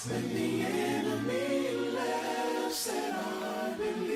When the enemy laughs at our beliefs,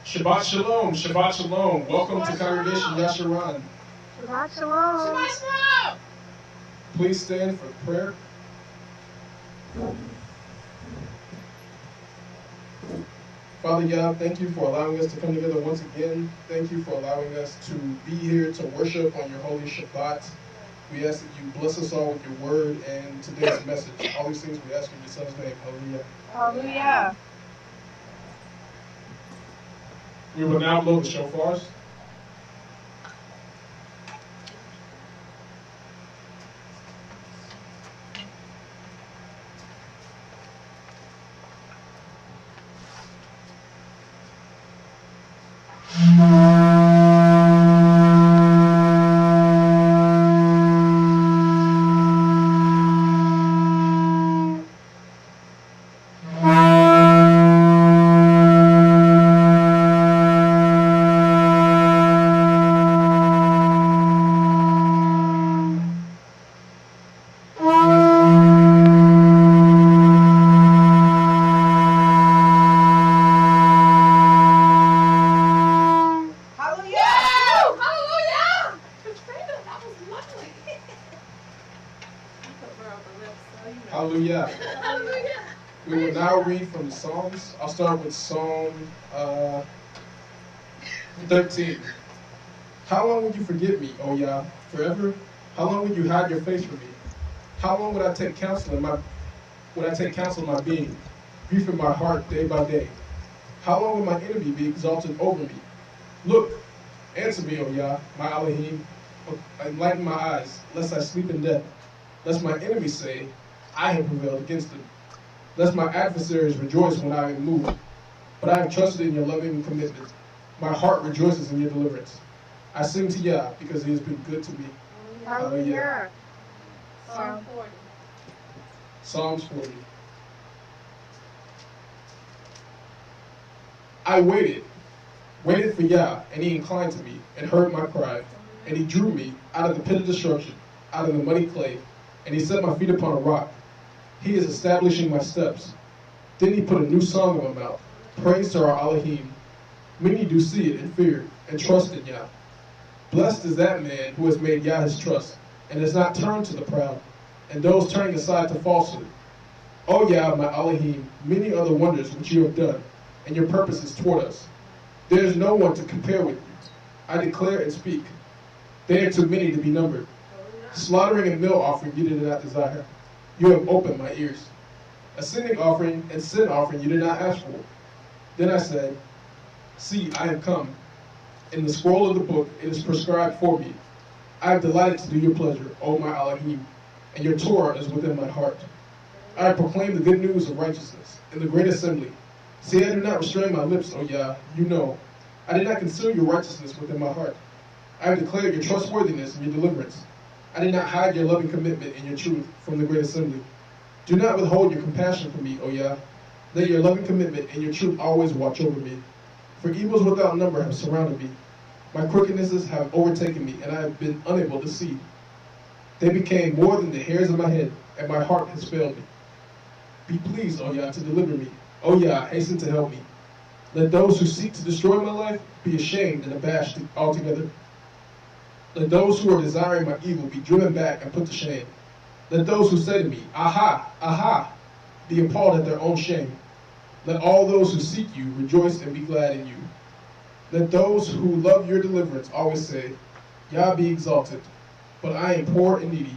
Shabbat Shalom, Shabbat Shalom. Welcome to Congregation Yahshuruwn. Shabbat Shalom. Shabbat Shalom. Please stand for prayer. Father Yah, thank you for allowing us to come together once again. Thank you for allowing us to be here to worship on your holy Shabbat. We ask that you bless us all with your word and today's message. All these things we ask in your son's name. Hallelujah. Hallelujah. We will now blow the shofars. Hallelujah. We will now read from the Psalms. I'll start with Psalm 13. How long would you forget me, O Yah? Forever? How long would you hide your face from me? How long would I take counsel in my being, grief in my heart day by day? How long will my enemy be exalted over me? Look, answer me, O Yah, my Elohim, enlighten my eyes, lest I sleep in death. Lest my enemies say, I have prevailed against them. Lest my adversaries rejoice when I am moved. But I have trusted in your loving commitment. My heart rejoices in your deliverance. I sing to Yah because he has been good to me. Hallelujah. Psalm 40. Psalms 40. I waited for Yah, and he inclined to me, and heard my cry. And he drew me out of the pit of destruction, out of the muddy clay, and he set my feet upon a rock. He is establishing my steps. Then he put a new song in my mouth, praise to our Elohim. Many do see it and fear, and trust in Yah. Blessed is that man who has made Yah his trust, and has not turned to the proud, and those turning aside to falsehood. O Yah, my Elohim, many are the wonders which you have done, and your purposes toward us. There is no one to compare with you. I declare and speak. They are too many to be numbered. Slaughtering and meal offering you did not desire. You have opened my ears. A sinning offering and sin offering you did not ask for. Then I said, see, I have come. In the scroll of the book it is prescribed for me. I have delighted to do your pleasure, O my Elohim, and your Torah is within my heart. I have proclaimed the good news of righteousness in the great assembly. See, I do not restrain my lips, O Yah, you know. I did not conceal your righteousness within my heart. I have declared your trustworthiness and your deliverance. I did not hide your loving commitment and your truth from the great assembly. Do not withhold your compassion from me, O Yah. Let your loving commitment and your truth always watch over me. For evils without number have surrounded me. My crookednesses have overtaken me, and I have been unable to see. They became more than the hairs of my head, and my heart has failed me. Be pleased, O Yah, to deliver me. O Yah, hasten to help me. Let those who seek to destroy my life be ashamed and abashed altogether. Let those who are desiring my evil be driven back and put to shame. Let those who say to me, aha, aha, be appalled at their own shame. Let all those who seek you rejoice and be glad in you. Let those who love your deliverance always say, Yah be exalted. but I am poor and needy.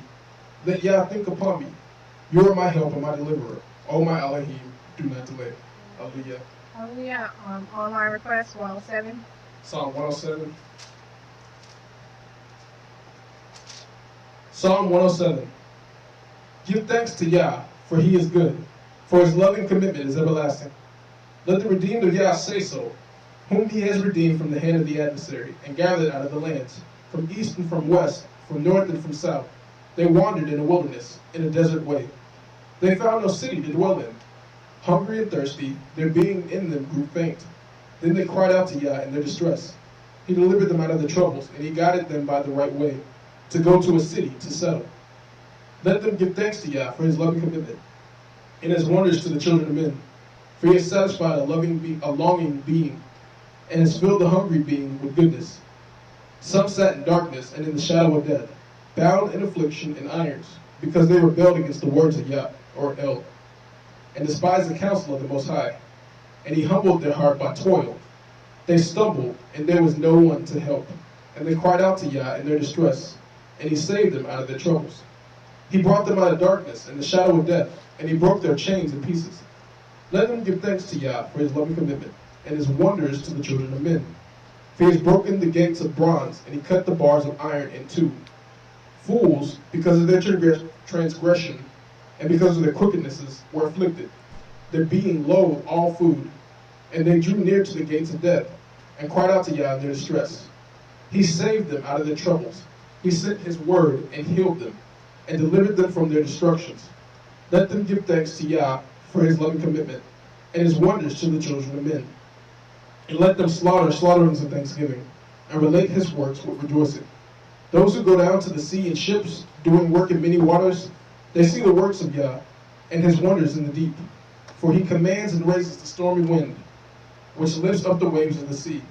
Let Yah think upon me. You are my help and my deliverer. O my Elohim, do not delay. Hallelujah. Hallelujah. On my request, 107. Psalm 107. Psalm 107. Give thanks to Yah, for he is good, for his loving commitment is everlasting. Let the redeemed of Yah say so, whom he has redeemed from the hand of the adversary, and gathered out of the lands, from east and from west, from north and from south. They wandered in a wilderness, in a desert way. They found no city to dwell in. Hungry and thirsty, their being in them grew faint. Then they cried out to Yah in their distress. He delivered them out of their troubles, and he guided them by the right way, to go to a city to settle. Let them give thanks to Yah for his loving commitment, and his wonders to the children of men. For he has satisfied a longing being, and has filled the hungry being with goodness. Some sat in darkness and in the shadow of death, bound in affliction and irons, because they rebelled against the words of Yah, or El, and despised the counsel of the Most High. And he humbled their heart by toil. They stumbled, and there was no one to help. And they cried out to Yah in their distress, and he saved them out of their troubles. He brought them out of darkness and the shadow of death, and he broke their chains in pieces. Let them give thanks to Yah for his loving commitment, and his wonders to the children of men. For he has broken the gates of bronze, and he cut the bars of iron in two. Fools, because of their transgression, and because of their crookednesses, were afflicted. Their being loathed all food, and they drew near to the gates of death, and cried out to Yah in their distress. He saved them out of their troubles. He sent his word and healed them, and delivered them from their destructions. Let them give thanks to Yah for his loving commitment, and his wonders to the children of men. And let them slaughter slaughterings of thanksgiving, and relate his works with rejoicing. Those who go down to the sea in ships, doing work in many waters, they see the works of Yah, and his wonders in the deep. For he commands and raises the stormy wind, which lifts up the waves of the sea.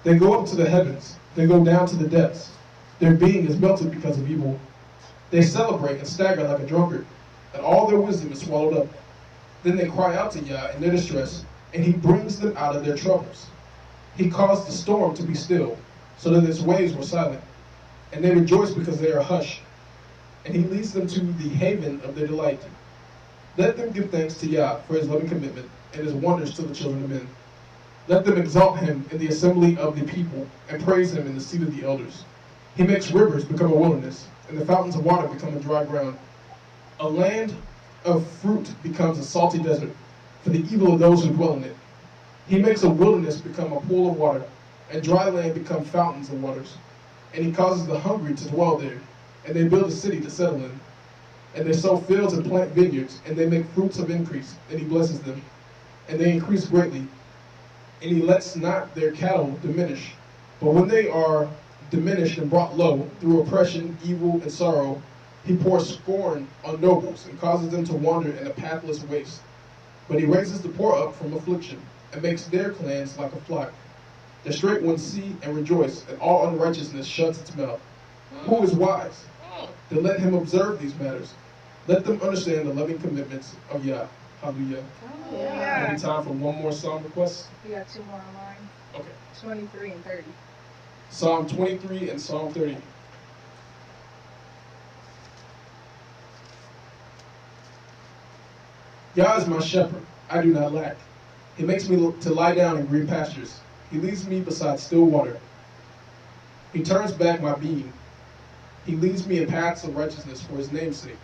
They go up to the heavens, they go down to the depths. Their being is melted because of evil. They celebrate and stagger like a drunkard, and all their wisdom is swallowed up. Then they cry out to Yah in their distress, and he brings them out of their troubles. He caused the storm to be still, so that its waves were silent, and they rejoice because they are hushed. And he leads them to the haven of their delight. Let them give thanks to Yah for his loving commitment, and his wonders to the children of men. Let them exalt him in the assembly of the people, and praise him in the seat of the elders. He makes rivers become a wilderness, and the fountains of water become a dry ground. A land of fruit becomes a salty desert, for the evil of those who dwell in it. He makes a wilderness become a pool of water, and dry land become fountains of waters. And he causes the hungry to dwell there, and they build a city to settle in. And they sow fields and plant vineyards, and they make fruits of increase, and he blesses them. And they increase greatly, and he lets not their cattle diminish. But when they are diminished and brought low through oppression, evil, and sorrow, he pours scorn on nobles and causes them to wander in a pathless waste. But he raises the poor up from affliction and makes their clans like a flock. The straight ones see and rejoice, and all unrighteousness shuts its mouth. Who is wise? Then let him observe these matters. Let them understand the loving commitments of Yah. Hallelujah. Yeah. Any time for one more psalm request? We got two more online. Okay. 23 and 30. Psalm 23 and Psalm 30. Yah is my shepherd, I do not lack. He makes me to lie down in green pastures. He leads me beside still water. He turns back my being. He leads me in paths of righteousness for his name's sake.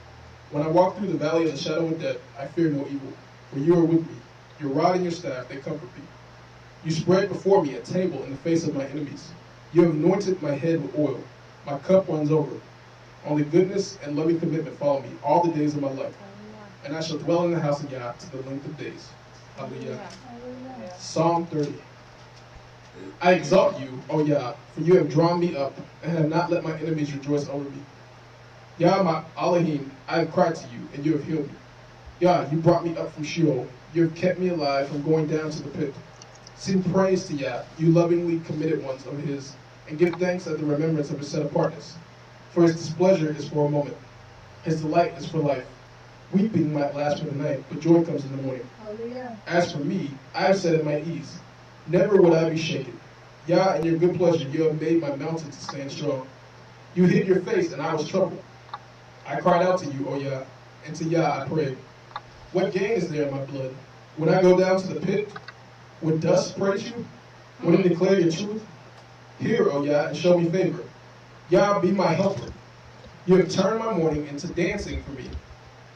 When I walk through the valley of the shadow of death, I fear no evil, for you are with me. Your rod and your staff, they comfort me. You spread before me a table in the face of my enemies. You have anointed my head with oil. My cup runs over. Only goodness and loving commitment follow me all the days of my life. And I shall dwell in the house of Yah to the length of days. Hallelujah. Psalm 30. I exalt you, O Yah, for you have drawn me up and have not let my enemies rejoice over me. Yah, my Elohim, I have cried to you, and you have healed me. Yah, you brought me up from Sheol. You have kept me alive from going down to the pit. Sing praise to Yah, you lovingly committed ones of his, and give thanks at the remembrance of his set-apartness. For his displeasure is for a moment. His delight is for life. Weeping might last for the night, but joy comes in the morning. Hallelujah. As for me, I have said at my ease, never would I be shaken. Yah, in your good pleasure, you have made my mountain to stand strong. You hid your face, and I was troubled. I cried out to you, O Yah, and to Yah I prayed. What gain is there in my blood? Would I go down to the pit? Would dust praise you? Would it declare your truth? Hear, O Yah, and show me favor. Yah, be my helper. You have turned my mourning into dancing for me.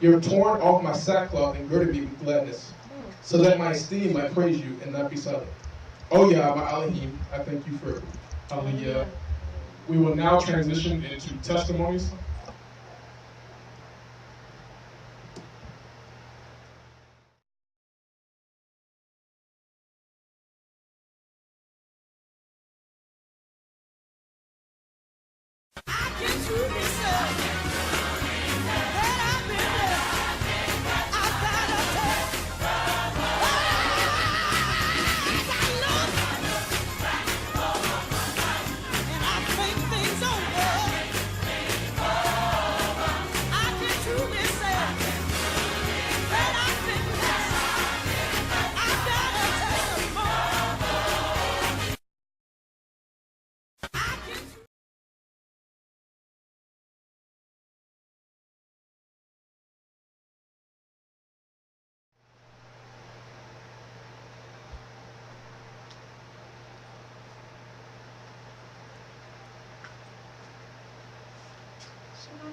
You have torn off my sackcloth and girded me with gladness, so that my esteem might praise you and not be silent. O Yah, my Elohim, I thank you for Hallelujah. We will now transition into testimonies.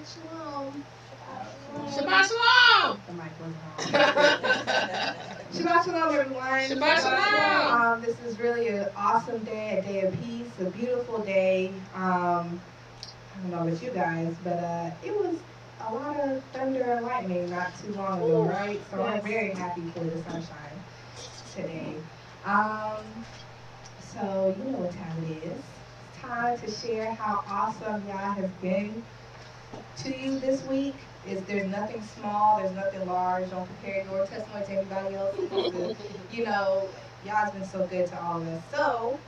Shalom. Shabbat shalom. The mic wasn't on. Shabbat shalom, everyone. Shabbat shalom. This is really an awesome day, a day of peace, a beautiful day. I don't know about you guys, but it was a lot of thunder and lightning not too long ago, right? So I'm very happy for the sunshine today. So you know what time it is. It's time to share how awesome Yah has been to you this week. There's nothing small, there's nothing large. Don't compare your testimony to anybody else's. You know, Yah's been so good to all of us. So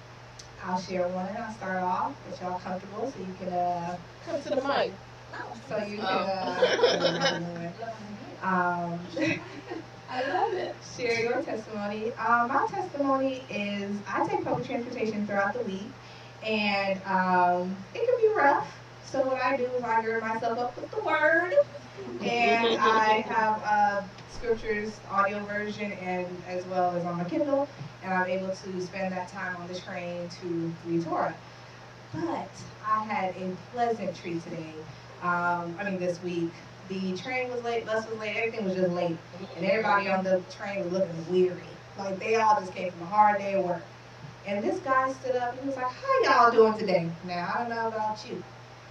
I'll share one and I'll start off if y'all comfortable, so you can Come to the mic. so you can I love it. share your testimony. My testimony is I take public transportation throughout the week, and it can be rough. So what I do is I gird myself up with the word, and I have scriptures audio version and as well as on my Kindle, and I'm able to spend that time on the train to read Torah. But I had a pleasant treat today. This week. The train was late, bus was late, everything was just late. And everybody on the train was looking weary. Like they all just came from a hard day of work. And this guy stood up and he was like, how y'all doing today? Now, I don't know about you.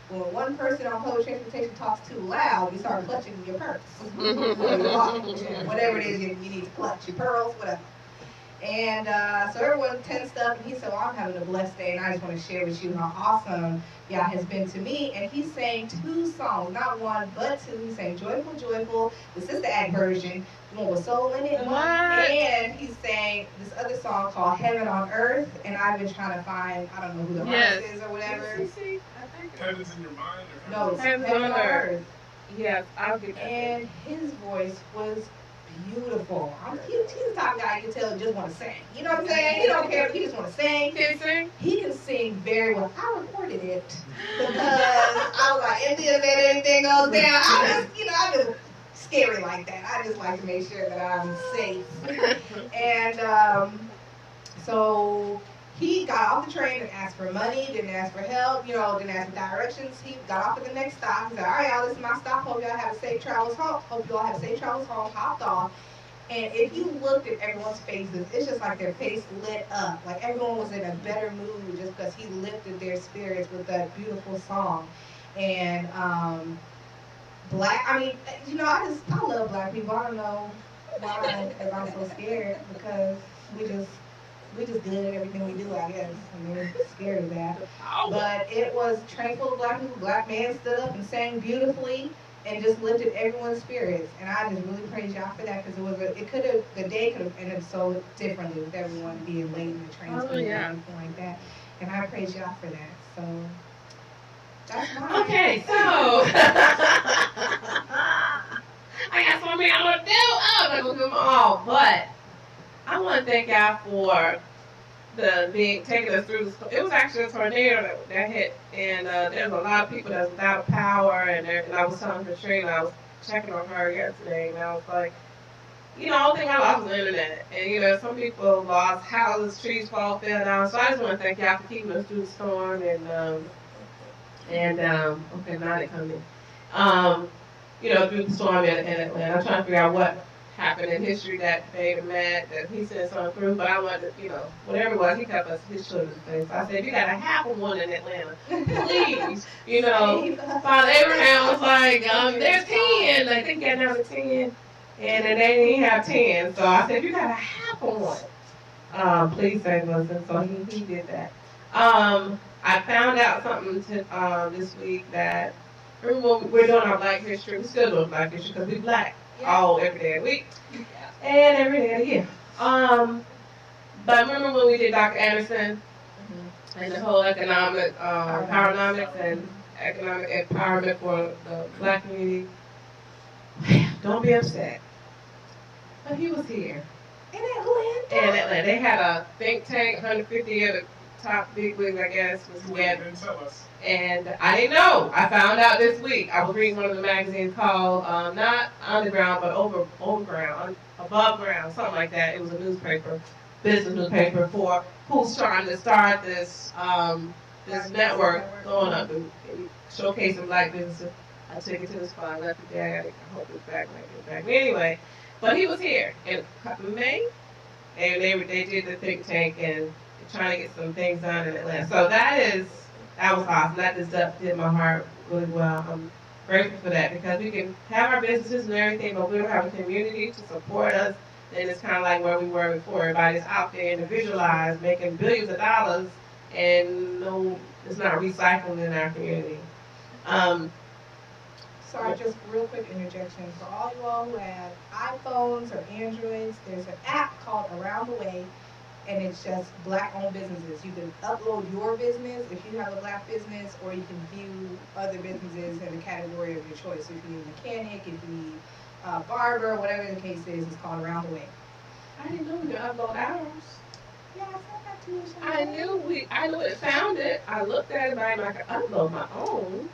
When one person on public transportation talks too loud, you start clutching your purse. Or your wallet, whatever it is you need to clutch, your pearls, whatever. And so everyone tensed up, and he said, well, I'm having a blessed day, and I just want to share with you how awesome Yah has been to me. And he sang 2 songs, not 1, but 2. He sang Joyful, Joyful, the Sister Act version, the one with soul in it. What? And he sang this other song called Heaven on Earth, and I've been trying to find, I don't know who the artist is or whatever. Heaven's in your mind? Or No, it's Heaven Heaven on on Earth. Yes, I'll get that. And his voice was beautiful. He's the type of guy you can tell just want to sing. You know what I'm saying? He don't care. He just want to sing. Can you sing? He can sing very well. I recorded it because I was like, if anything goes down, I just scary like that. I just like to make sure that I'm safe. And so he got off the train and asked for money, didn't ask for help, didn't ask for directions. He got off at the next stop. He said, all right, y'all, this is my stop. Hope y'all have a safe travels home. Hopped off. And if you looked at everyone's faces, it's just like their face lit up. Like everyone was in a better mood just because he lifted their spirits with that beautiful song. And I love black people. I don't know why, because I'm so scared, because we just good at everything we do, I guess. It's scared of that. But it was a train full of black people. Black man stood up and sang beautifully and just lifted everyone's spirits. And I just really praise y'all for that, because the day could have ended so differently with everyone being late in the train and everything like that. And I praise y'all for that. So that's mine. Okay, so I got so many I'm gonna do. I'm not gonna do them all, but I want to thank y'all for taking us through the storm. It was actually a tornado that hit, and there's a lot of people that's without power, and I was telling Katrina, I was checking on her yesterday, and I was like, the only thing I lost was the internet. And, some people lost houses, trees fell down. So I just want to thank y'all for keeping us through the storm. Okay, now they come in. Through the storm in Atlanta. I'm trying to figure out what happened in history that made him mad that he sent something through. But I wanted to, whatever it was, he kept us, his children safe. So I said, if you got a half of one in Atlanta, please, Father Abraham was like, there's 10. I think got down to 10. And they didn't even have 10. So I said, you got a half of one. Please save us. And so he did that. I found out something this week that remember when we're doing our Black History, we still doing Black History because we Black every day of the week and every day of the year. But remember when we did Dr. Anderson and the whole economic empowerment and economic empowerment for the Black community? Don't be upset. But he was here. In Atlanta? In Atlanta. They had a think tank, 150 of the top bigwigs, I guess, was together. Didn't tell us. And I didn't know. I found out this week. I was reading one of the magazines called, not Underground, but Overground, Above Ground, something like that. It was a newspaper, business newspaper for who's trying to start this network going up and showcasing Black businesses. I took it to the spot, left it there. I hope it's back, But anyway, but he was here in May, and they did the think tank and trying to get some things done in Atlanta. So that was awesome. That just did my heart really well. I'm grateful for that because we can have our businesses and everything, but we don't have a community to support us. Then it's kind of like where we were before. Everybody's out there individualized, making billions of dollars, and no, it's not recycling in our community. Sorry, just real quick interjection. For all you all who have iPhones or Androids, there's an app called Around the Way, and it's just Black-owned businesses. You can upload your business if you have a Black business, or you can view other businesses in the category of your choice. So if you need a mechanic, if you need a barber, whatever the case is, it's called Around the Way. I didn't know we could upload ours. Yeah, I sent that to you. I knew it found it. I looked at it, but I could upload my own.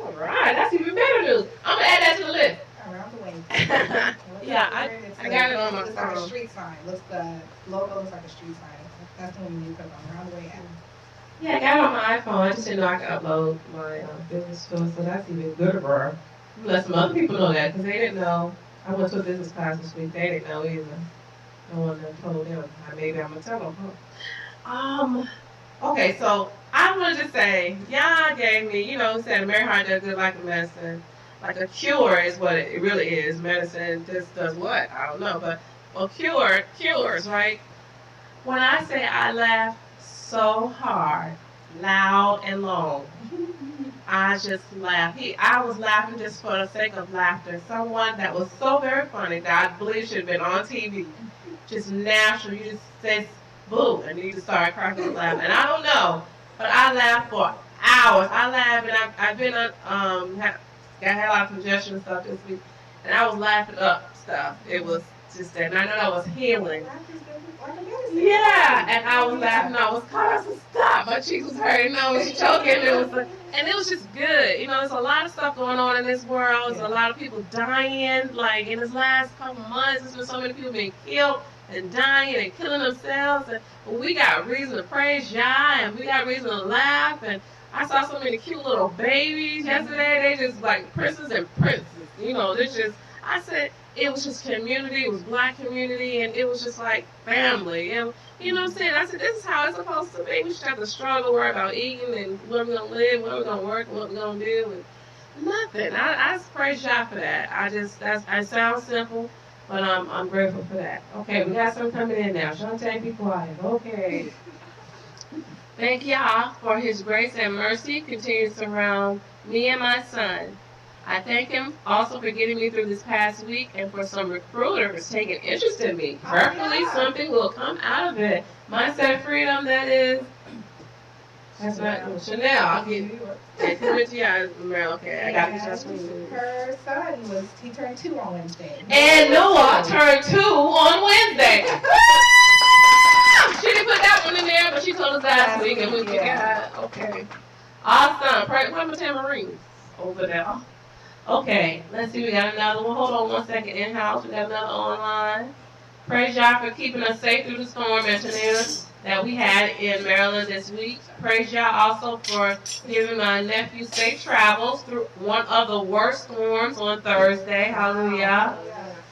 All right, that's even better news. I'm gonna add that to the list. Around the Way. Yeah, I got it on my phone. It's like a phone. street sign. The logo looks like a street sign. That's the one you put on Around the Way app. Yeah, I got it on my iPhone. I just didn't know I could upload my business to it, so that's even gooder. Let some other people know that because they didn't know. I went to a business class this week. They didn't know either. No one told them. Maybe I'm gonna tell them. Okay, so I wanted to say, y'all gave me, said Mary Hart does good like a medicine. Like a cure is what it really is. Medicine just does what? I don't know. But, cures, right? When I say I laugh so hard, loud and long, I just laughed. I was laughing just for the sake of laughter. Someone that was so very funny that I believe should have been on TV. Just natural. You just said, boo, and you just started cracking up laughing. And I don't know, but I laughed for hours. I laughed, and I've been I had a lot of congestion and stuff this week, and I was laughing up stuff. It was just that, and I know that was healing. Yeah, and I was laughing. I was caught. I said, stop. My cheeks was hurting. I was choking. And it was just good. There's a lot of stuff going on in this world. There's a lot of people dying. Like in this last couple months, there's been so many people being killed and dying and killing themselves. And we got reason to praise Yah, and we got reason to laugh. And I saw so many cute little babies yesterday. They just like princes and princes. I said, it was just community. It was Black community, and it was just like family. And you know what I'm saying? I said, this is how it's supposed to be. We should have to struggle, worry about eating and where we're gonna live, where we're gonna work, what we're gonna do, and nothing. I just praise y'all for that. I sound simple, but I'm grateful for that. Okay, we got some coming in now. Shantae, be quiet. Okay. Thank Yah for His grace and mercy continues to surround me and my son. I thank Him also for getting me through this past week and for some recruiters taking interest in me. Prayerfully, something will come out of it. Mindset freedom, that's not Chanel. I'll give you it. Okay, I got this. Her son he turned 2 on Wednesday. And Noah turned 2 on Wednesday. She didn't put that wasn't in there, but she told us last week, and we got okay. Awesome. Pray. Where my tamarines? Over there. Okay. Let's see. We got another one. Hold on one second. In house. We got another online. Praise y'all for keeping us safe through the storm and tornadoes that we had in Maryland this week. Praise y'all also for giving my nephew safe travels through one of the worst storms on Thursday. Hallelujah.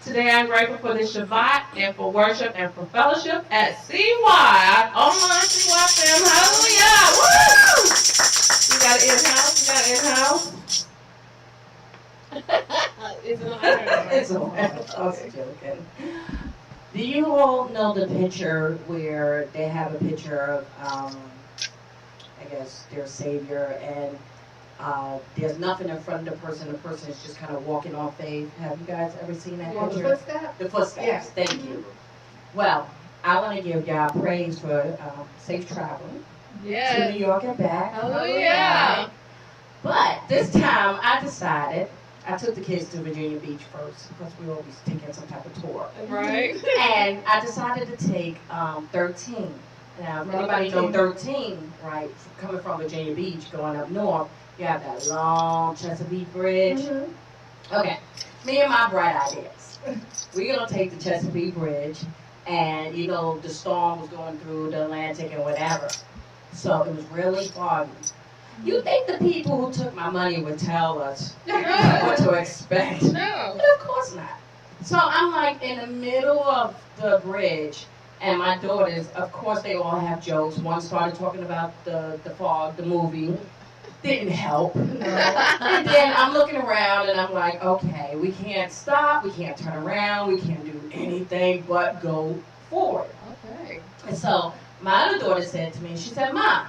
Today I'm grateful for this Shabbat and for worship and for fellowship at CY. Online CY fam. Hallelujah. Woo! We got it in-house. It's an honor. It's a I was joking. Do you all know the picture where they have a picture of, I guess, their Savior, and there's nothing in front of the person is just kind of walking on faith? Have you guys ever seen that picture? The footsteps? The footsteps, Yeah. Thank you. Well, I want to give y'all praise for safe traveling to New York and back. Hallelujah. But this time I decided, I took the kids to Virginia Beach first because we always taking some type of tour. Right. And I decided to take 13. Now, if anybody know 13, right, coming from Virginia Beach, going up north, you have that long Chesapeake Bridge. Mm-hmm. Okay, me and my bright ideas. We're going to take the Chesapeake Bridge, and, you know, the storm was going through the Atlantic and whatever. So it was really foggy. You think the people who took my money would tell us what to expect? No. But of course not. So I'm like in the middle of the bridge, and my daughters, of course, they all have jokes. One started talking about the fog, the movie. Didn't help. No. And then I'm looking around, and I'm like, okay, we can't stop, we can't turn around, we can't do anything but go forward. Okay. And so my other daughter said to me, she said, "Ma,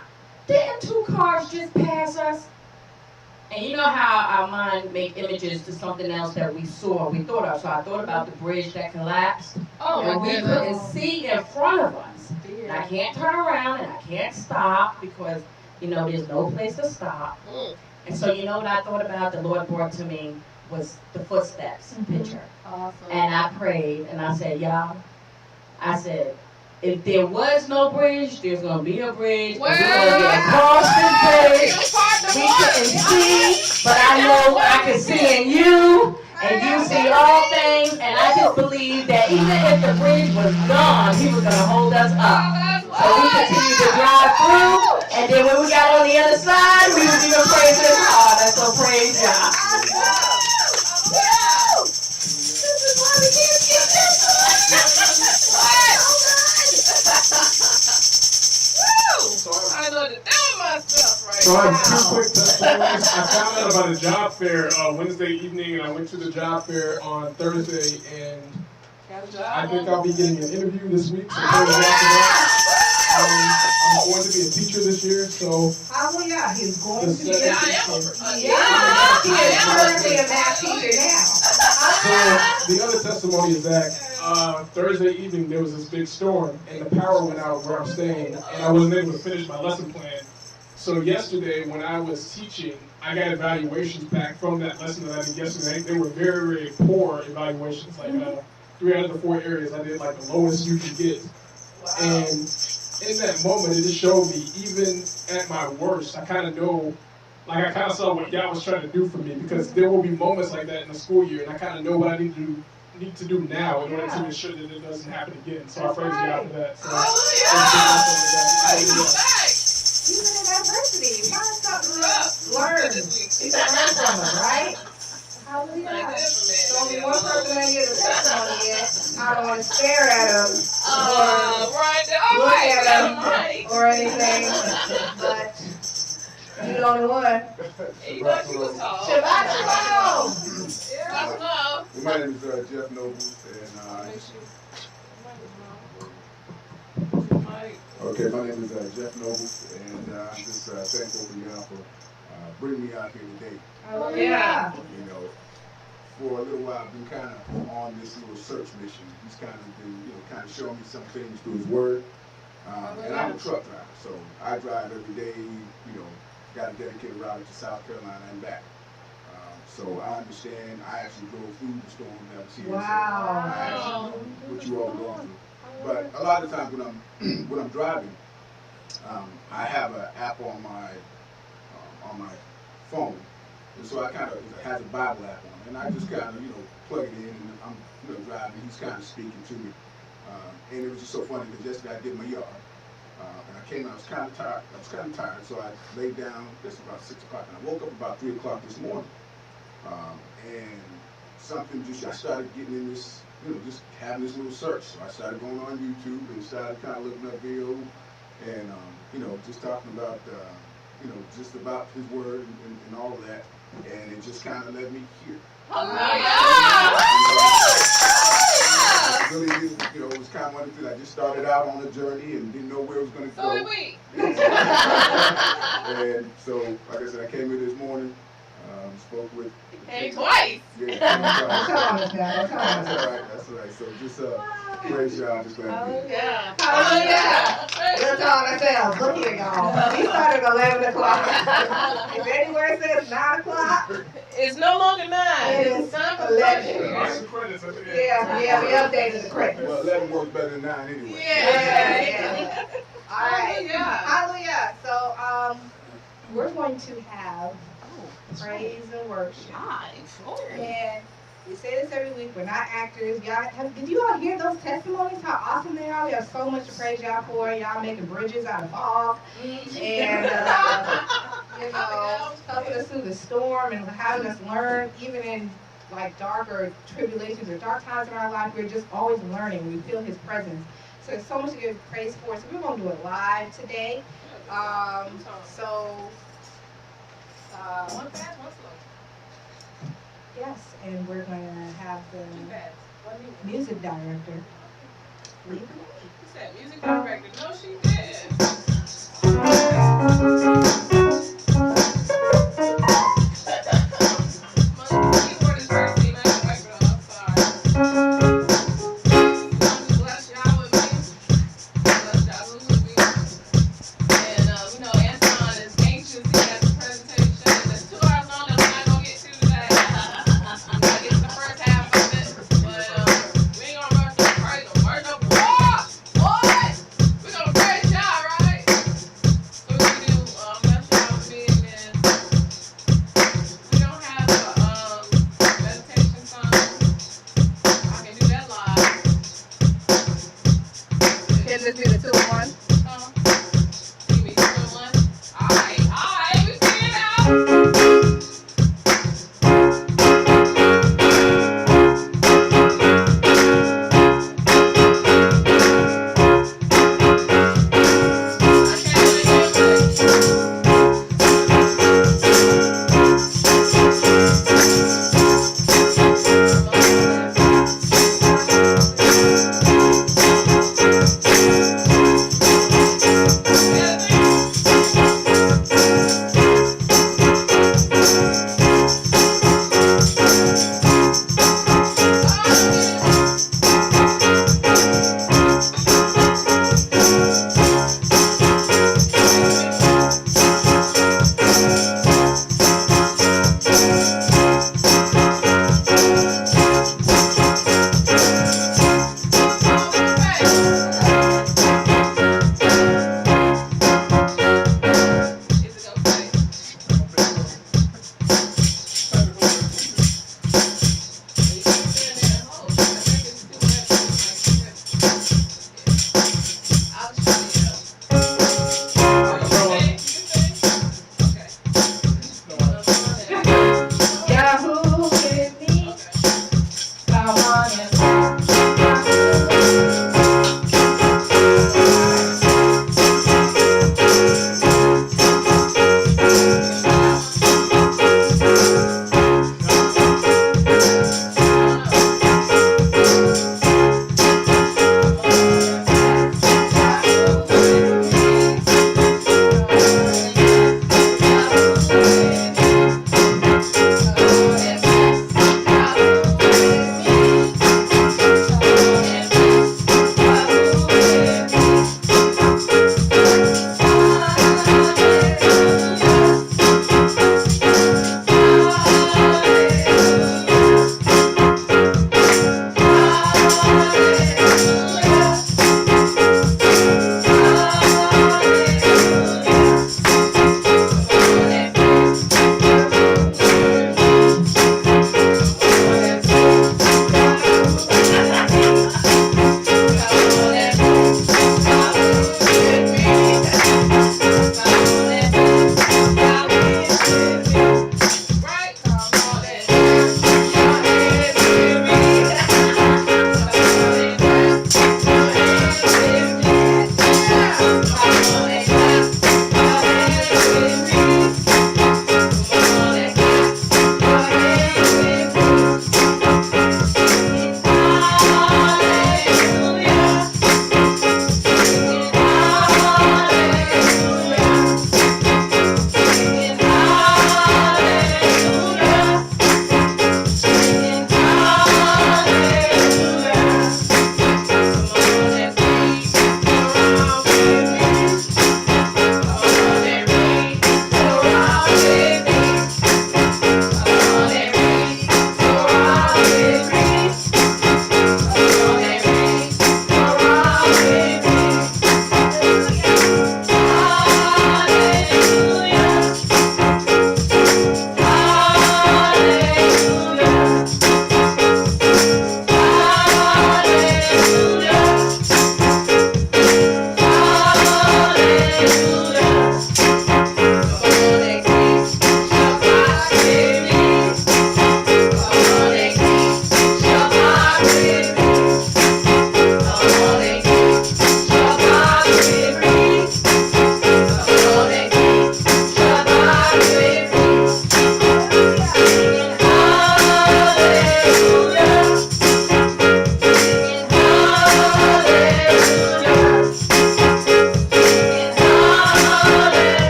didn't 2 cars just pass us?" And you know how our mind make images to something else that we saw, we thought of. So I thought about the bridge that collapsed. Oh, and my we goodness. couldn't see in front of us. And I can't turn around and I can't stop because, you know, there's no place to stop. And so you know what I thought about? The Lord brought to me was the footsteps picture. Awesome. And I prayed and I said, y'all, I said, if there was no bridge, there's going to be a bridge. Well, and we're going to get across this bridge. We couldn't see, but I know I can see in you, and you see all things. And I just believe that even if the bridge was gone, He was going to hold us up. So we continued to drive through, and then when we got on the other side, we was even praising His harder. So praise God. This is why we can't skip this I know the damn myself right So I now. have 2 quick testimonies. I found out about a job fair Wednesday evening, and I went to the job fair on Thursday, and I think I'll be getting an interview this week. So praise God for that. I'm going to be a teacher this year, so Hallelujah. He's going to be the a second- He is currently a math teacher now. So the other testimony is that Thursday evening there was this big storm and the power went out where I'm staying, and I wasn't able to finish my lesson plan. So yesterday when I was teaching, I got evaluations back from that lesson that I did yesterday. They were very, very poor evaluations, like 3 out of the 4 areas I did like the lowest you could get. And in that moment, it just showed me, even at my worst, I kind of know, like I kind of saw what God was trying to do for me, because there will be moments like that in the school year, and I kind of know what I need to do now in order to ensure that it doesn't happen again. So I praise God for that. So, Even in adversity, you find something to learn. You can learn from it, right? Hallelujah. So only one person ain't get a testimony yet. I don't want to stare at him look at him or anything, but you the only one. Shabbat shalom. My name is Jeff Noble, and my name is Jeff Noble, and I'm just thankful for y'all for bringing me out here today. Yeah. You know, for a little while, I've been kind of on this little search mission. He's kind of been, kind of showing me some things through His Word. And I'm a truck driver, so I drive every day. Got a dedicated route to South Carolina and back. So I understand. I actually drove through the storm that was here. Wow. So I actually know what you all are going through. But a lot of times when I'm driving, I have an app on my phone, and so I kind of, it has a Bible app on it, and I just kind of, plug it in, and I'm, driving, he's kind of speaking to me. And it was just so funny because yesterday I did my yard, and I came out, I was kind of tired, so I laid down, just about 6 o'clock, and I woke up about 3 o'clock this morning, and something just, I started getting in this, just having this little search. So I started going on YouTube and started kind of looking up video, and, just talking about, just about his word and all of that, and it just kind of led me here. Really didn't, it was kind of one of the things. I just started out on a journey and didn't know where it was going to go. So did we. And so, like I said, I came here this morning, spoke with. Came twice. Yeah, that's all right. So just praise y'all, just glad to be here. Yeah. That's all I said. Look here, y'all. We started at 11 o'clock. If anywhere it says 9 o'clock, It's no longer 9. It is It's time for 11. Yeah, we updated the credits. Well, 11 works better than 9 anyway. Yeah. All right. Hallelujah. Hallelujah. So, we're going to have praise and worship. And we say this every week. We're not actors. Did you all hear those testimonies? How awesome they are. We have so much to praise y'all for. Y'all making bridges out of fog, and helping us through the storm and having us learn, even in like darker tribulations or dark times in our life. We're just always learning. We feel His presence. So there's so much to give praise for. So we're gonna do it live today. One fast, one slow. Yes, and we're going to have the music director lead the way. Who said music director? No, she did. My keyboard is thirsty, and I can wipe it off. Sorry. Bless y'all with me. Bless y'all with me. And Anton is anxious. He has a presentation that's 2 hours long that we're not gonna get to today. We're gonna get to the first half of it, but we ain't gonna rush no praise, no worship. What? We're gonna praise y'all, right?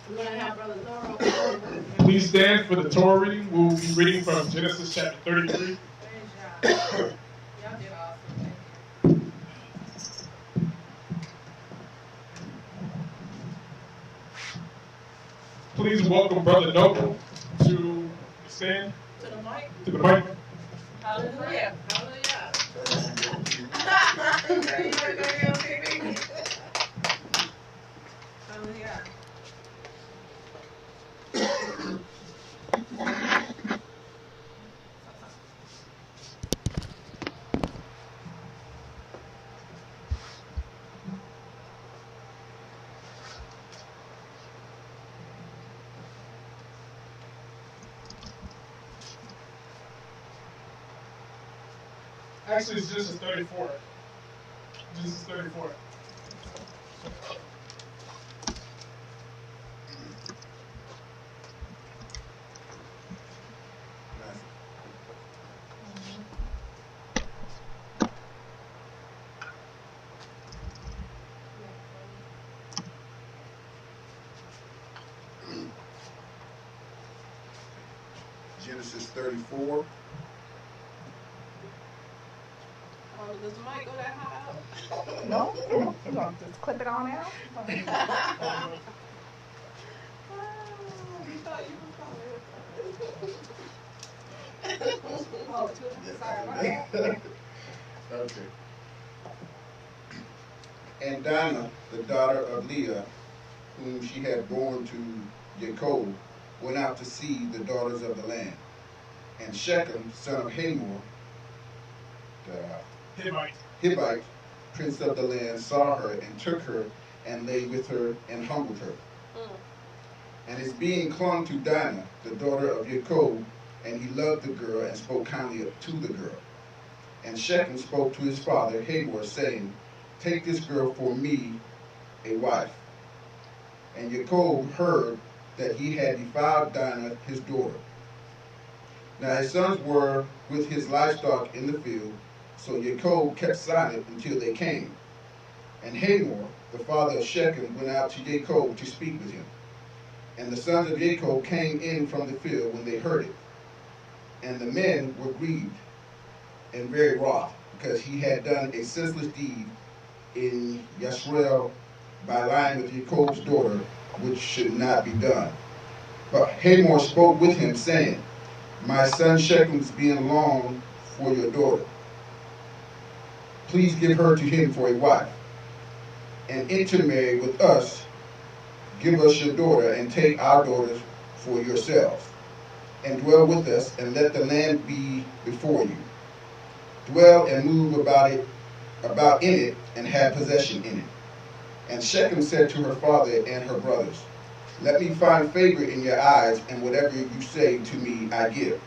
We're going to have Brother Zoro. Please stand for the Torah reading. We'll be reading from Genesis chapter 33. Y'all did awesome. Thank you. Please welcome Brother Noble to stand. To the mic. To the mic. Hallelujah. Hallelujah. Actually, it's Genesis 34. Genesis 34. Genesis 34. Oh, does the mic go that high up? No, you're going to just clip it on out. He thought you Oh, sorry, my bad. Okay. And Dinah, the daughter of Leah, whom she had born to Jacob, went out to see the daughters of the land. And Shechem, son of Hamor, the Hivite, prince of the land, saw her and took her and lay with her and humbled her. And his being clung to Dinah, the daughter of Jacob, and he loved the girl and spoke kindly to the girl. And Shechem spoke to his father Hamor, saying, take this girl for me a wife. And Jacob heard that he had defiled Dinah, his daughter. Now his sons were with his livestock in the field, so Jacob kept silent until they came. And Hamor, the father of Shechem, went out to Jacob to speak with him. And the sons of Jacob came in from the field when they heard it. And the men were grieved and very wroth, because he had done a senseless deed in Yahshuruwn by lying with Jacob's daughter, which should not be done. But Hamor spoke with him, saying, my son Shechem's being longed for your daughter. Please give her to him for a wife, and intermarry with us. Give us your daughter, and take our daughters for yourselves, and dwell with us, and let the land be before you. Dwell and move about in it, and have possession in it. And Shechem said to her father and her brothers, let me find favor in your eyes, and whatever you say to me I give.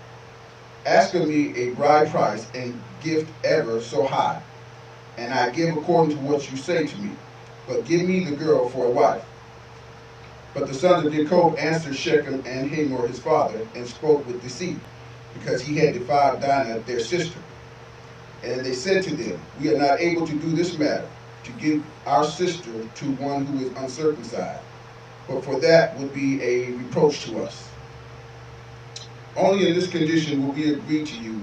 Ask of me a bride price and gift ever so high, and I give according to what you say to me. But give me the girl for a wife. But the sons of Jacob answered Shechem and Hamor his father, and spoke with deceit, because he had defiled Dinah their sister. And they said to them, we are not able to do this matter, to give our sister to one who is uncircumcised, but for that would be a reproach to us. Only in this condition will we agree to you,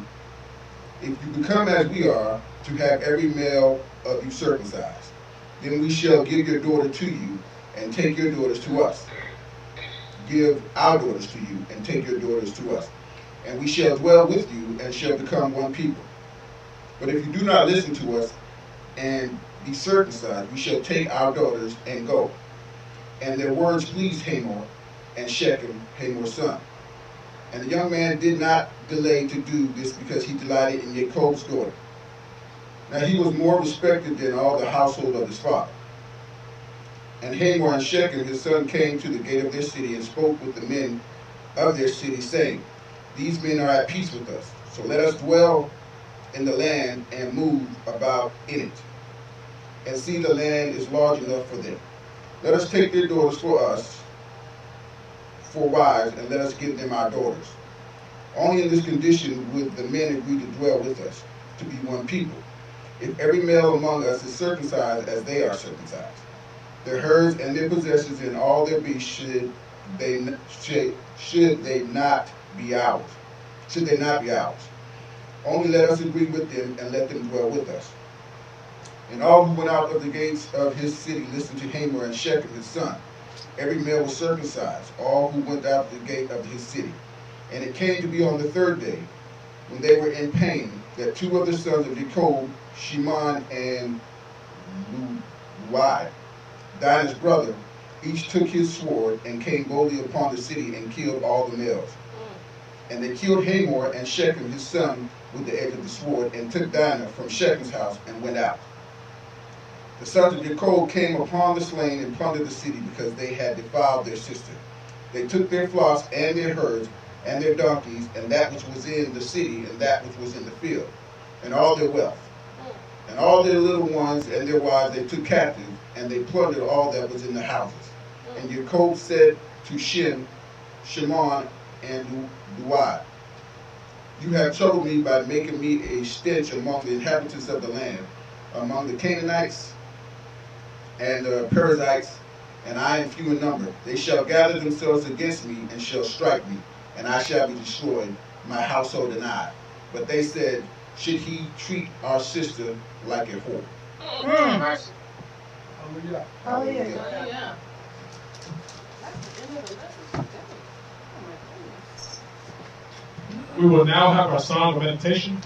if you become as we are, to have every male of you circumcised. Then we shall give your daughter to you, and take your daughters to us. Give our daughters to you, and take your daughters to us. And we shall dwell with you, and shall become one people. But if you do not listen to us, and be circumcised, we shall take our daughters and go. And their words pleased Hamor and Shechem, Hamor's son. And the young man did not delay to do this, because he delighted in Jacob's daughter. Now he was more respected than all the household of his father. And Hamor and Shechem his son came to the gate of their city, and spoke with the men of their city, saying, these men are at peace with us, so let us dwell in the land and move about in it. And see, the land is large enough for them. Let us take their daughters for us, for wives, and let us give them our daughters. Only in this condition would the men agree to dwell with us, to be one people, if every male among us is circumcised as they are circumcised. their herds and their possessions and all their beasts should they not be ours. Should they not be ours. Only let us agree with them and let them dwell with us. And all who went out of the gates of his city listened to Hamor and Shechem his son. Every male was circumcised, all who went out of the gate of his city. And it came to be on the third day, when they were in pain, that two of the sons of Jacob, Shimon and Luai, Dinah's brother, each took his sword and came boldly upon the city and killed all the males. And they killed Hamor and Shechem his son with the edge of the sword, and took Dinah from Shechem's house and went out. The sons of Jacob came upon the slain and plundered the city because they had defiled their sister. They took their flocks and their herds and their donkeys and that which was in the city and that which was in the field, and all their wealth. And all their little ones and their wives they took captive, and they plundered all that was in the houses. And Jacob said to Shimon, and Luai, you have troubled me by making me a stench among the inhabitants of the land, among the Canaanites and the Perizzites, and I am few in number. They shall gather themselves against me and shall strike me, and I shall be destroyed, my household and I. But they said, should he treat our sister like a whore? Hallelujah. Yeah. We will now have our song of meditation.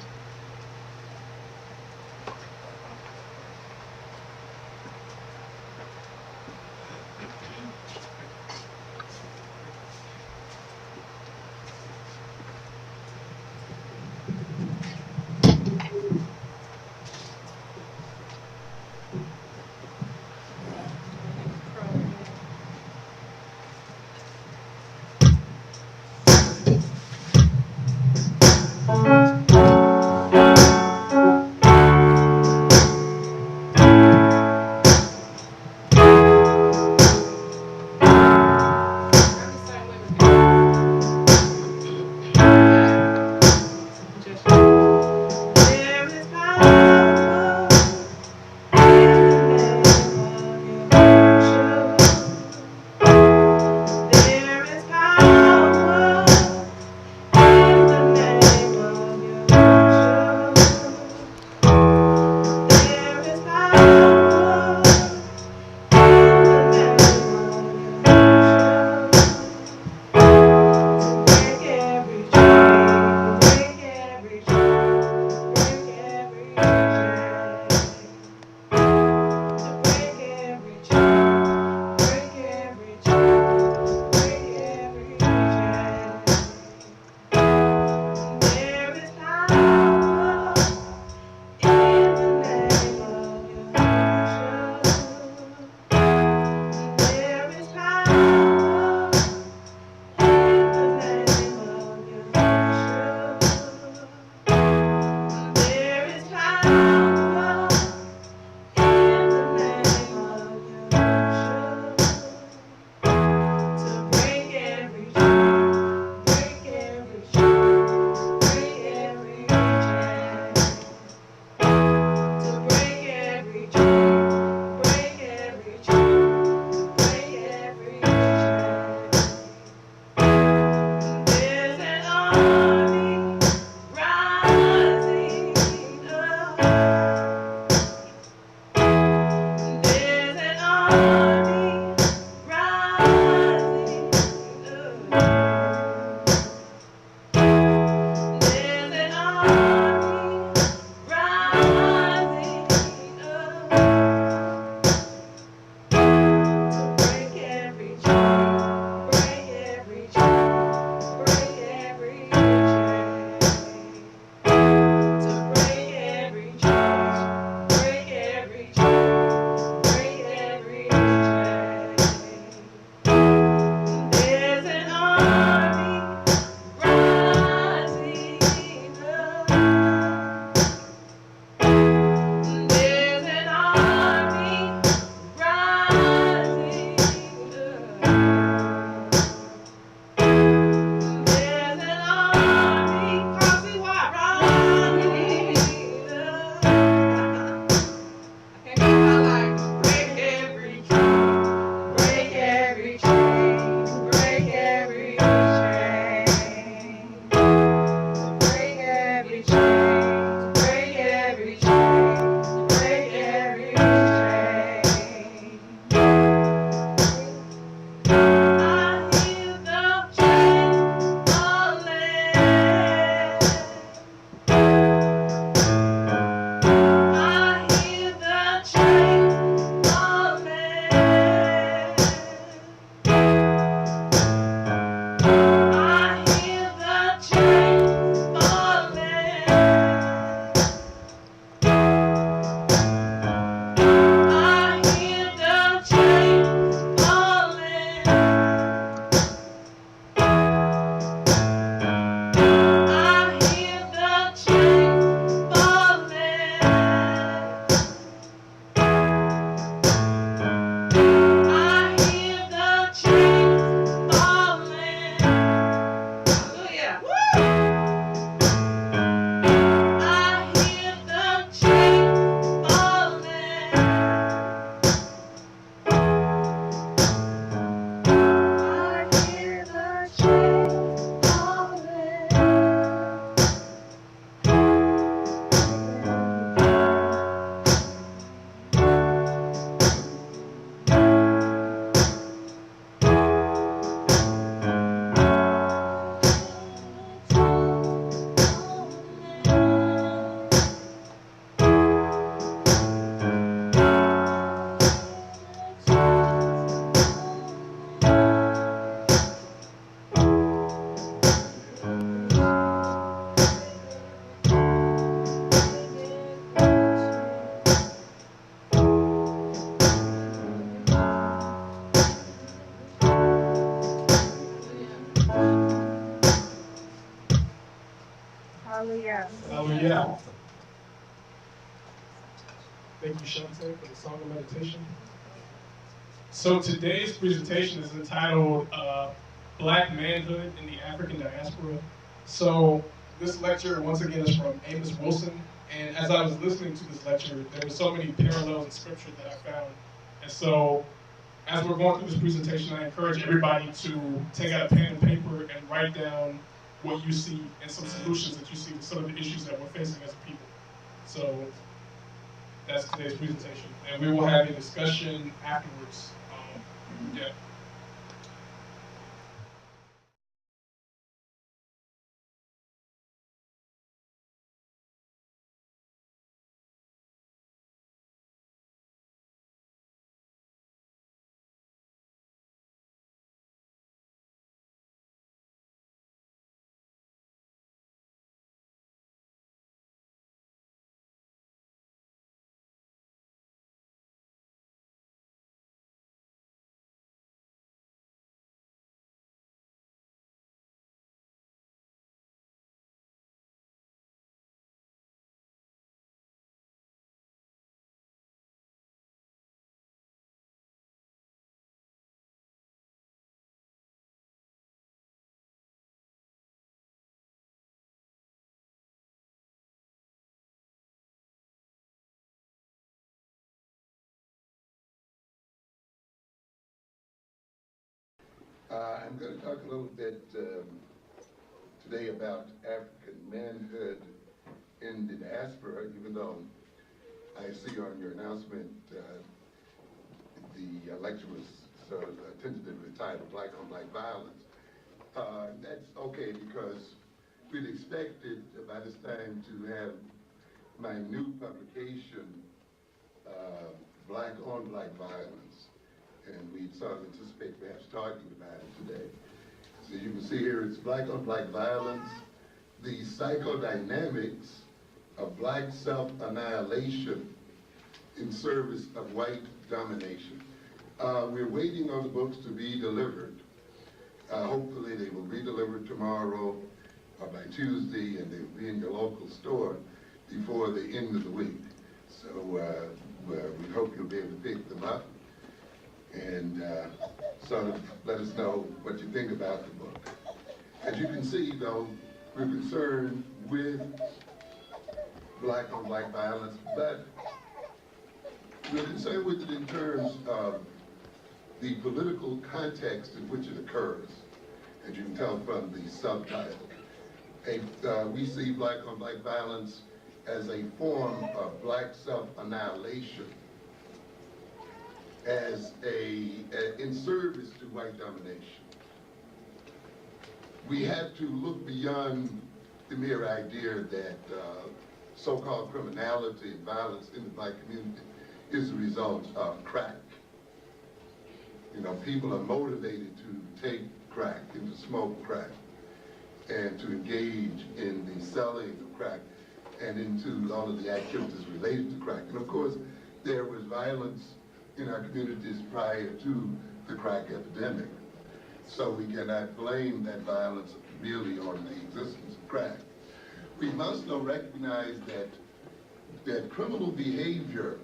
Hallelujah. Hallelujah. Thank you, Shante, for the song of meditation. So today's presentation is entitled Black Manhood in the African Diaspora. So this lecture, once again, is from Amos Wilson. And as I was listening to this lecture, there were so many parallels in scripture that I found. And so as we're going through this presentation, I encourage everybody to take out a pen and paper and write down what you see and some solutions that you see to some of the issues that we're facing as a people. So that's today's presentation. And we will have a discussion afterwards. Yeah. I'm going to talk a little bit today about African manhood in the diaspora, even though I see on your announcement the lecture was tentatively titled Black on Black Violence. That's okay because we'd expected by this time to have my new publication, Black on Black Violence, and we sort of anticipate perhaps talking about it today. So you can see here it's Black on Black Violence, the psychodynamics of black self-annihilation in service of white domination. We're waiting on the books to be delivered. Hopefully they will be delivered tomorrow or by Tuesday, and they'll be in your local store before the end of the week. So we hope you'll be able to pick them up and sort of let us know what you think about the book. As you can see, though, we're concerned with black on black violence, but we're concerned with it in terms of the political context in which it occurs, as you can tell from the subtitle. We see black on black violence as a form of black self-annihilation, as in service to white domination. We have to look beyond the mere idea that so-called criminality and violence in the black community is a result of crack. You know, people are motivated to take crack and to smoke crack and to engage in the selling of crack and into all of the activities related to crack. And of course, there was violence in our communities prior to the crack epidemic. So we cannot blame that violence merely on the existence of crack. We must though recognize that criminal behavior,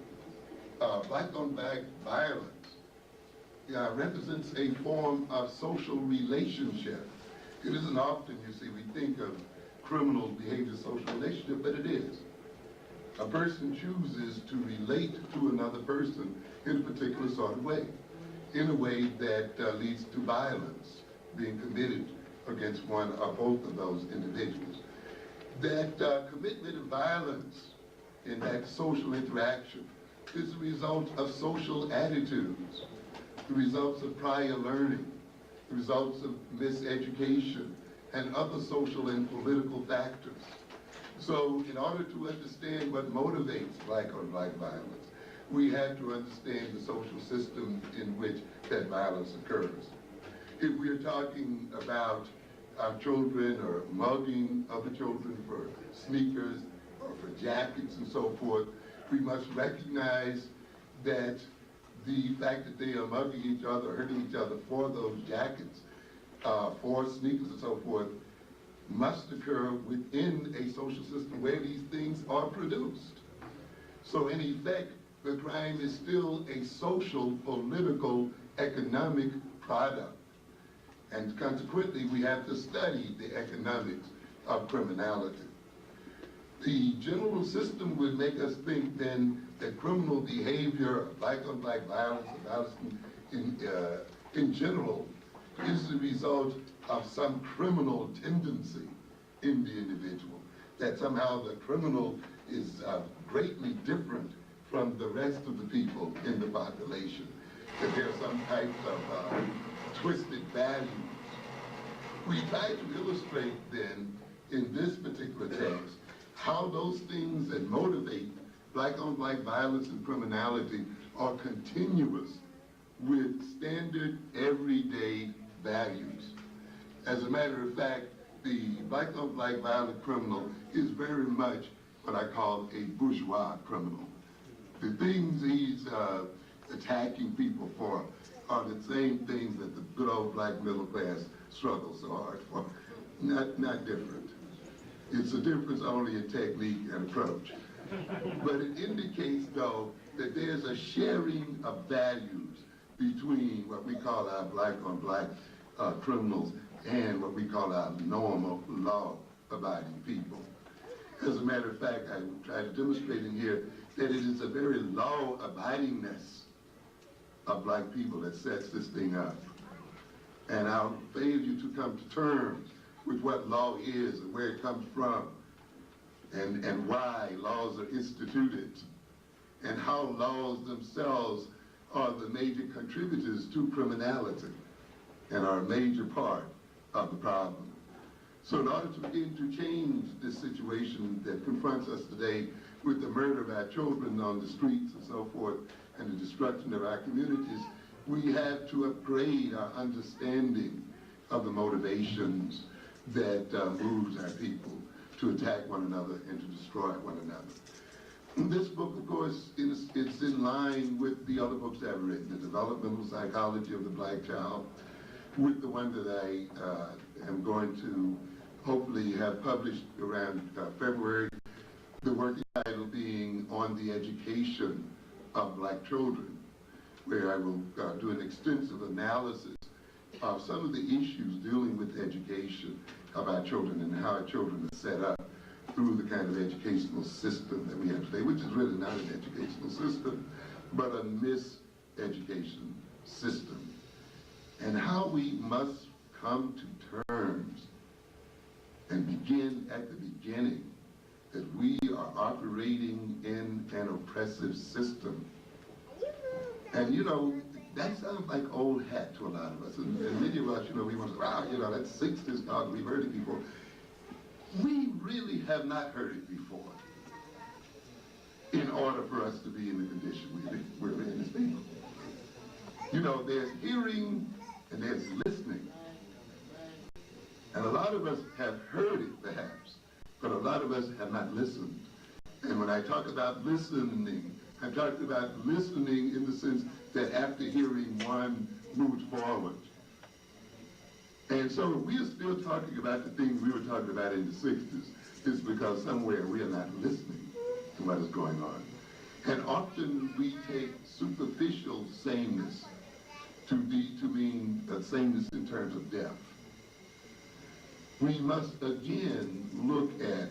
black on black violence, represents a form of social relationship. It isn't often, you see, we think of criminal behavior as social relationship, but it is. A person chooses to relate to another person in a particular sort of way, in a way that leads to violence being committed against one or both of those individuals. That commitment of violence in that social interaction is a result of social attitudes, the results of prior learning, the results of miseducation, and other social and political factors. So in order to understand what motivates black on black violence, we have to understand the social system in which that violence occurs. If we're talking about our children or mugging other children for sneakers or for jackets and so forth, we must recognize that the fact that they are mugging each other, hurting each other for those jackets, for sneakers and so forth, must occur within a social system where these things are produced. So in effect, the crime is still a social, political, economic product. And consequently, we have to study the economics of criminality. The general system would make us think then that criminal behavior, black-on-black violence, violence in general, is the result of some criminal tendency in the individual. That somehow the criminal is greatly different from the rest of the people in the population. That there are some types of twisted values. We try to illustrate then in this particular text how those things that motivate black-on-black violence and criminality are continuous with standard everyday values. As a matter of fact, the black-on-black violent criminal is very much what I call a bourgeois criminal. The things he's attacking people for are the same things that the good old black middle class struggles so hard for. Not different. It's a difference only in technique and approach. But it indicates, though, that there's a sharing of values between what we call our black-on-black criminals and what we call our normal, law-abiding people. As a matter of fact, I try to demonstrate in here that it is a very law-abidingness of black people that sets this thing up. And our failure to come to terms with what law is and where it comes from, and why laws are instituted, and how laws themselves are the major contributors to criminality and are a major part of the problem. So in order to begin to change this situation that confronts us today with the murder of our children on the streets and so forth, and the destruction of our communities, we have to upgrade our understanding of the motivations that moves our people to attack one another and to destroy one another. This book, of course, it's in line with the other books I've written, The Developmental Psychology of the Black Child, with the one that I am going to hopefully have published around February, the working title being On the Education of Black Children, where I will do an extensive analysis of some of the issues dealing with education of our children and how our children are set up through the kind of educational system that we have today, which is really not an educational system, but a miseducation system. And how we must come to terms and begin at the beginning that we are operating in an oppressive system. And you know, that sounds like old hat to a lot of us. And many of us, you know, we want to say, wow, you know, that's 60s talk, we've heard it before. We really have not heard it before in order for us to be in the condition we're in as people. You know, there's hearing and there's listening. And a lot of us have heard it, perhaps, but a lot of us have not listened. And when I talk about listening, I'm talking about listening in the sense that after hearing, one moves forward. And so we are still talking about the things we were talking about in the 60s. It's because somewhere we are not listening to what is going on. And often we take superficial sameness to mean sameness in terms of depth. We must again look at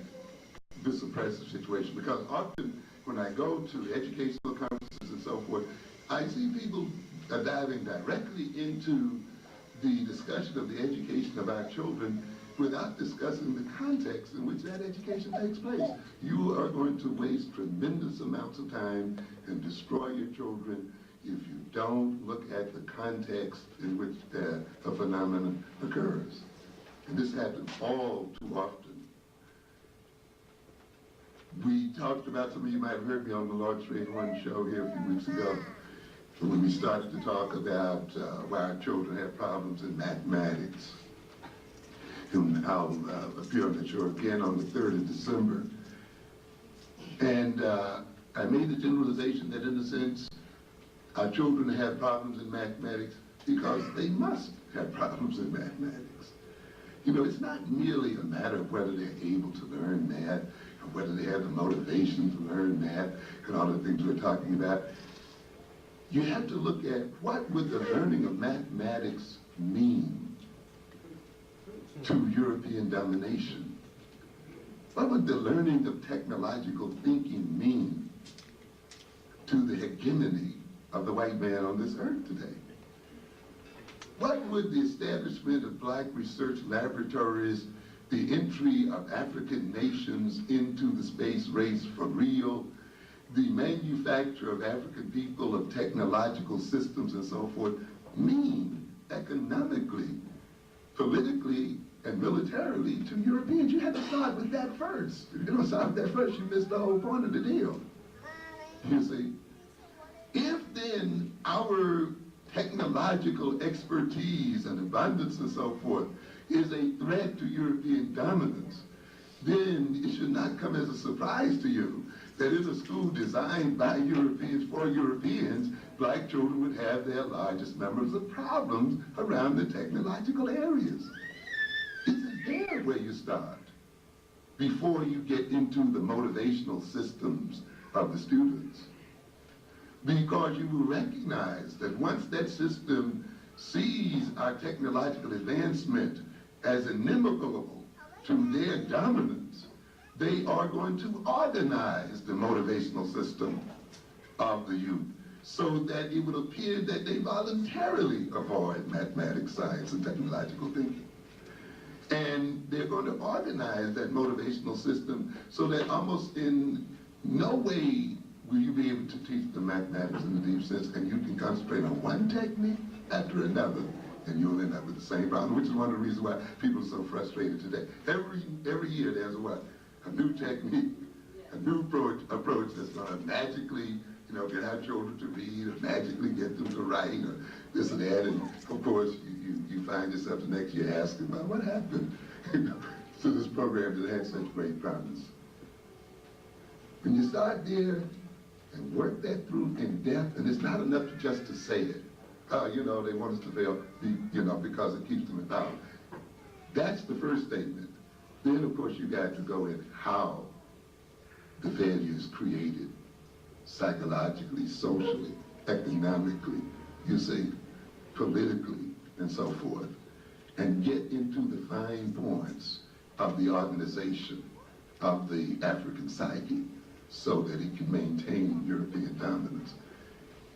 this oppressive situation, because often when I go to educational conferences and so forth, I see people diving directly into the discussion of the education of our children without discussing the context in which that education takes place. You are going to waste tremendous amounts of time and destroy your children if you don't look at the context in which a phenomenon occurs. And this happens all too often. We talked about, some of you might have heard me on the Lord Strayhorn show here a few weeks ago, when we started to talk about why our children have problems in mathematics. And I'll appear on the show again on the 3rd of December. And I made the generalization that in a sense, our children have problems in mathematics because they must have problems in mathematics. You know, it's not merely a matter of whether they're able to learn math, or whether they have the motivation to learn math, and all the things we're talking about. You have to look at what would the learning of mathematics mean to European domination? What would the learning of technological thinking mean to the hegemony of the white man on this earth today? What would the establishment of black research laboratories, the entry of African nations into the space race for real, the manufacture of African people of technological systems and so forth mean economically, politically, and militarily to Europeans? You had to start with that first. If you don't start with that first, you miss the whole point of the deal. You see, if then our technological expertise and abundance and so forth is a threat to European dominance, then it should not come as a surprise to you that in a school designed by Europeans for Europeans, black children would have their largest numbers of problems around the technological areas. It's there where you start before you get into the motivational systems of the students. Because you will recognize that once that system sees our technological advancement as inimical to their dominance, they are going to organize the motivational system of the youth so that it would appear that they voluntarily avoid mathematics, science, and technological thinking. And they're going to organize that motivational system so that almost in no way will you be able to teach the mathematics in the deep sense, and you can concentrate on one technique after another, and you'll end up with the same problem, which is one of the reasons why people are so frustrated today. Every year there's a new technique, a new approach that's going to magically, get our children to read, or magically get them to write, or this and that, and of course you find yourself the next year asking, well, what happened to this program that had such great promise? When you start there and work that through in depth, and it's not enough just to say it. They want us to fail, because it keeps them in power. That's the first statement. Then, of course, you got to go in how the failure is created, psychologically, socially, economically, politically, and so forth, and get into the fine points of the organization of the African psyche so that it can maintain European dominance.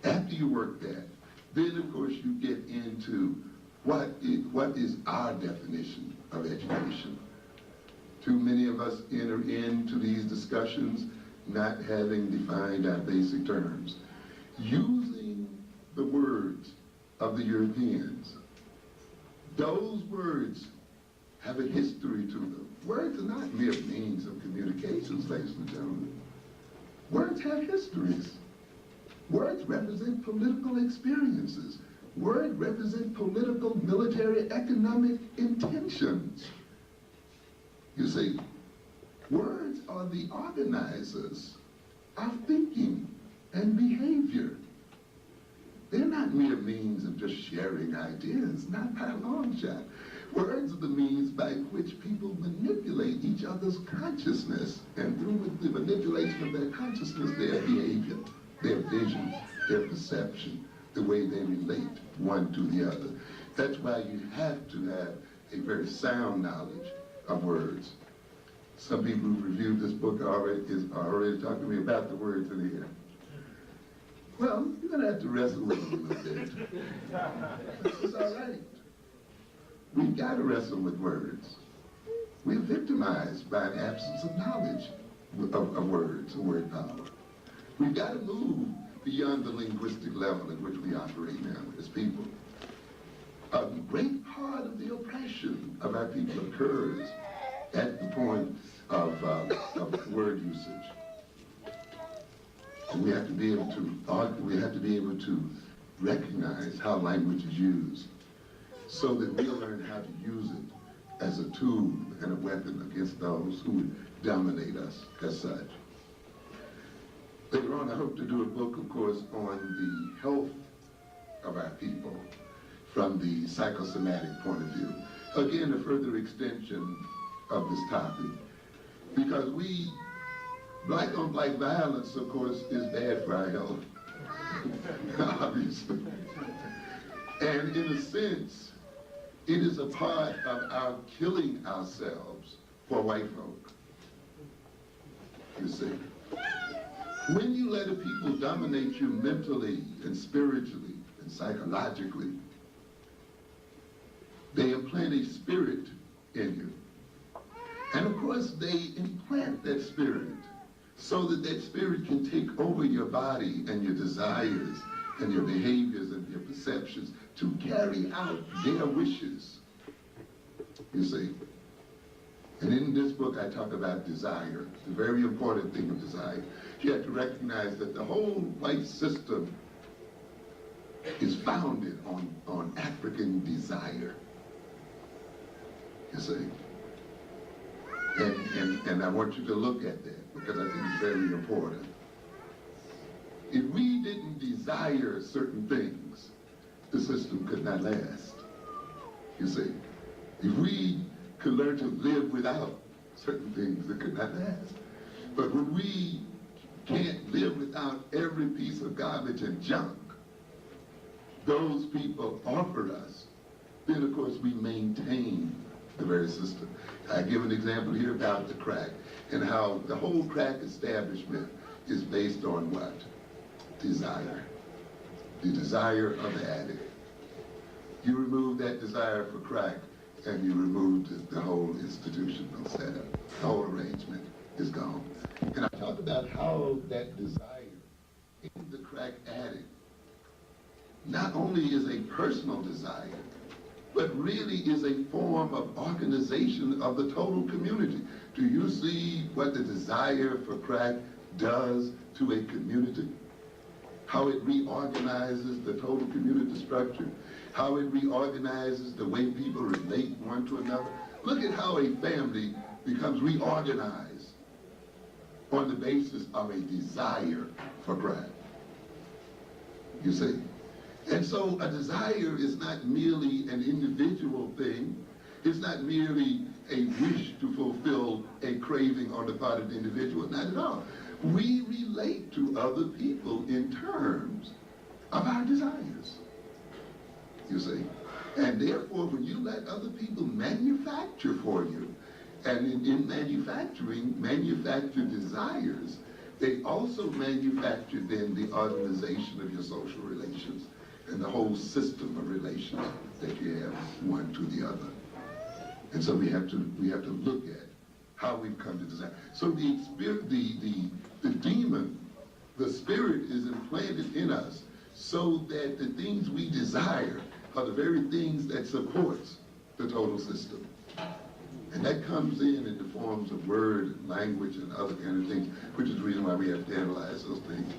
After you work that, then of course you get into what is our definition of education. Too many of us enter into these discussions not having defined our basic terms, using the words of the Europeans. Those words have a history to them. Words are not mere means of communications, ladies and gentlemen. Words have histories. Words represent political experiences. Words represent political, military, economic intentions. You see, words are the organizers of thinking and behavior. They're not mere means of just sharing ideas, not by a long shot. Words are the means by which people manipulate each other's consciousness, and through the manipulation of their consciousness, their behavior, their vision, their perception, the way they relate one to the other. That's why you have to have a very sound knowledge of words. Some people who've reviewed this book are already talking to me about the words in here. Well, you're going to have to wrestle with them a little bit. It's all right. We've got to wrestle with words. We're victimized by an absence of knowledge of words, of word power. We've got to move beyond the linguistic level at which we operate now as people. A great part of the oppression of our people occurs at the point of word usage. And we have to be able to recognize how language is used, so that we'll learn how to use it as a tool and a weapon against those who would dominate us as such. Later on, I hope to do a book, of course, on the health of our people from the psychosomatic point of view. again, a further extension of this topic. Because black on black violence, of course, is bad for our health, obviously. And in a sense, it is a part of our killing ourselves for white folk. You see, when you let a people dominate you mentally and spiritually and psychologically, they implant a spirit in you. And of course, they implant that spirit so that that spirit can take over your body and your desires and your behaviors and your perceptions to carry out their wishes. You see? And in this book, I talk about desire, the very important thing of desire. You have to recognize that the whole white system is founded on African desire. You see? And I want you to look at that because I think it's very important. If we didn't desire certain things, the system could not last. You see? If we could learn to live without certain things, it could not last. But when we can't live without every piece of garbage and junk those people offer us, then of course we maintain the very system. I give an example here about the crack and how the whole crack establishment is based on what? Desire. The desire of the addict. You remove that desire for crack and you remove the whole institutional setup. The whole arrangement is gone. And I talk about how that desire in the crack addict not only is a personal desire, but really is a form of organization of the total community. Do you see what the desire for crack does to a community? How it reorganizes the total community structure? How it reorganizes the way people relate one to another? Look at how a family becomes reorganized on the basis of a desire for crack. You see? And so a desire is not merely an individual thing. It's not merely a wish to fulfill a craving on the part of the individual. Not at all. We relate to other people in terms of our desires. You see? And therefore, when you let other people manufacture for you, and in manufacturing, manufacture desires, they also manufacture then the organization of your social relations and the whole system of relations that you have one to the other. And so we have to look at how we've come to desire. So the demon, the spirit is implanted in us so that the things we desire are the very things that supports the total system. And that comes in the forms of word, and language, and other kind of things, which is the reason why we have to analyze those things.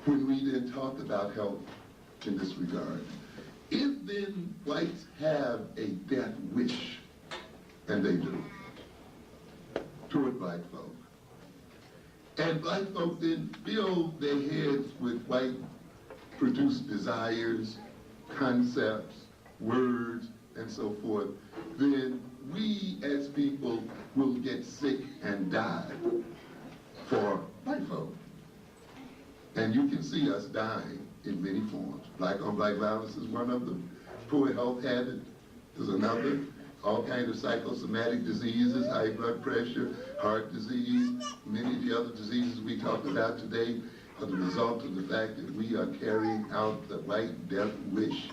When we then talk about health in this regard, if then whites have a death wish, and they do, toward black folk, and black folk then fill their heads with white produced desires, concepts, words, and so forth, then we as people will get sick and die for white folk. And you can see us dying in many forms. Black on black violence is one of them. Poor health habit is another. All kinds of psychosomatic diseases, high blood pressure, heart disease, many of the other diseases we talked about today are the result of the fact that we are carrying out the white death wish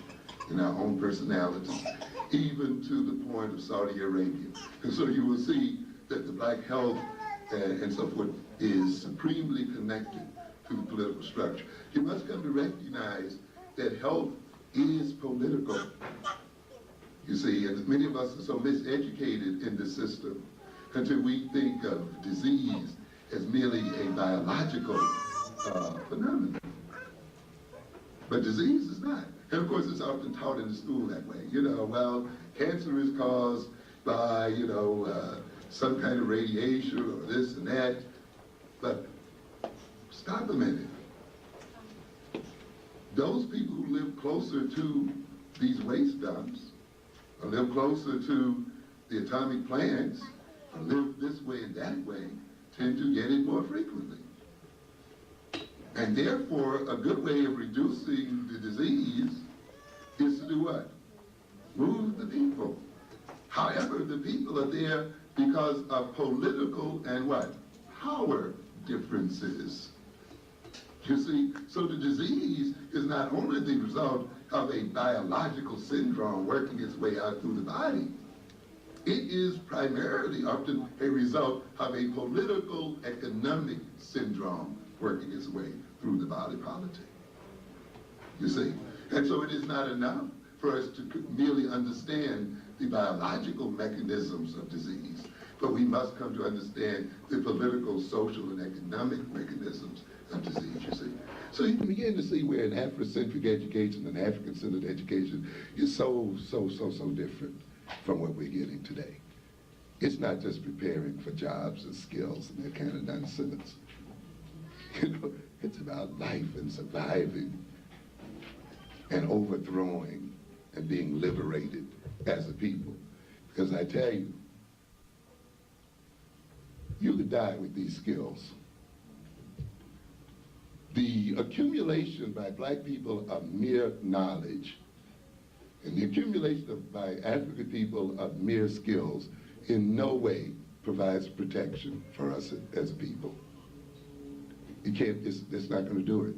in our own personalities, even to the point of Saudi Arabia. And so you will see that the black health and so forth is supremely connected to the political structure. You must come to recognize that health is political. You see, and many of us are so miseducated in this system until we think of disease as merely a biological phenomenon. But disease is not. And of course, it's often taught in the school that way. You know, well, cancer is caused by, you know, some kind of radiation or this and that. But stop a minute. Those people who live closer to these waste dumps or live closer to the atomic plants, or live this way and that way, tend to get it more frequently. And therefore, a good way of reducing the disease is to do what? Move the people. However, the people are there because of political and what? Power differences. You see, so the disease is not only the result of a biological syndrome working its way out through the body, it is primarily often a result of a political, economic syndrome working its way through the body politic. You see? And so it is not enough for us to merely understand the biological mechanisms of disease, but we must come to understand the political, social, and economic mechanisms of disease, you see. So you can begin to see where an Afrocentric education and African-centered education is so different from what we're getting today. It's not just preparing for jobs and skills and that kind of nonsense. You know, it's about life and surviving and overthrowing and being liberated as a people. Because I tell you, you could die with these skills. The accumulation by black people of mere knowledge and the accumulation by African people of mere skills in no way provides protection for us as a people. You can't, it's not going to do it.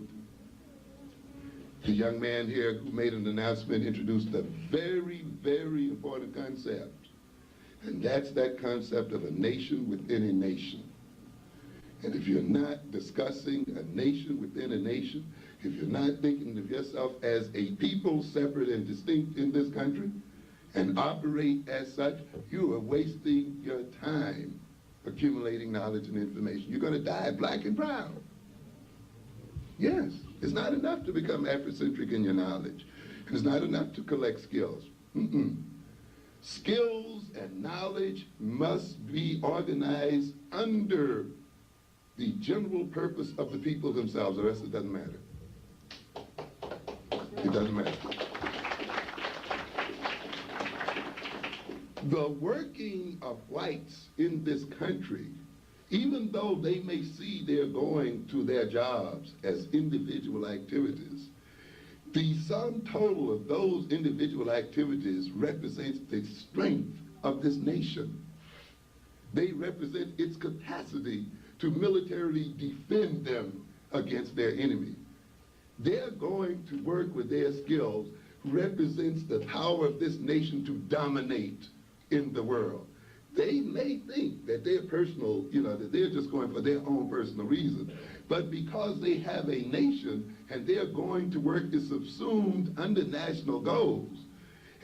The young man here who made an announcement introduced a very, very important concept, and that's that concept of a nation within a nation. And if you're not discussing a nation within a nation, if you're not thinking of yourself as a people separate and distinct in this country and operate as such, you are wasting your time accumulating knowledge and information. You're going to die black and proud. Yes, it's not enough to become Afrocentric in your knowledge. It's not enough to collect skills. Skills and knowledge must be organized under the general purpose of the people themselves. The rest, it doesn't matter. It doesn't matter. The working of whites in this country, even though they may see they're going to their jobs as individual activities, the sum total of those individual activities represents the strength of this nation. They represent its capacity to militarily defend them against their enemy. They're going to work with their skills represents the power of this nation to dominate in the world. They may think that they're personal, that they're just going for their own personal reason, but because they have a nation and they're going to work is subsumed under national goals,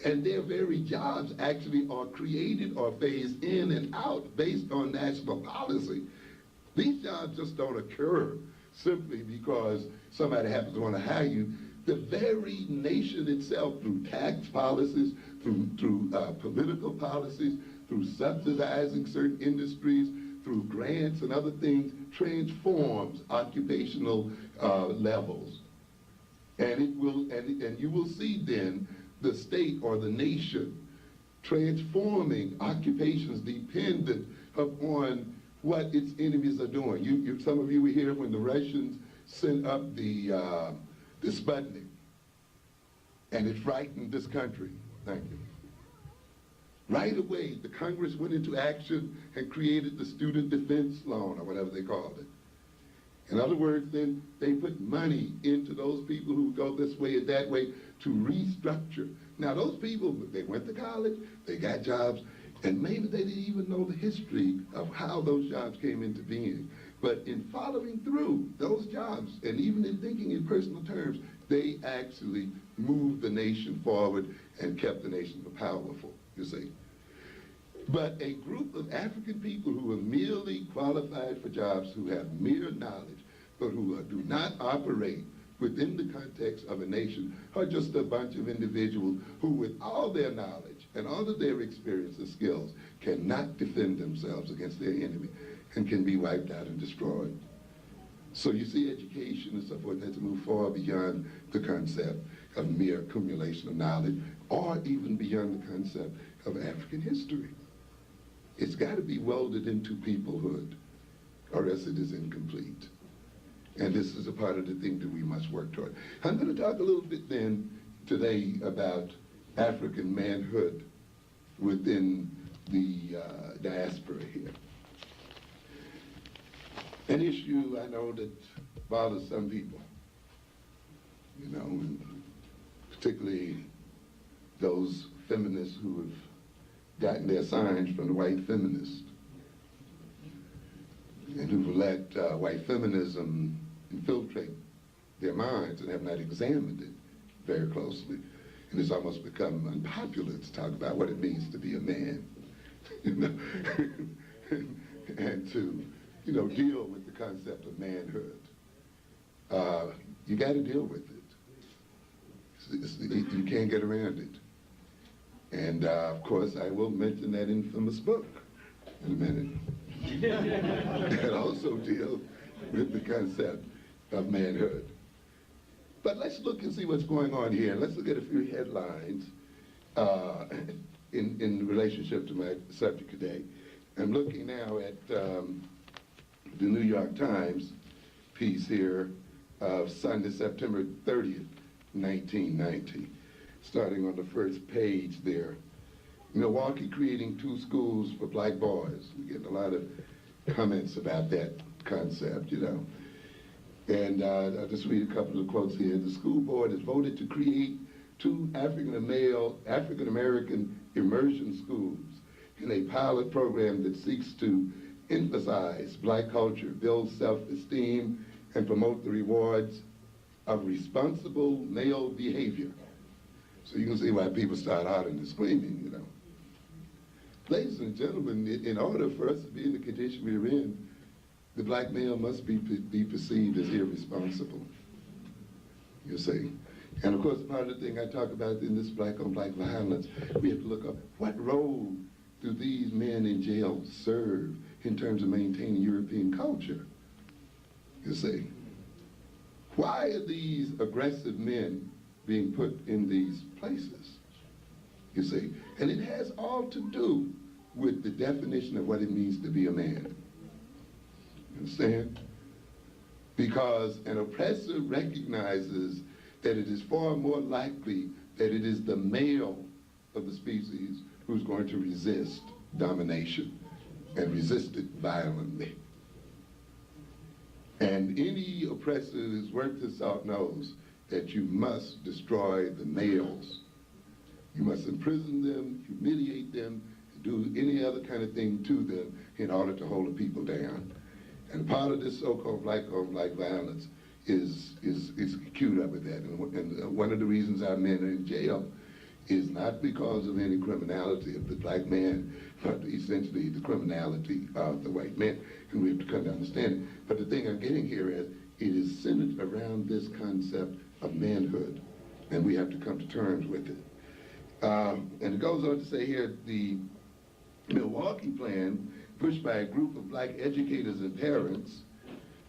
and their very jobs actually are created or phased in and out based on national policy. These jobs just don't occur simply because somebody happens to want to hire you. The very nation itself, through tax policies, through political policies, through subsidizing certain industries, through grants and other things, transforms occupational levels. And it will, and you will see then the state or the nation transforming occupations dependent upon what its enemies are doing. Some of you were here when the Russians sent up the Sputnik, and it frightened this country. Thank you. Right away, the Congress went into action and created the Student Defense Loan, or whatever they called it. In other words, then, they put money into those people who go this way and that way to restructure. Now, those people, they went to college, they got jobs, and maybe they didn't even know the history of how those jobs came into being. But in following through those jobs, and even in thinking in personal terms, they actually moved the nation forward and kept the nation powerful, you see. But a group of African people who are merely qualified for jobs, who have mere knowledge, but who do not operate within the context of a nation, are just a bunch of individuals who, with all their knowledge and all of their experience and skills, cannot defend themselves against their enemy and can be wiped out and destroyed. So you see, education and so forth has to move far beyond the concept of mere accumulation of knowledge, or even beyond the concept of African history. It's got to be welded into peoplehood, or else it is incomplete. And this is a part of the thing that we must work toward. I'm going to talk a little bit then today about African manhood within the diaspora here. An issue I know that bothers some people, you know, and particularly those feminists who have gotten their signs from the white feminists and who've let white feminism infiltrate their minds and have not examined it very closely. And it's almost become unpopular to talk about what it means to be a man, you know, and to, you know, deal with the concept of manhood. You got to deal with it. You can't get around it. And of course, I will mention that infamous book in a minute that also deals with the concept of manhood. But let's look and see what's going on here. Let's look at a few headlines in relationship to my subject today. I'm looking now at the New York Times piece here of Sunday, September 30th, 1990. Starting on the first page there. Milwaukee creating 2 schools for black boys. We get a lot of comments about that concept, you know. And I'll just read a couple of quotes here. The school board has voted to create 2 African-American immersion schools in a pilot program that seeks to emphasize black culture, build self-esteem, and promote the rewards of responsible male behavior. So you can see why people start hollering and screaming, you know. Ladies and gentlemen, in order for us to be in the condition we're in, the black male must be perceived as irresponsible, you see. And of course, part of the thing I talk about in this black-on-black violence, we have to look up what role do these men in jail serve in terms of maintaining European culture, you see. Why are these aggressive men being put in these places, you see? And it has all to do with the definition of what it means to be a man. Understand? Because an oppressor recognizes that it is far more likely that it is the male of the species who's going to resist domination and resist it violently. And any oppressor who's worth his salt knows that you must destroy the males. You must imprison them, humiliate them, do any other kind of thing to them in order to hold the people down. And part of this so-called black-on-black violence is queued up with that. And one of the reasons our men are in jail is not because of any criminality of the black man, but essentially the criminality of the white man. And we have to come to understand it. But the thing I'm getting here is it is centered around this concept of manhood, and we have to come to terms with it. And it goes on to say here, the Milwaukee plan, pushed by a group of black educators and parents,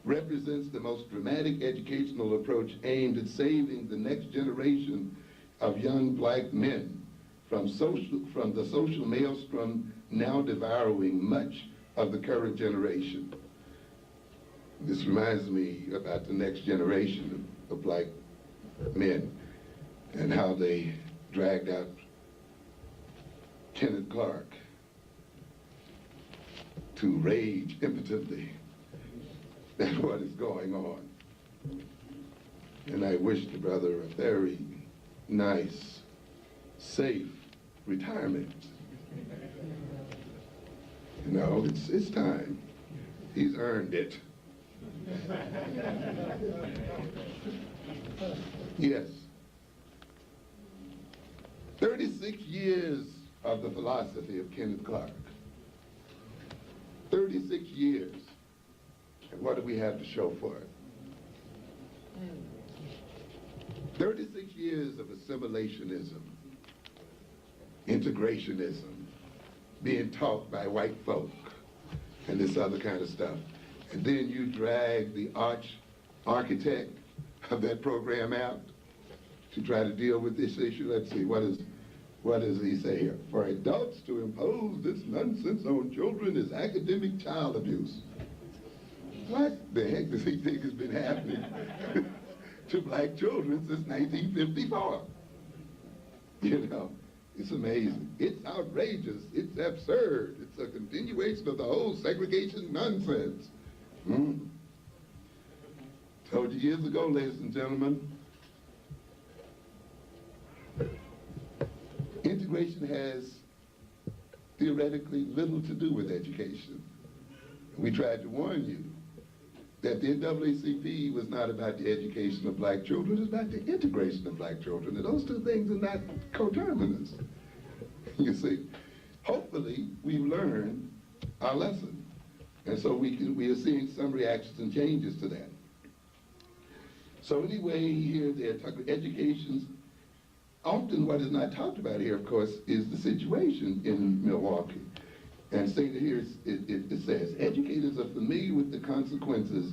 represents the most dramatic educational approach aimed at saving the next generation of young black men from the social maelstrom now devouring much of the current generation. This reminds me about the next generation of black men and how they dragged out Kenneth Clark to rage impotently at what is going on. And I wish the brother a very nice, safe retirement. You know, it's time. He's earned it. Yes. 36 years of the philosophy of Kenneth Clark. 36 years. And what do we have to show for it? 36 years of assimilationism, integrationism, being taught by white folk, and this other kind of stuff. And then you drag the architect of that program out to try to deal with this issue. Let's see, what is What does he say here? For adults to impose this nonsense on children is academic child abuse. What the heck does he think has been happening to black children since 1954? You know, it's amazing. It's outrageous. It's absurd. It's a continuation of the whole segregation nonsense. Told you years ago, ladies and gentlemen, integration has theoretically little to do with education. We tried to warn you that the NAACP was not about the education of black children, it's about the integration of black children. And those two things are not coterminous. You see, hopefully we've learned our lesson. And so we are seeing some reactions and changes to that. So anyway, here they're talking education's, often what is not talked about here, of course, is the situation in Milwaukee. And stated here, it says, educators are familiar with the consequences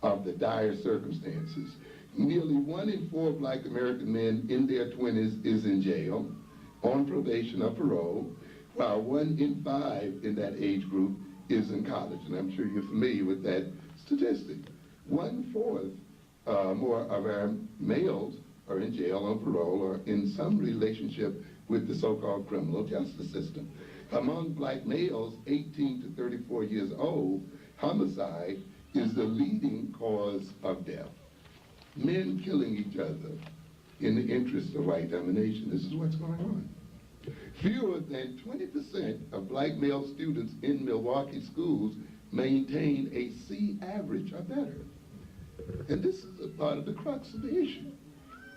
of the dire circumstances. Nearly 1 in 4 black American men in their 20s is in jail, on probation or parole, while 1 in 5 in that age group is in college. And I'm sure you're familiar with that statistic. 1/4 more of our males are in jail, on parole, or in some relationship with the so-called criminal justice system. Among black males 18 to 34 years old, homicide is the leading cause of death. Men killing each other in the interest of white domination. This is what's going on. Fewer than 20% of black male students in Milwaukee schools maintain a C average or better. And this is a part of the crux of the issue.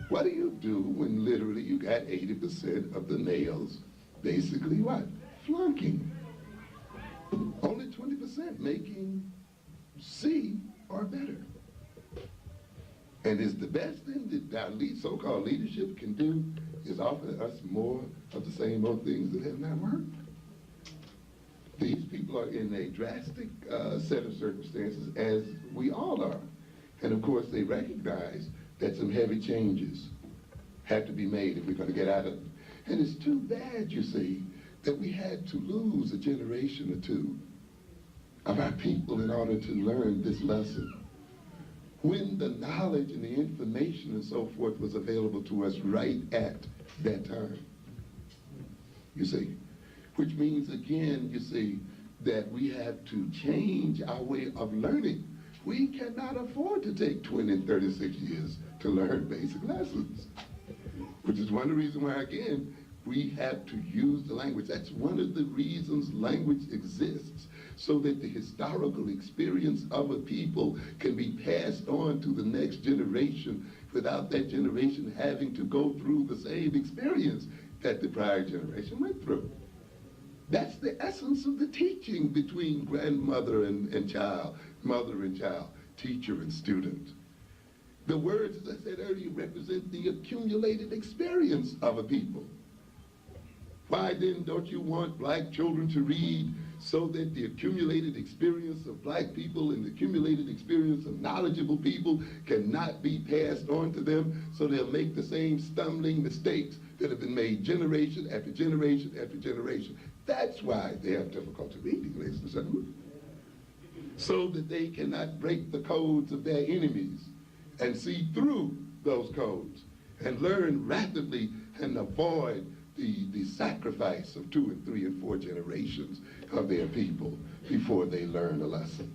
What do you do when literally you got 80% of the males basically what? Flunking. Only 20% making C or better. And it's the best thing that our so-called leadership can do is offer us more of the same old things that have not worked. These people are in a drastic set of circumstances, as we all are. And of course, they recognize that some heavy changes have to be made if we're going to get out of it. And it's too bad, you see, that we had to lose a generation or two of our people in order to learn this lesson, when the knowledge and the information and so forth was available to us right at that time. You see, which means again, you see, that we have to change our way of learning. We cannot afford to take 20 and 36 years to learn basic lessons, which is one of the reasons why, again, we have to use the language. That's one of the reasons language exists, so that the historical experience of a people can be passed on to the next generation without that generation having to go through the same experience that the prior generation went through. That's the essence of the teaching between grandmother and child, mother and child, teacher and student. The words, as I said earlier, represent the accumulated experience of a people. Why then don't you want black children to read so that the accumulated experience of black people and the accumulated experience of knowledgeable people cannot be passed on to them, so they'll make the same stumbling mistakes that have been made generation after generation after generation? That's why they have difficulty reading, ladies and gentlemen. So that they cannot break the codes of their enemies and see through those codes and learn rapidly and avoid the sacrifice of 2 and 3 and 4 generations of their people before they learn a lesson.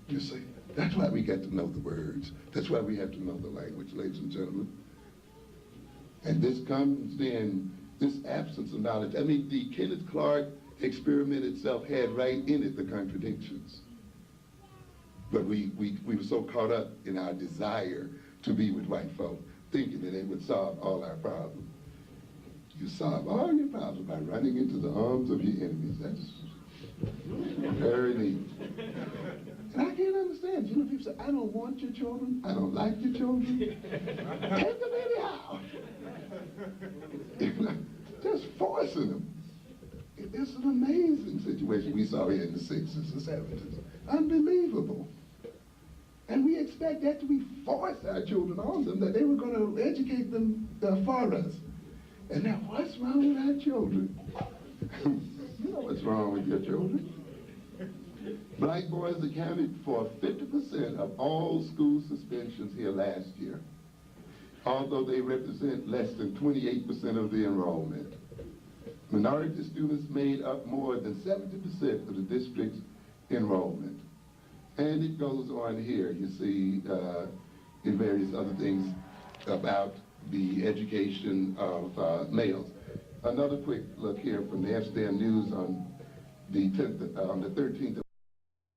You see, that's why we got to know the words. That's why we have to know the language, ladies and gentlemen. And this comes in, this absence of knowledge. I mean, the Kenneth Clark experiment itself had right in it the contradictions. But we were so caught up in our desire to be with white folk, thinking that it would solve all our problems. You solve all your problems by running into the arms of your enemies. That's very neat. And I can't understand. You know, people say, I don't want your children. I don't like your children. Take them anyhow. Just forcing them. It's an amazing situation we saw here in the 60s and 70s. Unbelievable. And we expect that to be forced our children on them, that they were going to educate them for us. And now, what's wrong with our children? You know what's wrong with your children. Black boys accounted for 50% of all school suspensions here last year, although they represent less than 28% of the enrollment. Minority students made up more than 70% of the district's enrollment. And it goes on here, you see, in various other things about the education of males. Another quick look here from the Amsterdam News on the 13th of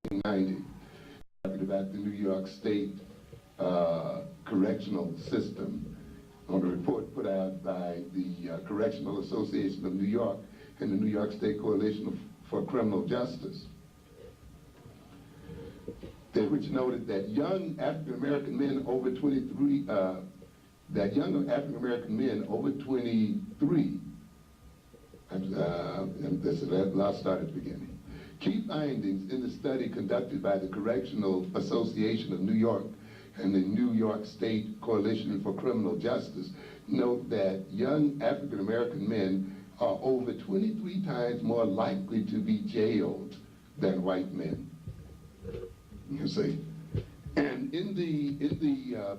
1990, talking about the New York State correctional system on a report put out by the Correctional Association of New York and the New York State Coalition for Criminal Justice, which noted that young African American men over 23, I'll start at the beginning. Key findings in the study conducted by the Correctional Association of New York and the New York State Coalition for Criminal Justice note that young African American men are over 23 times more likely to be jailed than white men. You see? And in the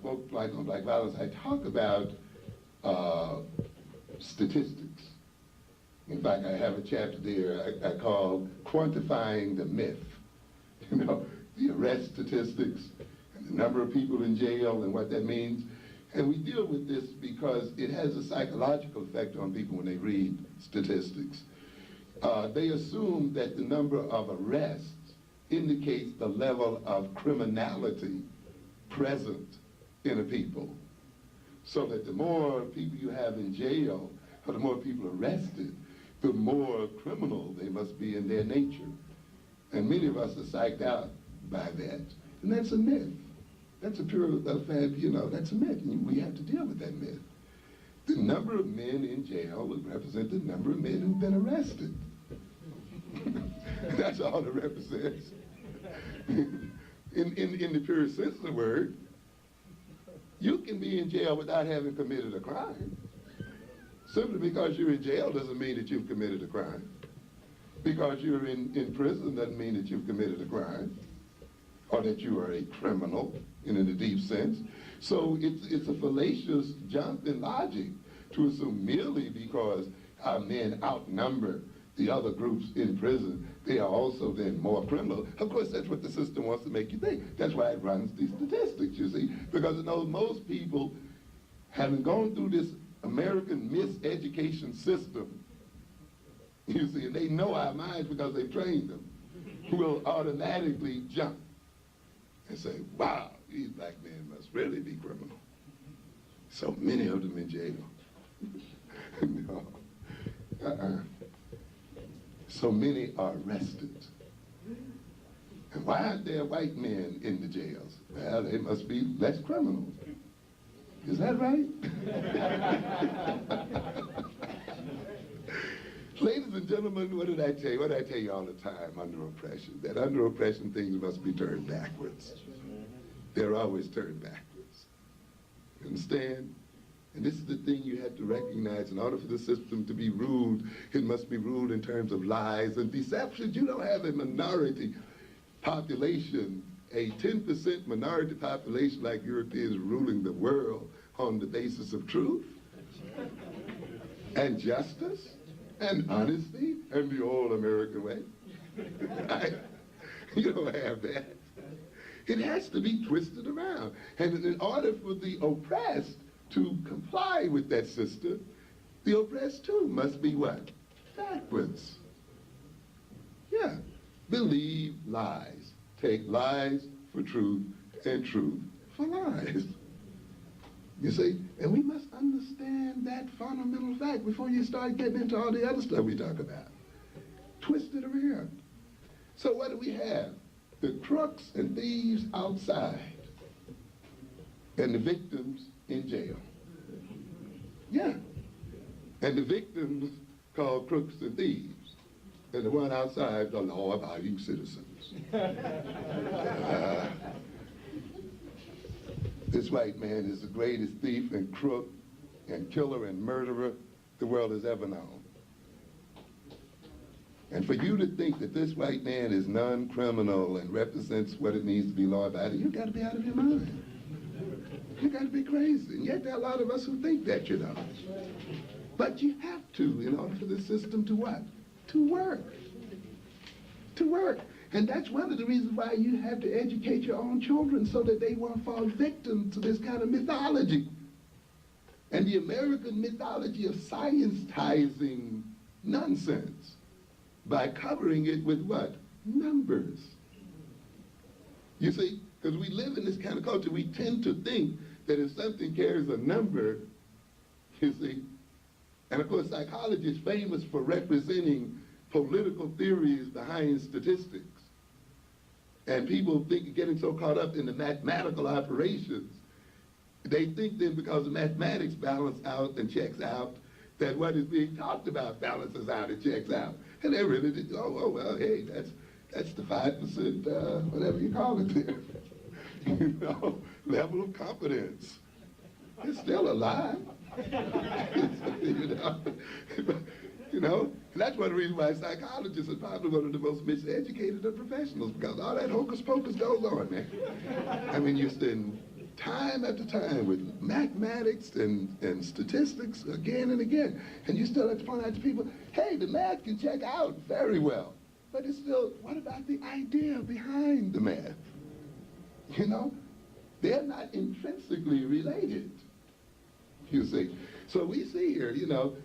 book Black on Black Violence, I talk about statistics. In fact, I have a chapter there I call Quantifying the Myth. You know, the arrest statistics, and the number of people in jail and what that means. And we deal with this because it has a psychological effect on people when they read statistics. They assume that the number of arrests indicates the level of criminality present in a people. So that the more people you have in jail, or the more people arrested, the more criminal they must be in their nature. And many of us are psyched out by that. And that's a myth. That's a pure, that's a myth. And we have to deal with that myth. The number of men in jail would represent the number of men who've been arrested. That's all it represents. In the pure sense of the word, you can be in jail without having committed a crime. Simply because you're in jail doesn't mean that you've committed a crime. Because you're in prison doesn't mean that you've committed a crime, or that you are a criminal in a deep sense. So it's a fallacious jump in logic to assume merely because our men outnumber the other groups in prison, they are also then more criminal. Of course, that's what the system wants to make you think. That's why it runs these statistics, you see, because it knows most people, having gone through this American miseducation system, you see, and they know our minds because they've trained them, will automatically jump and say, wow, these black men must really be criminal. So many of them in jail. No. So many are arrested. And why aren't there white men in the jails? Well, they must be less criminals. Is that right? Ladies and gentlemen, what did I tell you? What did I tell you all the time under oppression? That under oppression things must be turned backwards. They're always turned backwards. You understand? And this is the thing you have to recognize. In order for the system to be ruled, it must be ruled in terms of lies and deception. You don't have a minority population, a 10% minority population like Europeans ruling the world on the basis of truth and justice and honesty and the old American way. You don't have that. It has to be twisted around. And in order for the oppressed to comply with that system, the oppressed too must be what? Backwards. Yeah. Believe lies. Take lies for truth and truth for lies. You see? And we must understand that fundamental fact before you start getting into all the other stuff we talk about. Twist it around. So what do we have? The crooks and thieves outside and the victims in jail. Yeah. And the victims called crooks and thieves. And the one outside, the law-abiding citizens. This white man is the greatest thief and crook and killer and murderer the world has ever known. And for you to think that this white man is non-criminal and represents what it means to be law-abiding, you've got to be out of your mind. You've got to be crazy. And yet there are a lot of us who think that, you know. But you have to, in order for the system to what? To work. To work. And that's one of the reasons why you have to educate your own children so that they won't fall victim to this kind of mythology. And the American mythology of science-tizing nonsense by covering it with what? Numbers. You see, because we live in this kind of culture, we tend to think that if something carries a number, you see, and of course psychology is famous for representing political theories behind statistics. And people think, getting so caught up in the mathematical operations, they think then because the mathematics balance out and checks out, that what is being talked about balances out and checks out. And they really did, oh well, hey, that's the 5%, whatever you call it there, you know, level of competence. It's still a lie. You know, and that's one of the reasons why psychologists are probably one of the most miseducated of professionals, because all that hocus pocus goes on, man. I mean, you spend time after time with mathematics and statistics again and again, and you still have to point out to people, hey, the math can check out very well, but it's still, what about the idea behind the math? You know, they're not intrinsically related, you see. So we see here, you know,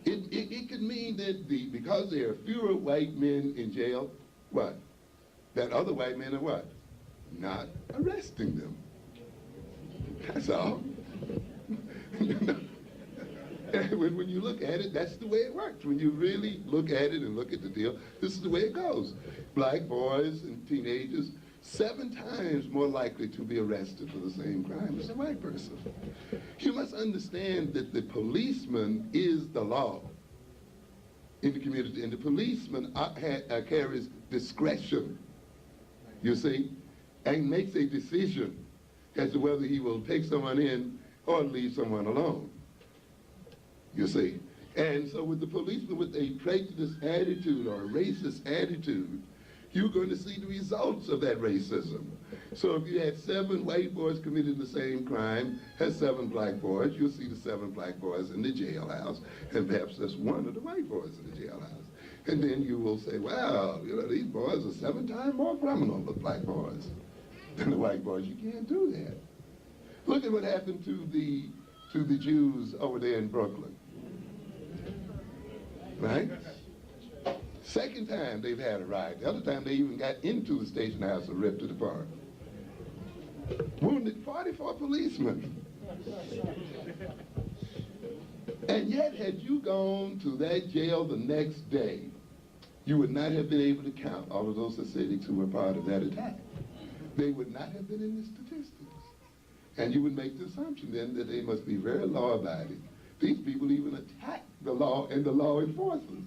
it could mean that because there are fewer white men in jail, what? That other white men are what? Not arresting them. That's all. When you look at it, that's the way it works. When you really look at it and look at the deal, this is the way it goes. Black boys and teenagers, 7 times more likely to be arrested for the same crime as a white person. You must understand that the policeman is the law in the community, and the policeman carries discretion, you see, and makes a decision as to whether he will take someone in or leave someone alone, you see. And so with the policeman with a prejudiced attitude or a racist attitude, you're going to see the results of that racism. So if you had 7 white boys committing the same crime as 7 black boys, you'll see the 7 black boys in the jailhouse, and perhaps just 1 of the white boys in the jailhouse. And then you will say, well, you know, these boys are 7 times more criminal, the black boys, than the white boys. You can't do that. Look at what happened to the Jews over there in Brooklyn, right? Second time they've had a riot. The other time they even got into the station house and ripped it apart. Wounded 44 policemen. And yet, had you gone to that jail the next day, you would not have been able to count all of those Hasidics who were part of that attack. They would not have been in the statistics. And you would make the assumption then that they must be very law-abiding. These people even attack the law and the law enforcers.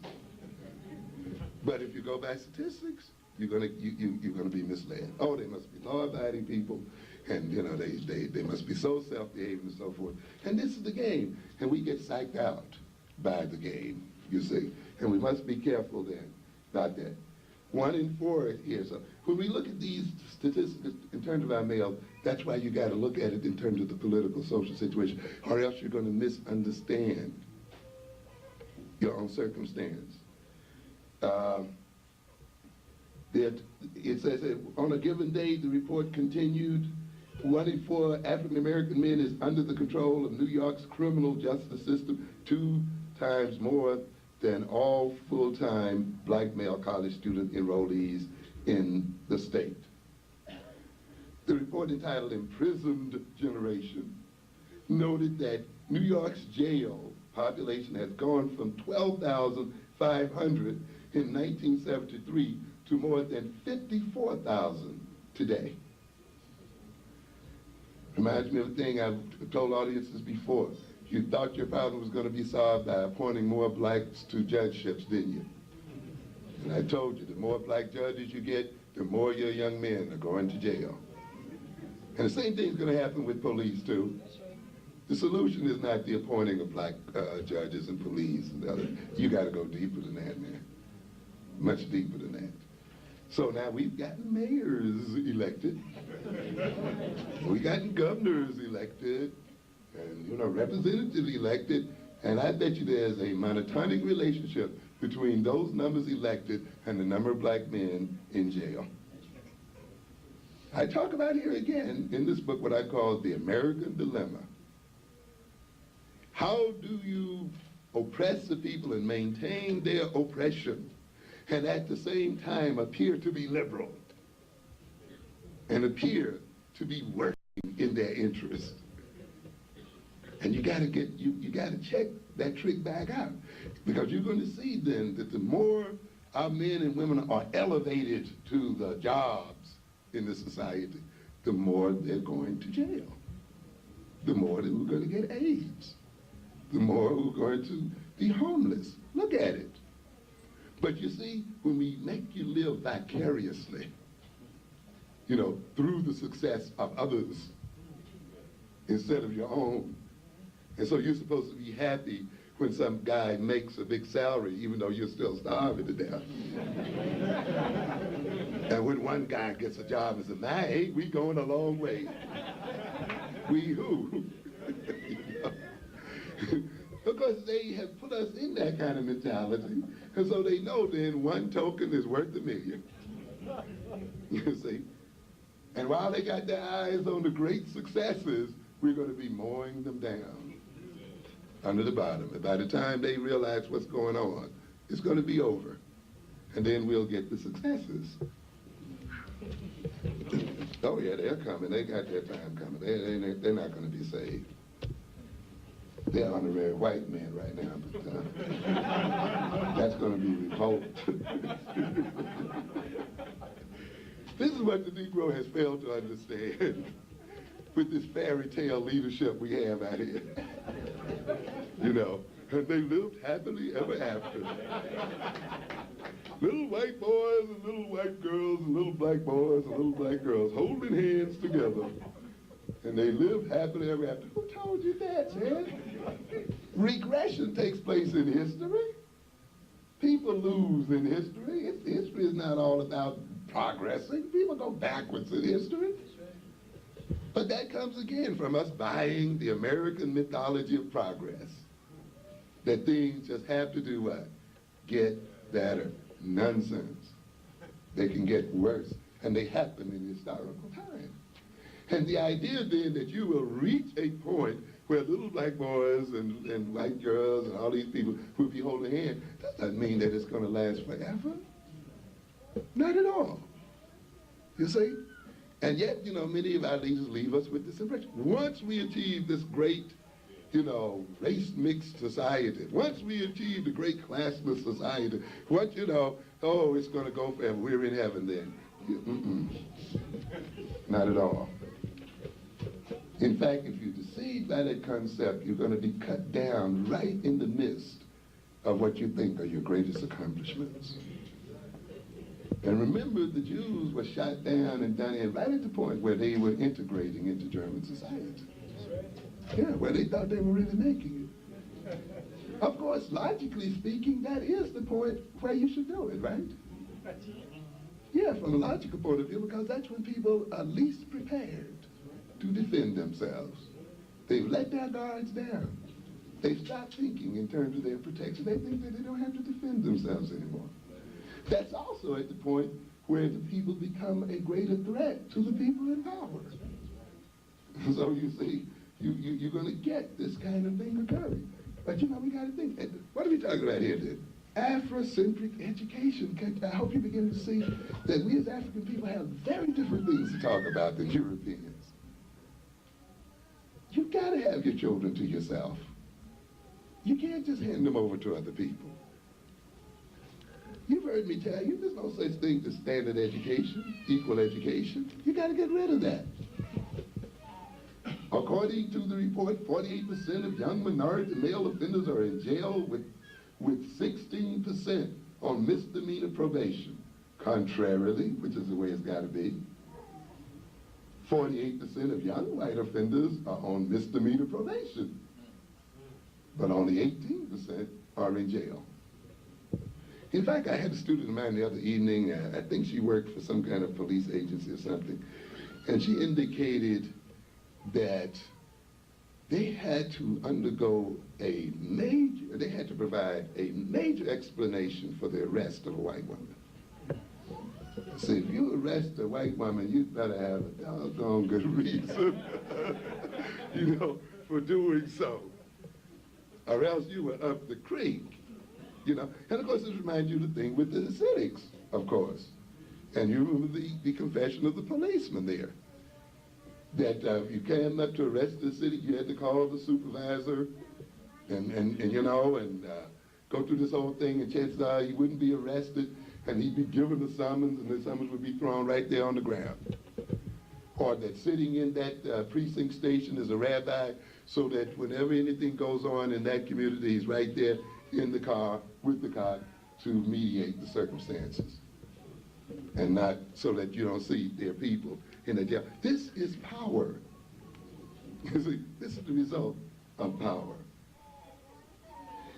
But if you go by statistics, you're gonna be misled. Oh, they must be law-abiding people, and you know they must be so self-behaving and so forth. And this is the game, and we get psyched out by the game, you see. And we must be careful then about that. 1 in 4 here. So when we look at these statistics in terms of our males, that's why you got to look at it in terms of the political, social situation, or else you're going to misunderstand your own circumstance. It says that on a given day, the report continued, 1 in 4 African American men is under the control of New York's criminal justice system, 2 times more than all full-time black male college student enrollees in the state. The report, entitled Imprisoned Generation, noted that New York's jail population has gone from 12,500 in 1973 to more than 54,000 today. Reminds me of a thing I've told audiences before. You thought your problem was going to be solved by appointing more blacks to judgeships, didn't you? And I told you, the more black judges you get, the more your young men are going to jail. And the same thing's going to happen with police, too. The solution is not the appointing of black judges and police and other. You got to go deeper than that, man. Much deeper than that. So now we've gotten mayors elected. We've gotten governors elected, and representatives elected, and I bet you there's a monotonic relationship between those numbers elected and the number of black men in jail. I talk about here again in this book what I call the American dilemma. How do you oppress the people and maintain their oppression and at the same time appear to be liberal and appear to be working in their interest? And you gotta check that trick back out, because you're going to see then that the more our men and women are elevated to the jobs in the society, the more they're going to jail, the more that we're going to get AIDS, the more we're going to be homeless. Look at it. But you see, when we make you live vicariously, through the success of others instead of your own, and so you're supposed to be happy when some guy makes a big salary, even though you're still starving to death. And when one guy gets a job and says, "Hey, we going a long way." We who? Because they have put us in that kind of mentality, and so they know then one token is worth a million. You see? And while they got their eyes on the great successes, we're going to be mowing them down under the bottom. And by the time they realize what's going on, it's going to be over. And then we'll get the successes. Oh yeah, they're coming. They got their time coming. They're not going to be saved. They're honorary white men right now, but that's going to be revoked. This is what the Negro has failed to understand with this fairy tale leadership we have out here. And they lived happily ever after. Little white boys and little white girls and little black boys and little black girls holding hands together. And they lived happily ever after. Who told you that, man? Regression takes place in history. People lose in history. History is not all about progressing. People go backwards in history. But that comes again from us buying the American mythology of progress. That things just have to do what? Get better. Nonsense. They can get worse. And they happen in historical time. And the idea then that you will reach a point where little black boys and white girls and all these people will be holding hands, doesn't mean that it's going to last forever. Not at all. You see? And yet, many of our leaders leave us with this impression. Once we achieve this great, race-mixed society, once we achieve the great classless society, once, it's going to go forever. We're in heaven then. Not at all. In fact, if you're deceived by that concept, you're going to be cut down right in the midst of what you think are your greatest accomplishments. And remember, the Jews were shot down and done in right at the point where they were integrating into German society. Yeah, where they thought they were really making it. Of course, logically speaking, that is the point where you should do it, right? Yeah, from a logical point of view, because that's when people are least prepared to defend themselves. They've let their guards down. They've stopped thinking in terms of their protection. They think that they don't have to defend themselves anymore. That's also at the point where the people become a greater threat to the people in power. So you see, you're going to get this kind of thing occurring. But we got to think, what are we talking about here then? Afrocentric education. I hope you begin to see that we as African people have very different things to talk about than Europeans. You've got to have your children to yourself. You can't just hand them over to other people. You've heard me tell you there's no such thing as standard education, equal education. You got to get rid of that. According to the report, 48% of young minority male offenders are in jail with 16% on misdemeanor probation. Contrarily, which is the way it's got to be, 48% of young white offenders are on misdemeanor probation, but only 18% are in jail. In fact, I had a student of mine the other evening, I think she worked for some kind of police agency or something, and she indicated that they had to provide a major explanation for the arrest of a white woman. So if you arrest a white woman, you'd better have a doggone good reason, for doing so. Or else you were up the creek, And of course, this reminds you of the thing with the Hasidics, of course. And you remember the confession of the policeman there. That if you came up to arrest the Hasidic, you had to call the supervisor and go through this whole thing, and chances are he wouldn't be arrested, and he'd be given the summons, and the summons would be thrown right there on the ground. Or that sitting in that precinct station is a rabbi, so that whenever anything goes on in that community, he's right there in the car, with the car, to mediate the circumstances. And not so that you don't see their people in the jail. This is power. You see, this is the result of power.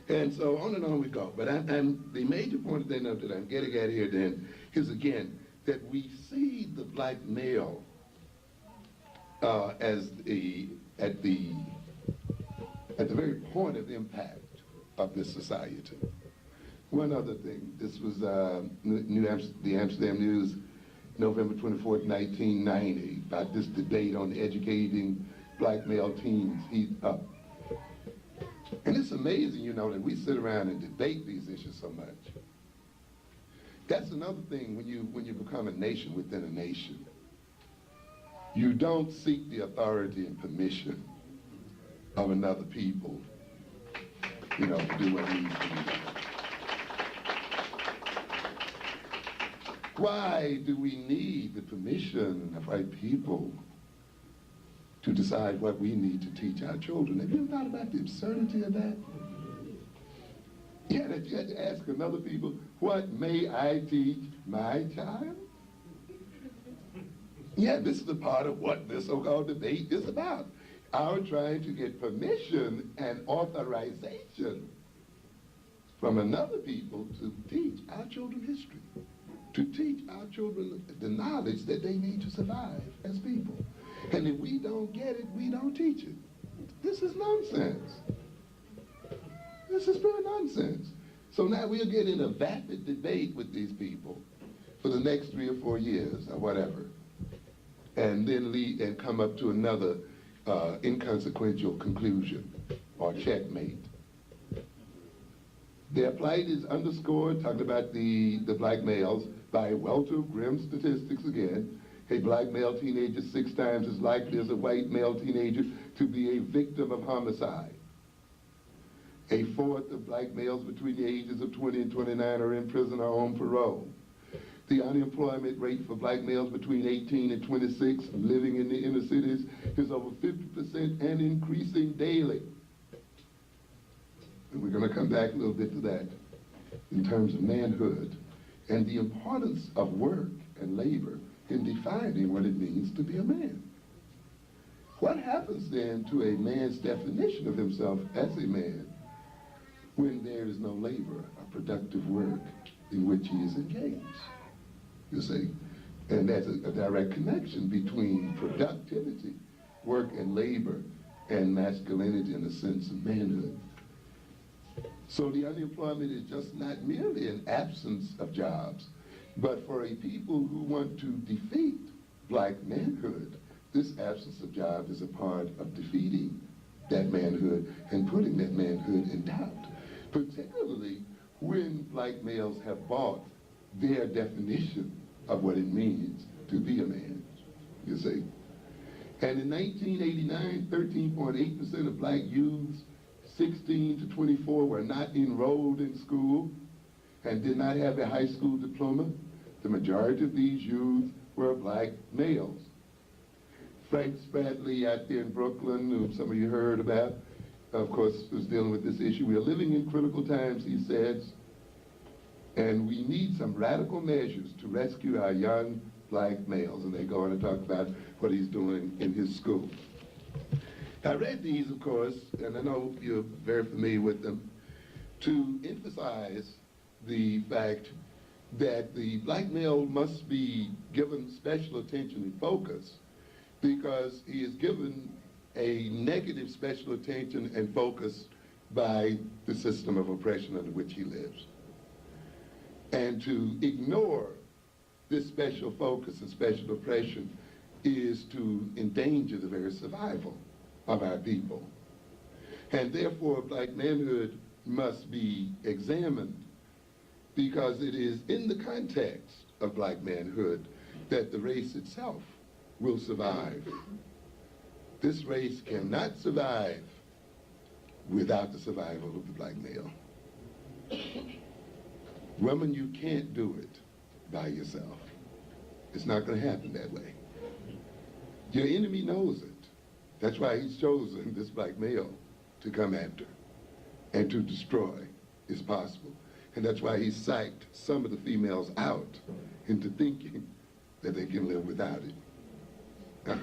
And so on and on we go. But the major point that I'm getting at here then is, again, that we see the black male as at the very point of impact of this society. One other thing, this was the Amsterdam News, November 24th, 1990, about this debate on educating black male teens heat up. And it's amazing, that we sit around and debate these issues so much. That's another thing when you become a nation within a nation. You don't seek the authority and permission of another people, to do what needs to be done. Why do we need the permission of white people to decide what we need to teach our children? Have you ever thought about the absurdity of that? Yeah, that you had to ask another people, what may I teach my child? Yeah, this is a part of what this so-called debate is about. Our trying to get permission and authorization from another people to teach our children history, to teach our children the knowledge that they need to survive as people. And if we don't get it, we don't teach it. This is nonsense. This is pure nonsense. So now we'll get in a vapid debate with these people for the next 3 or 4 years or whatever, and then lead and come up to another inconsequential conclusion or checkmate. Their plight is underscored, talking about the black males, by a welter of grim statistics again. A black male teenager 6 times as likely as a white male teenager to be a victim of homicide. 1/4 of black males between the ages of 20 and 29 are in prison or on parole. The unemployment rate for black males between 18 and 26 living in the inner cities is over 50% and increasing daily. And we're going to come back a little bit to that in terms of manhood and the importance of work and labor in defining what it means to be a man. What happens then to a man's definition of himself as a man when there is no labor or productive work in which he is engaged? You see? And there's a direct connection between productivity, work and labor, and masculinity in the sense of manhood. So the unemployment is just not merely an absence of jobs, but for a people who want to defeat black manhood, this absence of jobs is a part of defeating that manhood and putting that manhood in doubt, particularly when black males have bought their definition of what it means to be a man, you see. And in 1989, 13.8% of black youths 16 to 24 were not enrolled in school and did not have a high school diploma. The majority of these youth were black males. Frank Spradley out there in Brooklyn, who some of you heard about, of course, was dealing with this issue. We are living in critical times, he says, and we need some radical measures to rescue our young black males, and they go on and talk about what he's doing in his school. I read these, of course, and I know you're very familiar with them, to emphasize the fact that the black male must be given special attention and focus because he is given a negative special attention and focus by the system of oppression under which he lives. And to ignore this special focus and special oppression is to endanger the very survival of our people. And therefore, black manhood must be examined because it is in the context of black manhood that the race itself will survive. This race cannot survive without the survival of the black male. Women, you can't do it by yourself. It's not going to happen that way. Your enemy knows it. That's why he's chosen this black male to come after and to destroy is possible. And that's why he psyched some of the females out into thinking that they can live without it.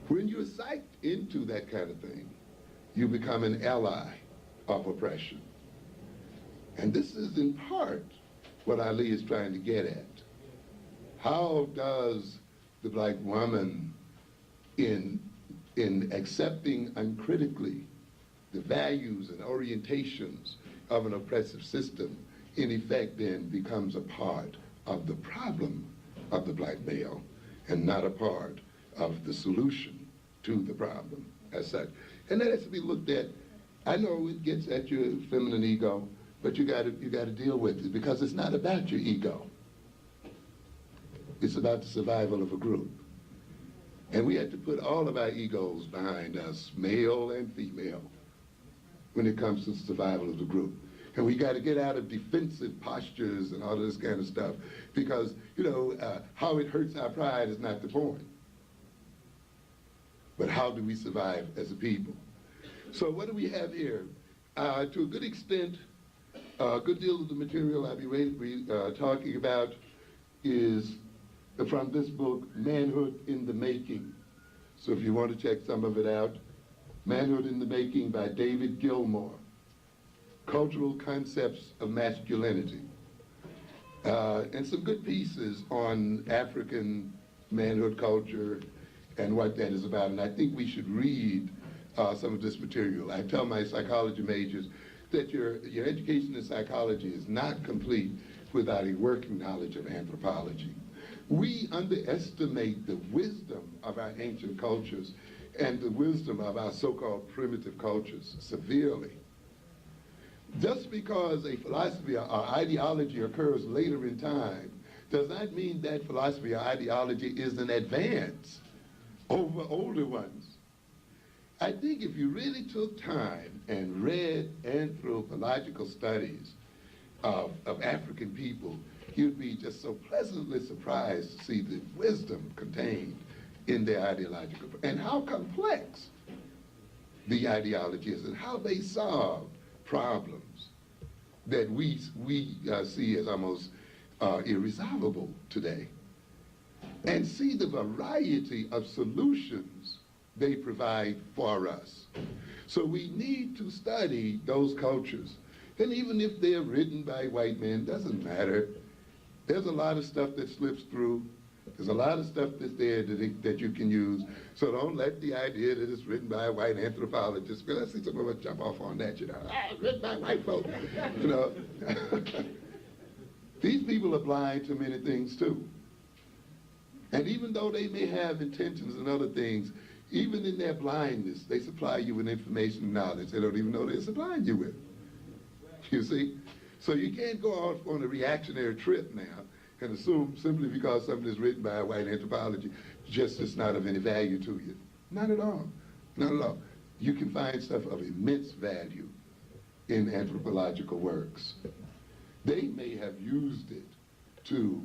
When you're psyched into that kind of thing, you become an ally of oppression. And this is in part what Ali is trying to get at. How does the black woman, in accepting uncritically the values and orientations of an oppressive system, in effect then becomes a part of the problem of the black male and not a part of the solution to the problem as such. And that has to be looked at. I know it gets at your feminine ego, but you got to deal with it because it's not about your ego. It's about the survival of a group. And we have to put all of our egos behind us, male and female, when it comes to the survival of the group. And we got to get out of defensive postures and all this kind of stuff because, you know, how it hurts our pride is not the point. But how do we survive as a people? So what do we have here? To a good extent, a good deal of the material I'll be talking about is from this book, Manhood in the Making. So if you want to check some of it out, Manhood in the Making by David Gilmour, Cultural Concepts of Masculinity. And some good pieces on African manhood culture and what that is about. And I think we should read some of this material. I tell my psychology majors that your education in psychology is not complete without a working knowledge of anthropology. We underestimate the wisdom of our ancient cultures and the wisdom of our so-called primitive cultures severely. Just because a philosophy or ideology occurs later in time does not mean that philosophy or ideology is an advance over older ones. I think if you really took time and read anthropological studies of African people, you'd be just so pleasantly surprised to see the wisdom contained in their ideological, and how complex the ideology is, and how they solve problems that we see as almost irresolvable today, and see the variety of solutions they provide for us. So we need to study those cultures. And even if they're written by white men, doesn't matter. There's a lot of stuff that slips through. There's a lot of stuff that's there that you can use. So don't let the idea that it's written by a white anthropologist, because I see some of us jump off on that, you know, it's written by white folks, you know. These people are blind to many things too. And even though they may have intentions and other things, even in their blindness, they supply you with information and knowledge they don't even know they're supplying you with. You see? So you can't go off on a reactionary trip now and assume simply because something is written by a white anthropology, just it's not of any value to you. Not at all. Not at all. You can find stuff of immense value in anthropological works. They may have used it to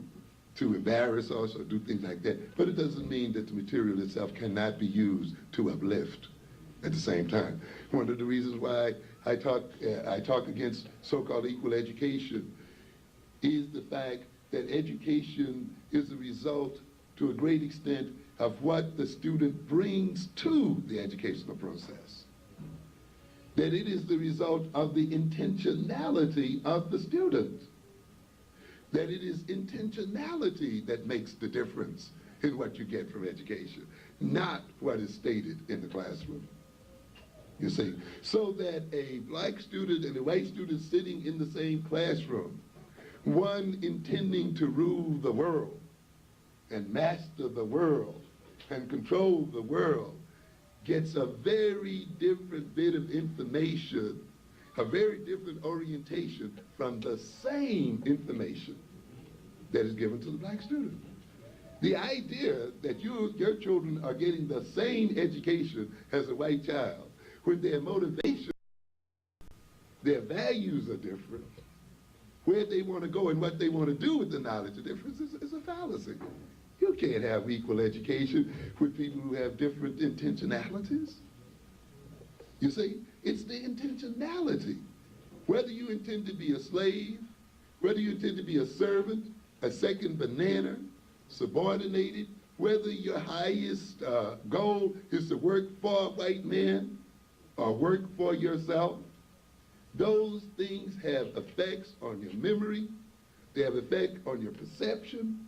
embarrass us or do things like that, but it doesn't mean that the material itself cannot be used to uplift at the same time. One of the reasons why I talk against so-called equal education is the fact that education is a result, to a great extent, of what the student brings to the educational process. That it is the result of the intentionality of the student. That it is intentionality that makes the difference in what you get from education, not what is stated in the classroom. You see, so that a black student and a white student sitting in the same classroom, one intending to rule the world and master the world and control the world, gets a very different bit of information, a very different orientation from the same information that is given to the black student. The idea that your children are getting the same education as a white child, when their motivation, their values are different, where they want to go and what they want to do with the knowledge of difference is a fallacy. You can't have equal education with people who have different intentionalities. You see, it's the intentionality. Whether you intend to be a slave, whether you intend to be a servant, a second banana, subordinated, whether your highest goal is to work for a white man or work for yourself, those things have effects on your memory, they have effect on your perception,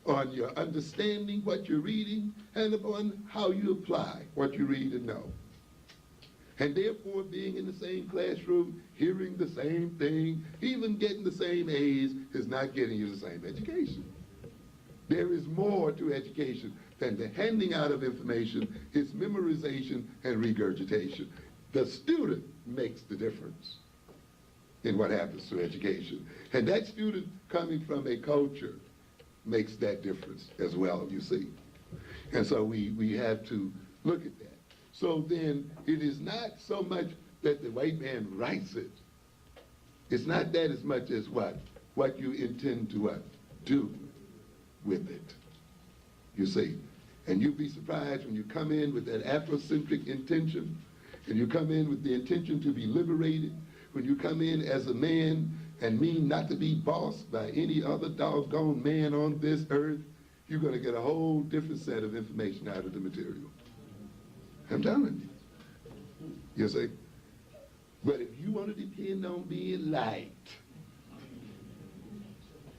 on your understanding what you're reading, and upon how you apply what you read and know. And therefore, being in the same classroom, hearing the same thing, even getting the same A's is not getting you the same education. There is more to education than the handing out of information. It's memorization and regurgitation. The student makes the difference in what happens to education. And that student coming from a culture makes that difference as well, you see. And so we have to look at that. So then it is not so much that the white man writes it. It's not that as much as what you intend to do with it, you see. And you'll be surprised when you come in with that Afrocentric intention, and you come in with the intention to be liberated, when you come in as a man and mean not to be bossed by any other doggone man on this earth, you're going to get a whole different set of information out of the material. I'm telling you. You see? But if you want to depend on being liked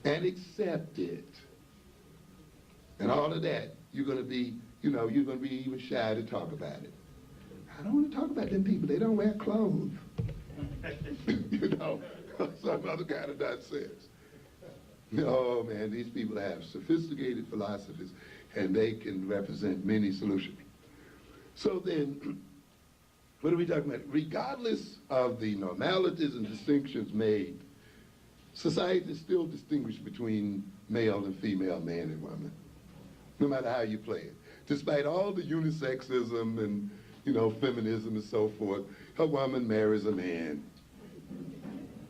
and accepted and all of that, you're going to be, you're going to be even shy to talk about it. I don't want to talk about them people. They don't wear clothes. Some other kind of nonsense. No, man, these people have sophisticated philosophies, and they can represent many solutions. So then, what are we talking about? Regardless of the normalities and distinctions made, society still distinguishes between male and female, man and woman, no matter how you play it. Despite all the unisexism and, feminism and so forth, a woman marries a man,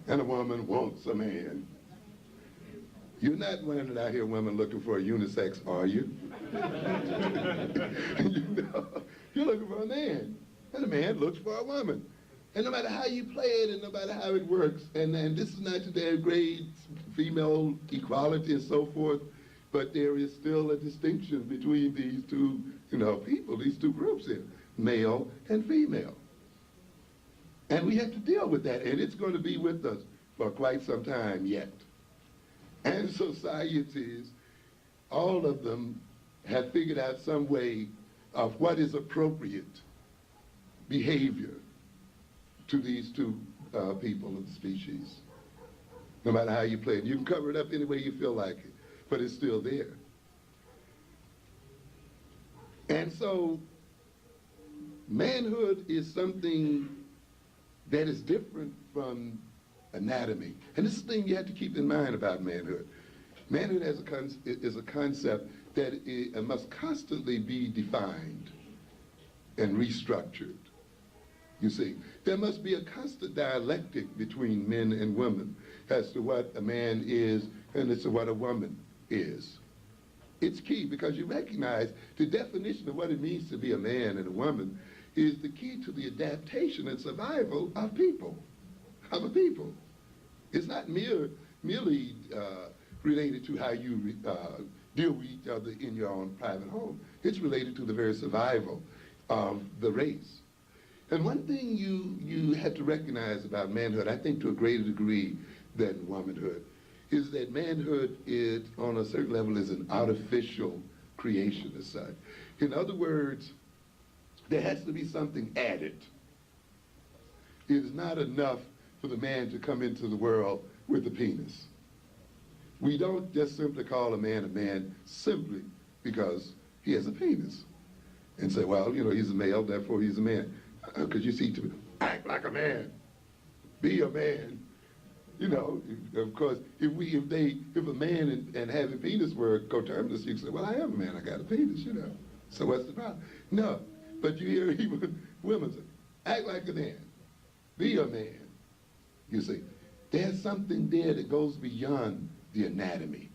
and a woman wants a man. You're not running out here, women, looking for a unisex, are you? You're looking for a man, and a man looks for a woman. And no matter how you play it, and no matter how it works, and this is not to degrade female equality and so forth, but there is still a distinction between these two, people, these two groups here, male and female. And we have to deal with that, and it's going to be with us for quite some time yet. And societies, all of them, have figured out some way of what is appropriate behavior to these two people of the species. No matter how you play it. You can cover it up any way you feel like it, but it's still there. And so, manhood is something that is different from anatomy. And this is the thing you have to keep in mind about manhood. Manhood is a concept that must constantly be defined and restructured. You see, there must be a constant dialectic between men and women as to what a man is and as to what a woman is. It's key because you recognize the definition of what it means to be a man and a woman is the key to the adaptation and survival of people, of a people. It's not merely related to how you deal with each other in your own private home. It's related to the very survival of the race. And one thing you have to recognize about manhood, I think to a greater degree than womanhood, is that manhood is, on a certain level, is an artificial creation as such. In other words, there has to be something added. It is not enough for the man to come into the world with a penis. We don't just simply call a man simply because he has a penis and say, well, you know, he's a male, therefore he's a man. Because you see, to act like a man, be a man. You know, of course, if a man and having penis were coterminous, you can say, well, I am a man, I got a penis, you know. So what's the problem? No, but you hear even women say, act like a man, be a man. You see, there's something there that goes beyond the anatomy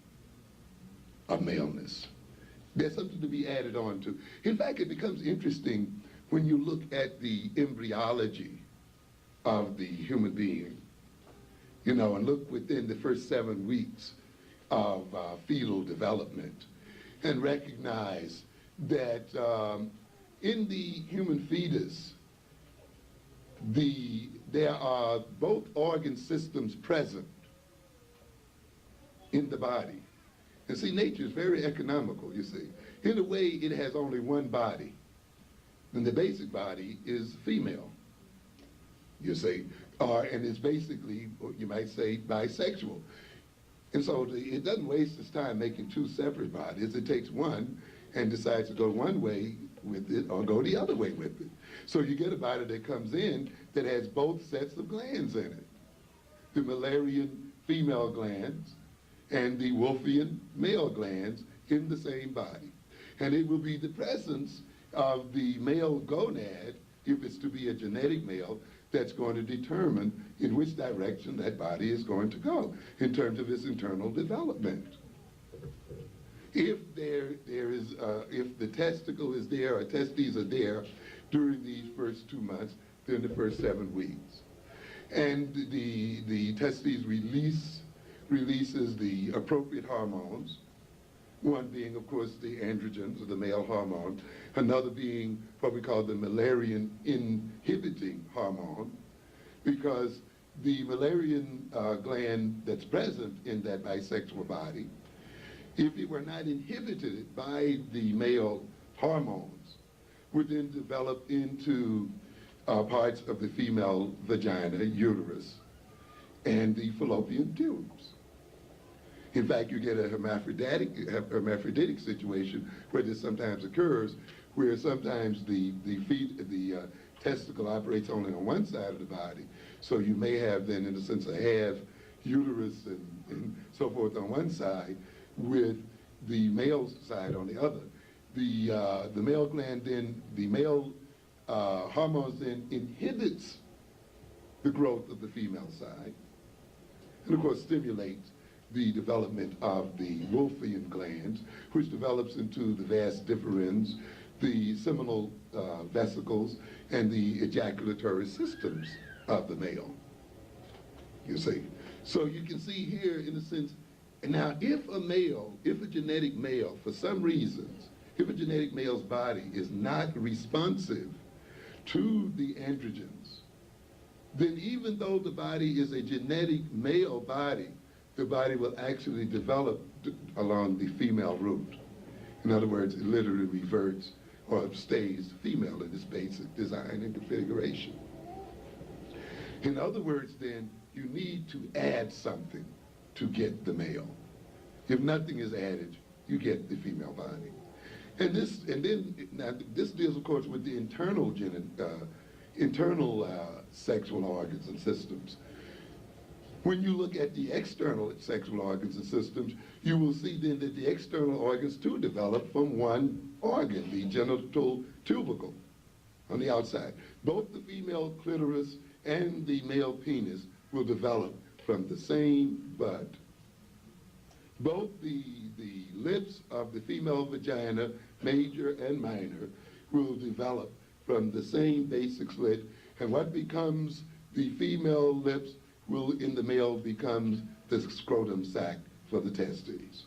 of maleness. There's something to be added on to. In fact, it becomes interesting when you look at the embryology of the human being, you know, and look within the first 7 weeks of fetal development and recognize that in the human fetus, there are both organ systems present in the body. And see, nature is very economical, you see. In a way, it has only one body. And the basic body is female, you see. And it's basically, you might say, bisexual. And so it doesn't waste its time making two separate bodies. It takes one and decides to go one way with it or go the other way with it. So you get a body that comes in that has both sets of glands in it. The Müllerian female glands and the Wolffian male glands in the same body. And it will be the presence of the male gonad, if it's to be a genetic male, that's going to determine in which direction that body is going to go in terms of its internal development. If if the testicle is there or testes are there during these first 2 months, then the first 7 weeks. And the testes releases the appropriate hormones, one being, of course, the androgens, or the male hormone, another being what we call the Müllerian inhibiting hormone, because the Müllerian gland that's present in that bisexual body, if it were not inhibited by the male hormones, would then develop into parts of the female vagina, uterus, and the fallopian tubes. In fact, you get a hermaphroditic situation where this sometimes occurs, where sometimes the testicle operates only on one side of the body. So you may have then, in a sense, a half uterus and so forth on one side, with the male side on the other. The male gland then, the male hormones then inhibits the growth of the female side, and of course stimulates the development of the Wolffian glands, which develops into the vas deferens, the seminal vesicles, and the ejaculatory systems of the male, you see. So you can see here, in a sense, now if a genetic male, for some reasons, if a genetic male's body is not responsive to the androgens, then even though the body is a genetic male body, the body will actually develop along the female route. In other words, it literally reverts or stays female in its basic design and configuration. In other words, then, you need to add something to get the male. If nothing is added, you get the female body. And this deals, of course, with the internal sexual organs and systems. When you look at the external sexual organs and systems, you will see then that the external organs too develop from one organ, the genital tubercle on the outside. Both the female clitoris and the male penis will develop from the same bud. Both the lips of the female vagina, major and minor, will develop from the same basic slit, and what becomes the female lips will in the male becomes the scrotum sac for the testes.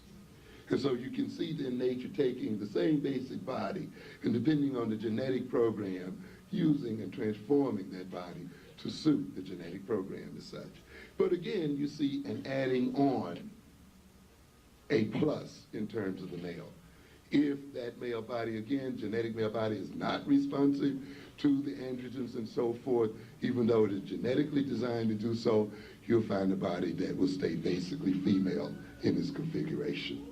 And so you can see then nature taking the same basic body and depending on the genetic program, using and transforming that body to suit the genetic program as such. But again, you see an adding on a plus in terms of the male. If that male body, again, genetic male body is not responsive to the androgens and so forth, even though it is genetically designed to do so, you'll find a body that will stay basically female in its configuration.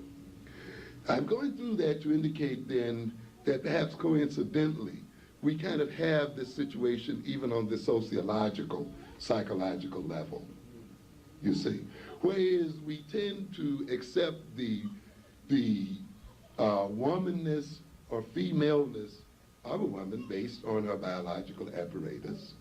I'm going through that to indicate then that perhaps coincidentally, we kind of have this situation even on the sociological, psychological level, you see. Whereas we tend to accept the womanness or femaleness of a woman based on her biological apparatus.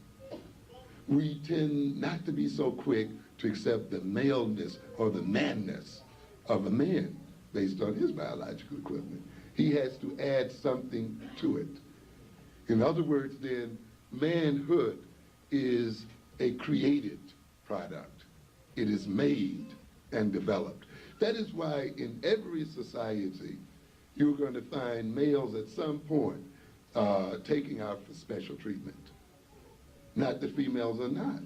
We tend not to be so quick to accept the maleness or the manness of a man based on his biological equivalent. He has to add something to it. In other words, then, manhood is a created product. It is made and developed. That is why in every society, you're going to find males at some point taking out for special treatment. Not that females are not,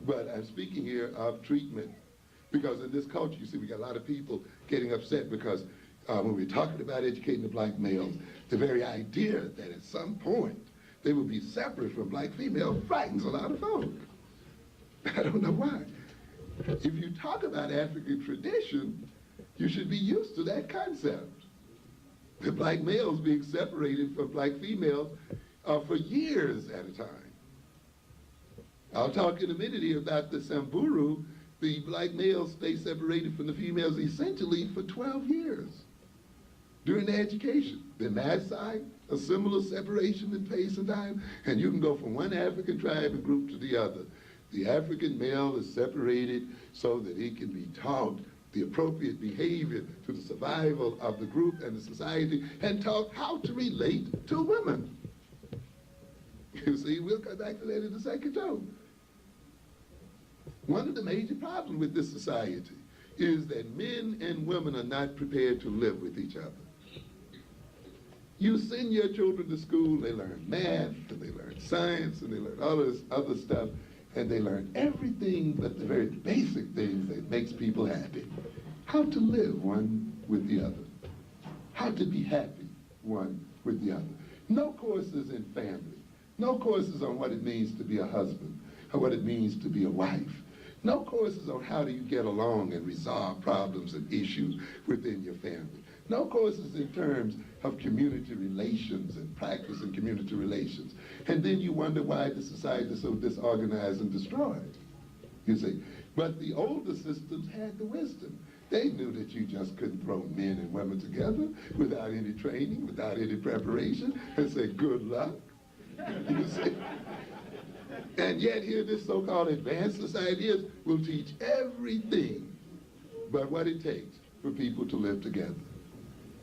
but I'm speaking here of treatment because in this culture, you see, we got a lot of people getting upset because when we're talking about educating the black males, the very idea that at some point they will be separate from black females frightens a lot of folk. I don't know why. If you talk about African tradition, you should be used to that concept. The black males being separated from black females for years at a time. I'll talk in a minute here about the Samburu. The black males stay separated from the females essentially for 12 years during their education. The Maasai, a similar separation in pace and time, and you can go from one African tribe and group to the other. The African male is separated so that he can be taught the appropriate behavior to the survival of the group and the society, and taught how to relate to women. You see, we'll come back to that in a second too. One of the major problems with this society is that men and women are not prepared to live with each other. You send your children to school, they learn math, and they learn science, and they learn all this other stuff, and they learn everything but the very basic things that makes people happy. How to live one with the other. How to be happy one with the other. No courses in family. No courses on what it means to be a husband, or what it means to be a wife. No courses on how do you get along and resolve problems and issues within your family. No courses in terms of community relations and practice in community relations. And then you wonder why the society is so disorganized and destroyed, you see. But the older systems had the wisdom. They knew that you just couldn't throw men and women together without any training, without any preparation, and say, good luck, you see. And yet here this so-called advanced society will teach everything but what it takes for people to live together.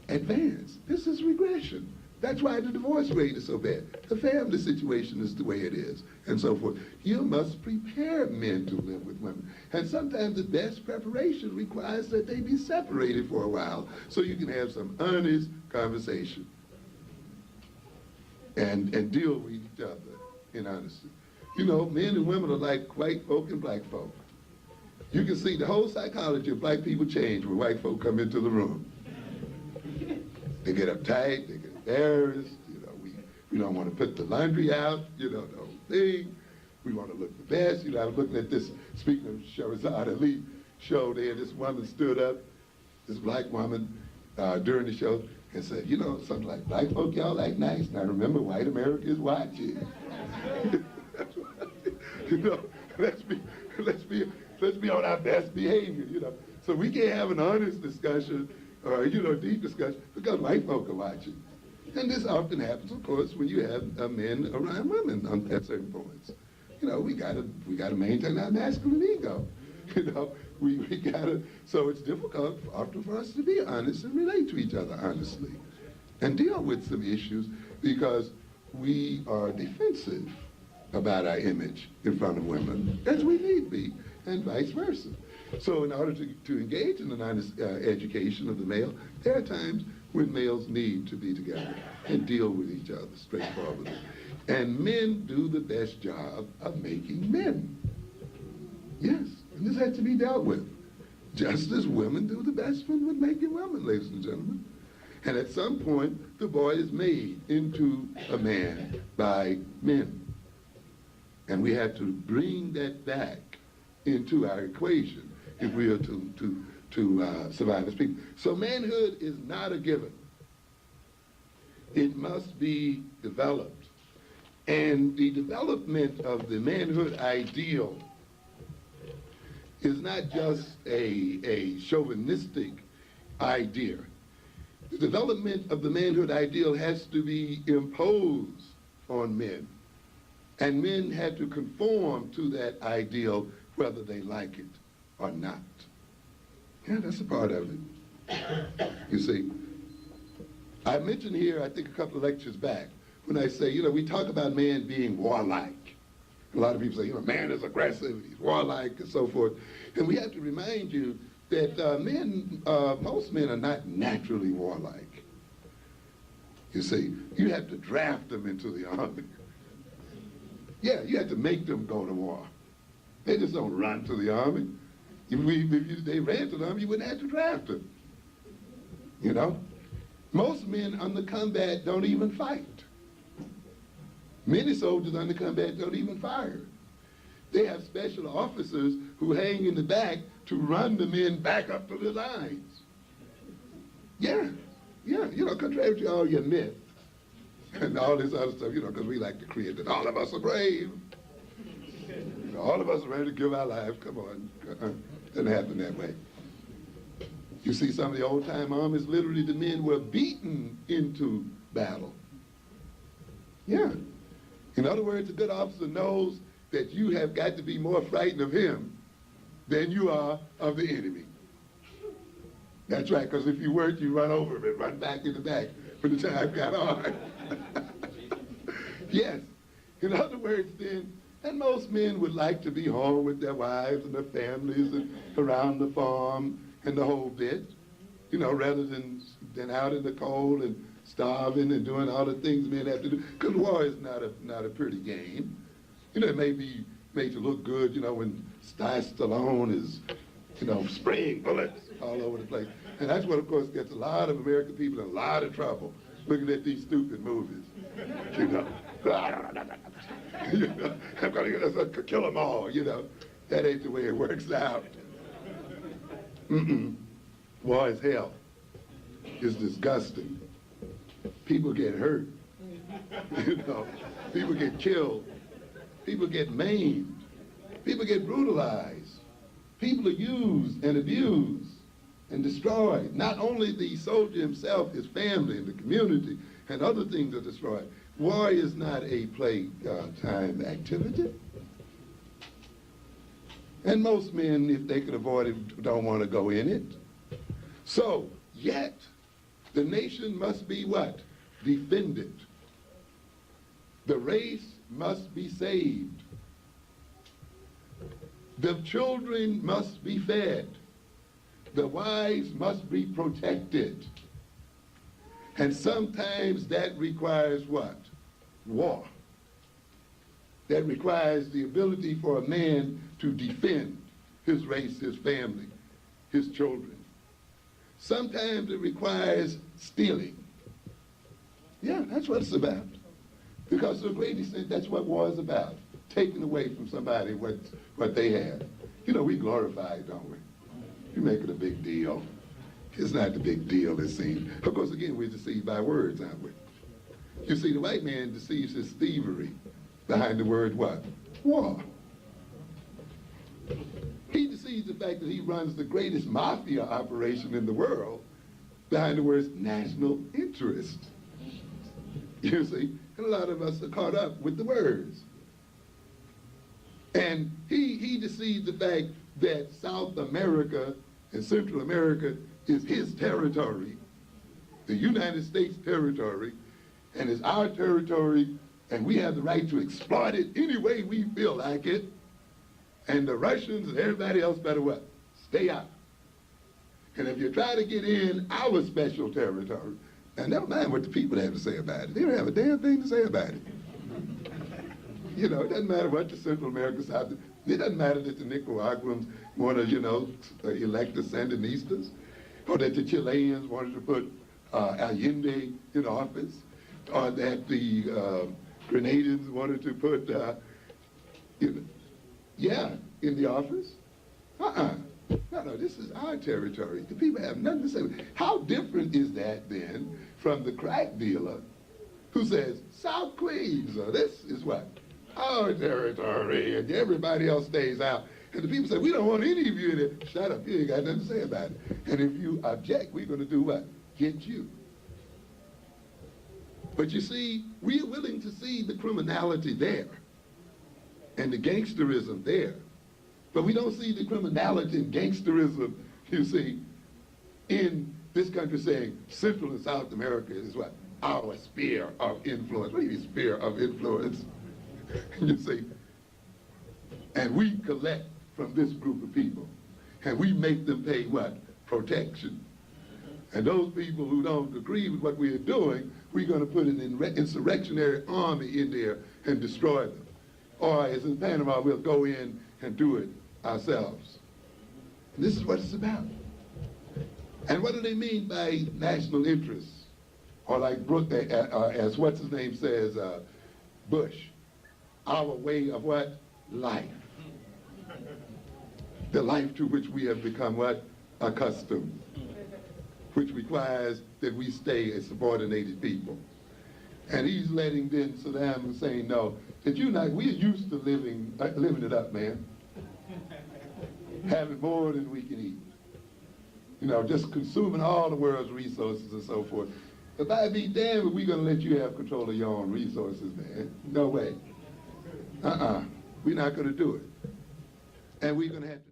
Advanced. This is regression. That's why the divorce rate is so bad. The family situation is the way it is, and so forth. You must prepare men to live with women. And sometimes the best preparation requires that they be separated for a while so you can have some honest conversation and deal with each other in honesty. You know, men and women are like white folk and black folk. You can see the whole psychology of black people change when white folk come into the room. They get uptight, they get embarrassed, you know, we don't want to put the laundry out, you know, the whole thing. We want to look the best. You know, I was looking at this, speaking of Shahrazad Ali show there, this woman stood up, this black woman, during the show and said, you know, something like, black folk, y'all act nice. Now remember, white America is watching. You know, let's be on our best behavior, you know. So we can't have an honest discussion or, you know, deep discussion because white folk are watching. And this often happens, of course, when you have men around women at certain points. You know, we gotta maintain our masculine ego. You know, we gotta, so it's difficult often for us to be honest and relate to each other honestly and deal with some issues because we are defensive about our image in front of women, as we need be, and vice versa. So in order to engage in the education of the male, there are times when males need to be together and deal with each other straightforwardly. And men do the best job of making men. Yes, and this has to be dealt with. Just as women do the best one with making women, ladies and gentlemen. And at some point, the boy is made into a man by men. And we have to bring that back into our equation if we are to survive as people. So manhood is not a given. It must be developed. And the development of the manhood ideal is not just a chauvinistic idea. The development of the manhood ideal has to be imposed on men. And men have to conform to that ideal whether they like it or not. Yeah, that's a part of it. You see, I mentioned here, I think a couple of lectures back, when I say, we talk about man being warlike. A lot of people say, man is aggressive, he's warlike, and so forth. And we have to remind you that most men are not naturally warlike. You see, you have to draft them into the army. Yeah, you have to make them go to war. They just don't run to the army. If they ran to the army, you wouldn't have to draft them. Most men under combat don't even fight. Many soldiers under combat don't even fire. They have special officers who hang in the back to run the men back up to the lines. Yeah, contrary to all your myths and all this other stuff, because we like to create that all of us are brave. All of us are ready to give our lives. Come on. Doesn't happen that way. You see, some of the old-time armies, literally the men were beaten into battle. Yeah. In other words, a good officer knows that you have got to be more frightened of him than you are of the enemy. That's right, because if you weren't, you run over him and run back in the back when the time got on. Yes. In other words, then, and most men would like to be home with their wives and their families and around the farm and the whole bit, rather than out in the cold and starving and doing all the things men have to do. Because war is not a pretty game. It may be made to look good, when Stallone is, spraying bullets all over the place. And that's what, of course, gets a lot of American people in a lot of trouble looking at these stupid movies. I'm going to kill them all, That ain't the way it works out. War is hell. It's disgusting. People get hurt. People get killed. People get maimed. People get brutalized. People are used and abused and destroyed. Not only the soldier himself, his family, and the community, and other things are destroyed. War is not a playtime activity. And most men, if they can avoid it, don't want to go in it. So, yet, the nation must be what? Defended. The race must be saved. The children must be fed. The wives must be protected. And sometimes that requires what? War. That requires the ability for a man to defend his race, his family, his children. Sometimes it requires stealing. Yeah, that's what it's about. Because to a great extent, that's what war is about. Taking away from somebody what they have. We glorify it, don't we? We make it a big deal. It's not the big deal, it seems. Of course, again, we're deceived by words, aren't we? You see, the white man deceives his thievery behind the word what? War. He deceives the fact that he runs the greatest mafia operation in the world behind the words national interest. You see? And a lot of us are caught up with the words. And he deceives the fact that South America and Central America is his territory, the United States territory, and it's our territory, and we have the right to exploit it any way we feel like it, and the Russians and everybody else better what? stay out. And if you try to get in our special territory, and never mind what the people have to say about it, they don't have a damn thing to say about it. You know, it doesn't matter what the Central American South, it doesn't matter that the Nicaraguans want to, you know, elect the Sandinistas, or that the Chileans wanted to put Allende in office, or that the Grenadians wanted to put, in the office. No, this is our territory. The people have nothing to say. How different is that then from the crack dealer who says, South Queens, this is what? Our territory, and everybody else stays out. And the people say, we don't want any of you in it. Shut up, you ain't got nothing to say about it. And if you object, we're going to do what? Get you. But you see, we're willing to see the criminality there and the gangsterism there. But we don't see the criminality and gangsterism, you see, in this country saying Central and South America is what? Our sphere of influence. What do you mean sphere of influence? You see, and we collect from this group of people, and we make them pay what? Protection. And those people who don't agree with what we are doing, we're going to put an insurrectionary army in there and destroy them. Or as in Panama, we'll go in and do it ourselves. And this is what it's about. And what do they mean by national interests? Or like as what's his name says, Bush, our way of what? Life. The life to which we have become what? Accustomed. Which requires that we stay a subordinated people. And he's letting then Saddam Hussein know that we're used to living it up, man. Having more than we can eat. You know, just consuming all the world's resources and so forth. If I be damned if we're going to let you have control of your own resources, man. No way. We're not going to do it. And we're going to have to.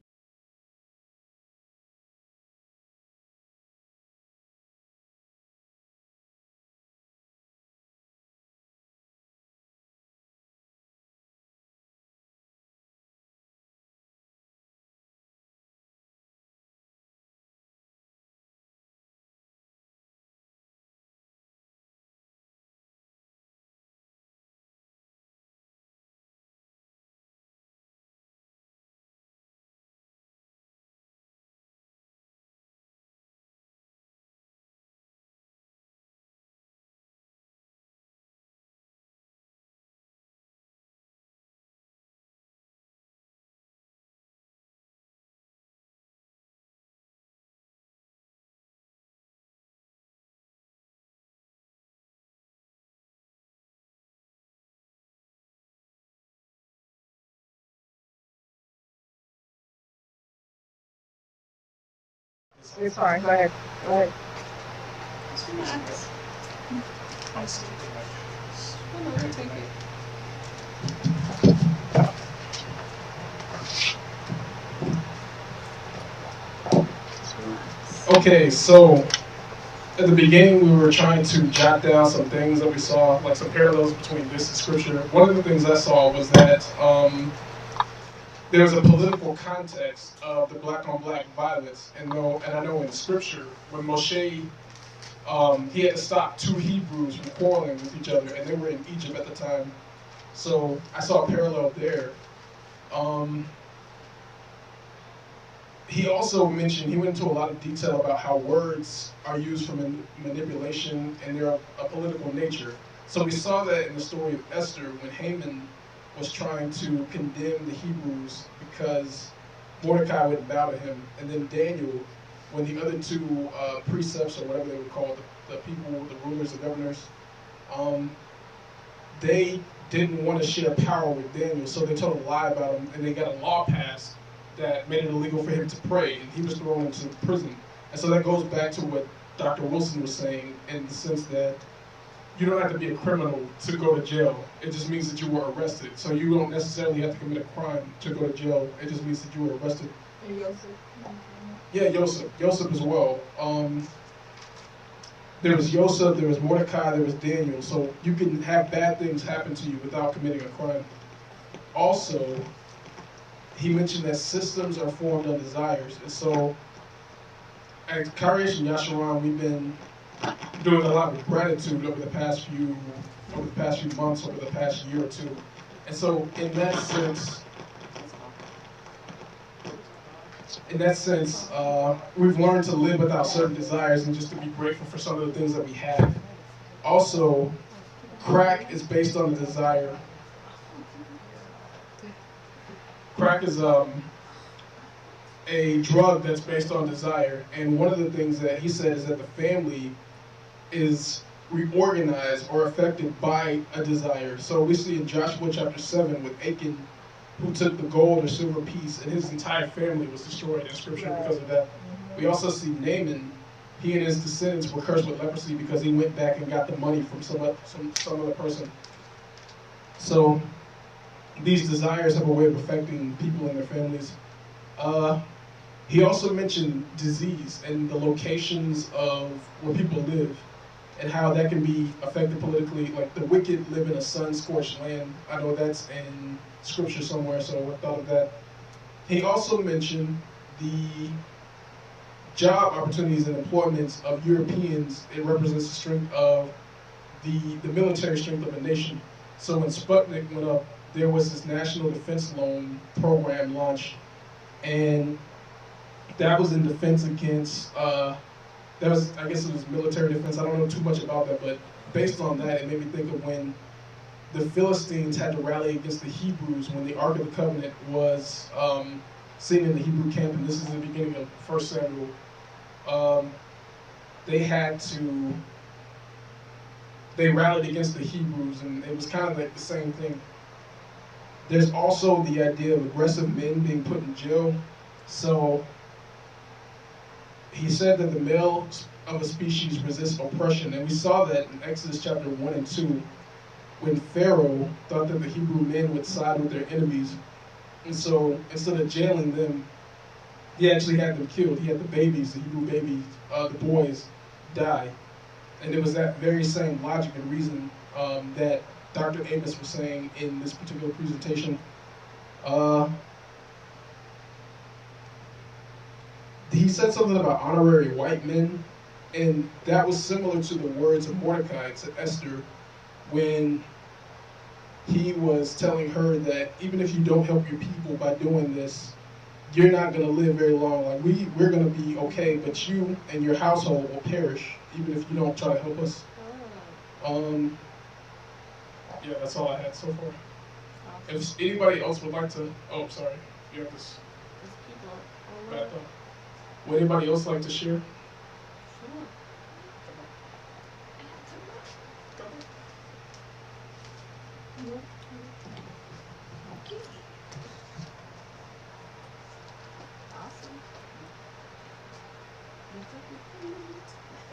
It's fine. Go ahead. Go ahead. Okay, so at the beginning we were trying to jot down some things that we saw, like some parallels between this and scripture. One of the things I saw was that there was a political context of the black-on-black violence, and I know in scripture when Moshe he had to stop two Hebrews from quarreling with each other, and they were in Egypt at the time. So I saw a parallel there. He also mentioned, he went into a lot of detail about how words are used for manipulation and they're a political nature. So we saw that in the story of Esther when Haman was trying to condemn the Hebrews because Mordecai wouldn't bow to him. And then Daniel, when the other two precepts or whatever they were called, the people, the rulers, the governors, they didn't want to share power with Daniel, so they told a lie about him and they got a law passed that made it illegal for him to pray, and he was thrown into prison. And so that goes back to what Dr. Wilson was saying in the sense that you don't have to be a criminal to go to jail. It just means that you were arrested. So you don't necessarily have to commit a crime to go to jail. It just means that you were arrested. And Joseph. Yeah, Joseph as well. There was Joseph, there was Mordecai, there was Daniel. So you can have bad things happen to you without committing a crime. Also, he mentioned that systems are formed on desires. And so at Congregation Yahshuruwn, we've been doing a lot of gratitude over the past few months, over the past year or two. And so in that sense, we've learned to live without certain desires and just to be grateful for some of the things that we have. Also, crack is based on the desire. Crack is a drug that's based on desire, and one of the things that he said is that the family is reorganized or affected by a desire. So we see in Joshua chapter 7 with Achan, who took the gold or silver piece, and his entire family was destroyed in scripture because of that. We also see Naaman, he and his descendants were cursed with leprosy because he went back and got the money from some other person. So these desires have a way of affecting people and their families. He also mentioned disease and the locations of where people live and how that can be affected politically. Like the wicked live in a sun-scorched land. I know that's in scripture somewhere, so I thought of that. He also mentioned the job opportunities and employments of Europeans. It represents the strength of the military strength of a nation. So when Sputnik went up, there was this national defense loan program launched, and that was in defense against, I guess it was military defense. I don't know too much about that, but based on that, it made me think of when the Philistines had to rally against the Hebrews when the Ark of the Covenant was seen in the Hebrew camp, and this is the beginning of 1 Samuel. They rallied against the Hebrews, and it was kind of like the same thing. There's also the idea of aggressive men being put in jail. So he said that the male of a species resists oppression, and we saw that in Exodus chapter 1 and 2, when Pharaoh thought that the Hebrew men would side with their enemies. And so instead of jailing them, he actually had them killed. He had the babies, the Hebrew babies, the boys, die. And it was that very same logic and reason that Dr. Amos was saying in this particular presentation. He said something about honorary white men, and that was similar to the words of Mordecai to Esther when he was telling her that even if you don't help your people by doing this, you're not going to live very long. Like we're going to be okay, but you and your household will perish even if you don't try to help us. Yeah, that's all I had so far. If anybody else would like to, oh, sorry, you have this bad thought. Would anybody else like to share?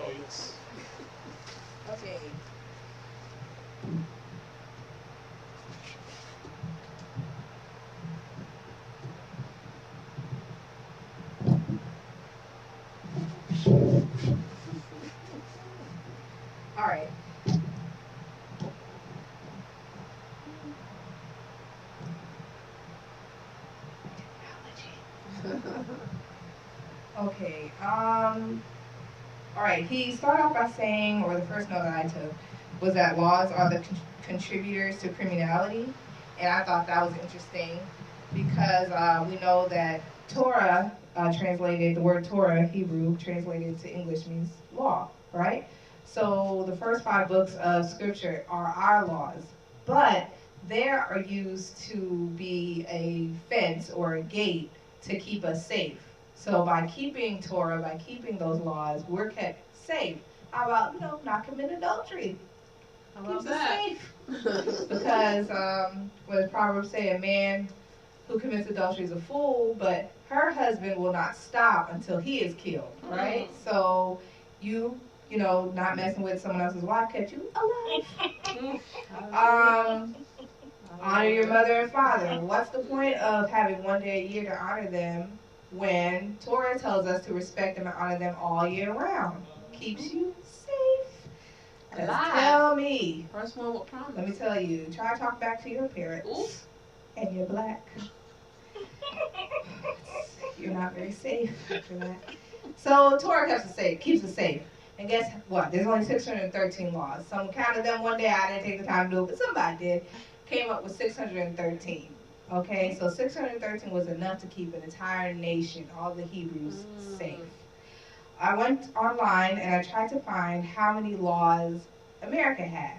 Oh, yes. Okay. All right. Okay. All right. He started off by saying, or the first note that I took was that laws are the contributors to criminality, and I thought that was interesting because we know that Torah translated, the word Torah, Hebrew, translated to English means law, right? So the first 5 books of scripture are our laws, but they are used to be a fence or a gate to keep us safe. So by keeping Torah, by keeping those laws, we're kept safe. How about, not commit adultery? Keeps us safe. Because what does Proverbs say? A man who commits adultery is a fool, but her husband will not stop until he is killed, right? So not messing with someone else's wife kept you alive. Honor your mother and father. What's the point of having one day a year to honor them when Torah tells us to respect them and honor them all year round? Keeps you safe. Tell me. First one with promise. Let me tell you. Try to talk back to your parents. Oof. And you're black. You're not very safe after that. So Torah keeps us safe. And guess what? There's only 613 laws. Some counted them one day. I didn't take the time to do it, but somebody did. Came up with 613. Okay, so 613 was enough to keep an entire nation, all the Hebrews, safe. I went online and I tried to find how many laws America had.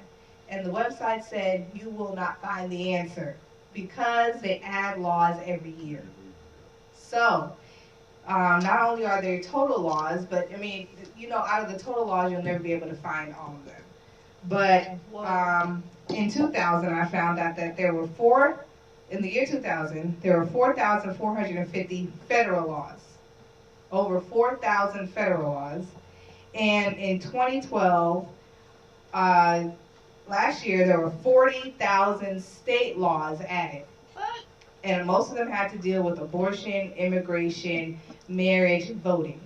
And the website said you will not find the answer because they add laws every year. So, not only are there total laws, but I mean, out of the total laws, you'll never be able to find all of them. But in 2000, I found out that in the year 2000, there were 4,450 federal laws. Over 4,000 federal laws. And in 2012, last year, there were 40,000 state laws added. And most of them had to deal with abortion, immigration, marriage, voting.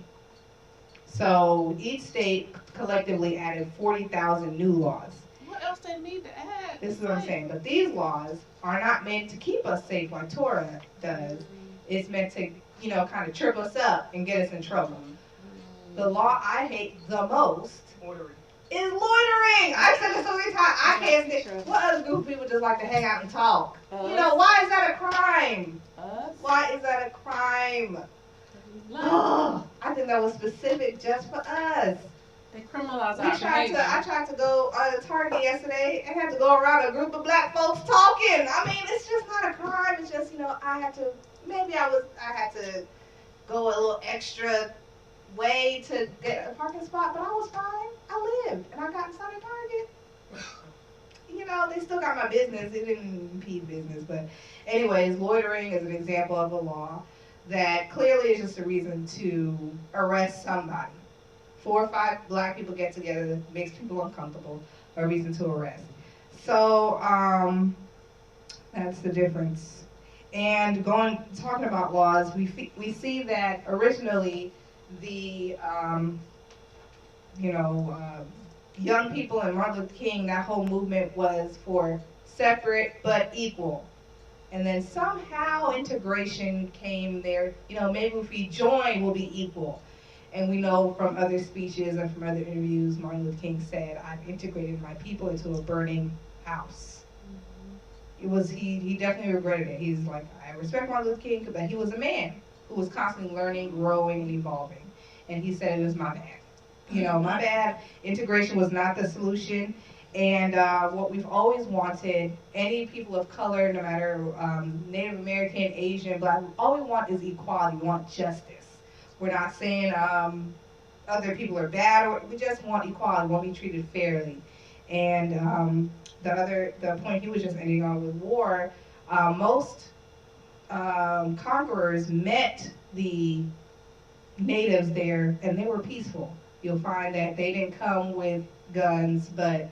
So each state collectively added 40,000 new laws. What else they need to add? This is what I'm saying. But these laws are not meant to keep us safe like Torah does. It's meant to, kind of trip us up and get us in trouble. The law I hate the most is loitering. I said this so many times. I can't stand. What other group of people just like to hang out and talk? Why is that a crime? Why is that a crime? I think that was specific just for us. They criminalize our behavior. I tried to go to Target yesterday and had to go around a group of black folks talking. I mean, it's just not a crime. It's just, I had to go a little extra way to get a parking spot, but I was fine. I lived, and I got inside of Target. They still got my business. It didn't impede business, but anyways, loitering is an example of a law that clearly is just a reason to arrest somebody. 4 or 5 black people get together that makes people uncomfortable, a reason to arrest. So that's the difference. And talking about laws, we see that originally the young people and Martin Luther King, that whole movement was for separate but equal. And then somehow integration came there. Maybe if we join, we'll be equal. And we know from other speeches and from other interviews, Martin Luther King said, "I've integrated my people into a burning house." He definitely regretted it. He's like, I respect Martin Luther King, but he was a man who was constantly learning, growing, and evolving. And he said it was my bad. My bad. Integration was not the solution. And what we've always wanted, any people of color, no matter Native American, Asian, Black, all we want is equality. We want justice. We're not saying other people are bad. We just want equality. We want to be treated fairly. And the point he was just ending on with war, most conquerors met the natives there, and they were peaceful. You'll find that they didn't come with guns, but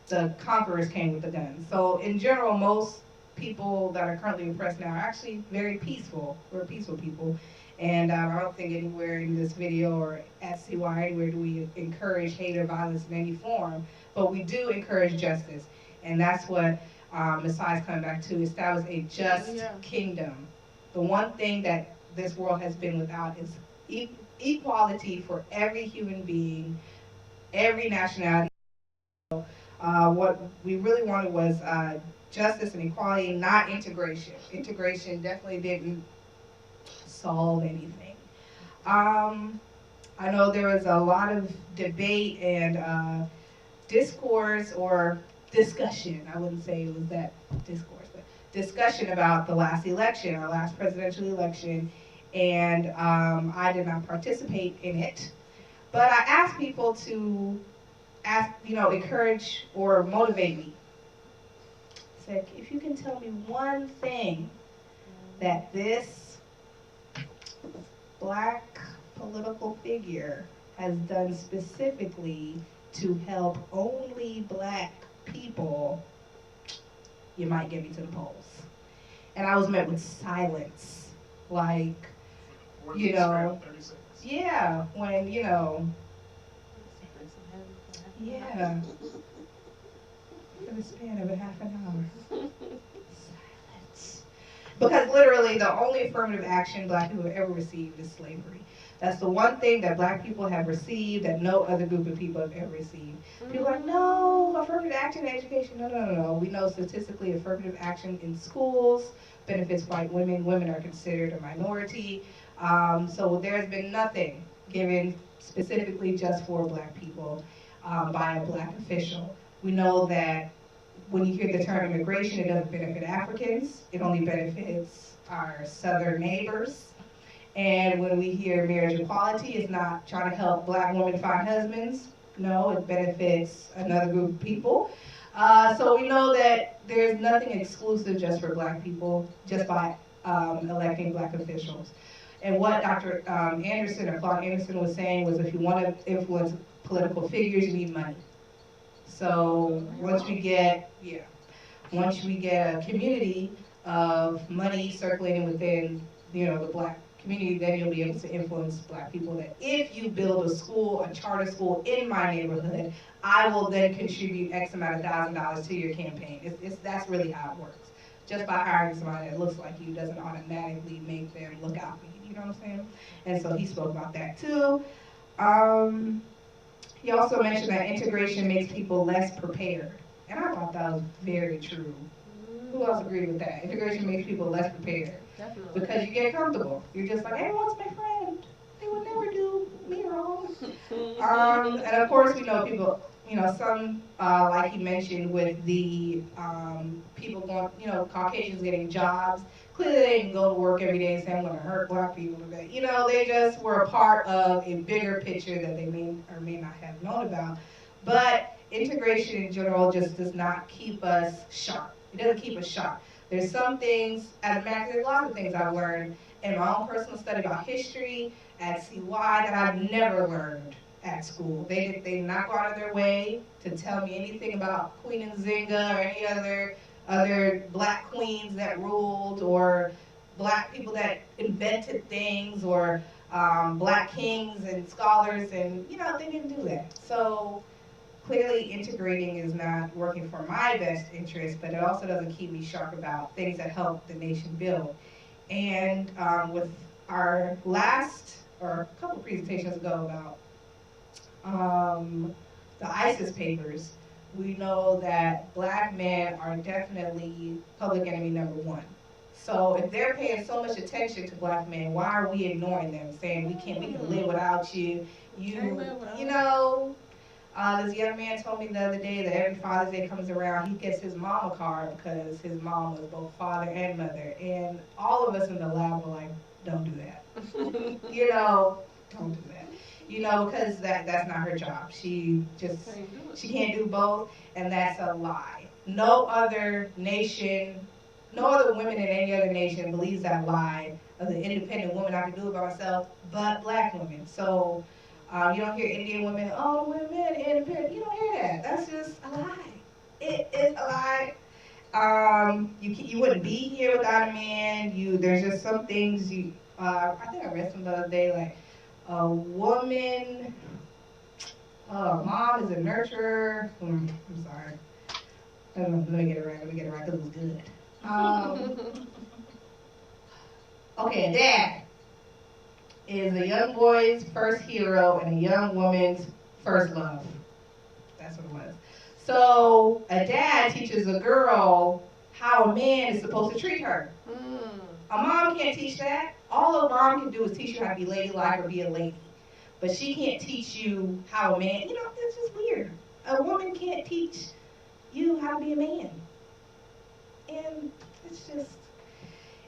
the conquerors came with the guns. So in general, most people that are currently oppressed now are actually very peaceful. We're peaceful people. And I don't think anywhere in this video or at CY anywhere do we encourage hate or violence in any form, but we do encourage justice. And that's what Messiah is coming back to, establish a just kingdom. The one thing that this world has been without is equality for every human being, every nationality. What we really wanted was justice and equality, not integration. Integration definitely didn't solve anything. I know there was a lot of debate and discourse or discussion. I wouldn't say it was that discourse, but discussion about the last election, our last presidential election, and I did not participate in it. But I asked people to encourage or motivate me. I said, if you can tell me one thing that this Black political figure has done specifically to help only Black people, you might get me to the polls. And I was met with silence. Like, yeah, when, yeah, for the span of a half an hour. Silence. Because literally the only affirmative action black people have ever received is slavery. That's the one thing that black people have received that no other group of people have ever received. People are like, no, affirmative action in education. No, no, no, no. We know statistically affirmative action in schools benefits white women. Women are considered a minority. So there's been nothing given specifically just for black people by a black official. We know that when you hear the term immigration, it doesn't benefit Africans. It only benefits our southern neighbors. And when we hear marriage equality, it's not trying to help black women find husbands. No, it benefits another group of people. So we know that there's nothing exclusive just for black people, just by electing black officials. And what Dr. Anderson or Claude Anderson was saying was if you want to influence political figures, you need money. So once we get a community of money circulating within, the black community, then you'll be able to influence black people that if you build a school, a charter school in my neighborhood, I will then contribute X amount of $1,000 to your campaign. That's really how it works. Just by hiring somebody that looks like you doesn't automatically make them look out for you, you know what I'm saying? And so he spoke about that too. He also mentioned that integration makes people less prepared. And I thought that was very true. Who else agreed with that? Integration makes people less prepared. Definitely. Because you get comfortable. You're just like, everyone's my friend. They would never do me wrong. And of course, we know people, some, like he mentioned with the people going, Caucasians getting jobs. Clearly they didn't go to work every day and say, I'm going to hurt black people today. They just were a part of a bigger picture that they may or may not have known about. But integration in general just does not keep us sharp. It doesn't keep us sharp. There's some things, as a matter of there's lots of things I've learned in my own personal study about history at CY that I've never learned at school. They did not go out of their way to tell me anything about Queen Nzinga or any other black queens that ruled, or black people that invented things, or black kings and scholars, and they didn't do that. So clearly integrating is not working for my best interest, but it also doesn't keep me sharp about things that help the nation build. And with our last, or a couple presentations ago about the ISIS papers, we know that black men are definitely public enemy number one. So if they're paying so much attention to black men, why are we ignoring them, saying we can live without you? This young man told me the other day that every Father's Day comes around, he gets his mom a card because his mom was both father and mother. And all of us in the lab were like, don't do that. Don't do that. Because that's not her job. She can't do both, and that's a lie. No other woman in any other nation believes that lie of the independent woman, I can do it by myself, but black women. So you don't hear Indian women, oh, women, independent. You don't hear that. That's just a lie. It is a lie. You wouldn't be here without a man. There's just some things I think I read some the other day, like a woman, mom is a nurturer. I'm sorry. Let me get it right because it was good. Okay, a dad is a young boy's first hero and a young woman's first love. That's what it was. So a dad teaches a girl how a man is supposed to treat her. A mom can't teach that. All a mom can do is teach you how to be ladylike or be a lady. But she can't teach you how a man, it's just weird. A woman can't teach you how to be a man. And it's just,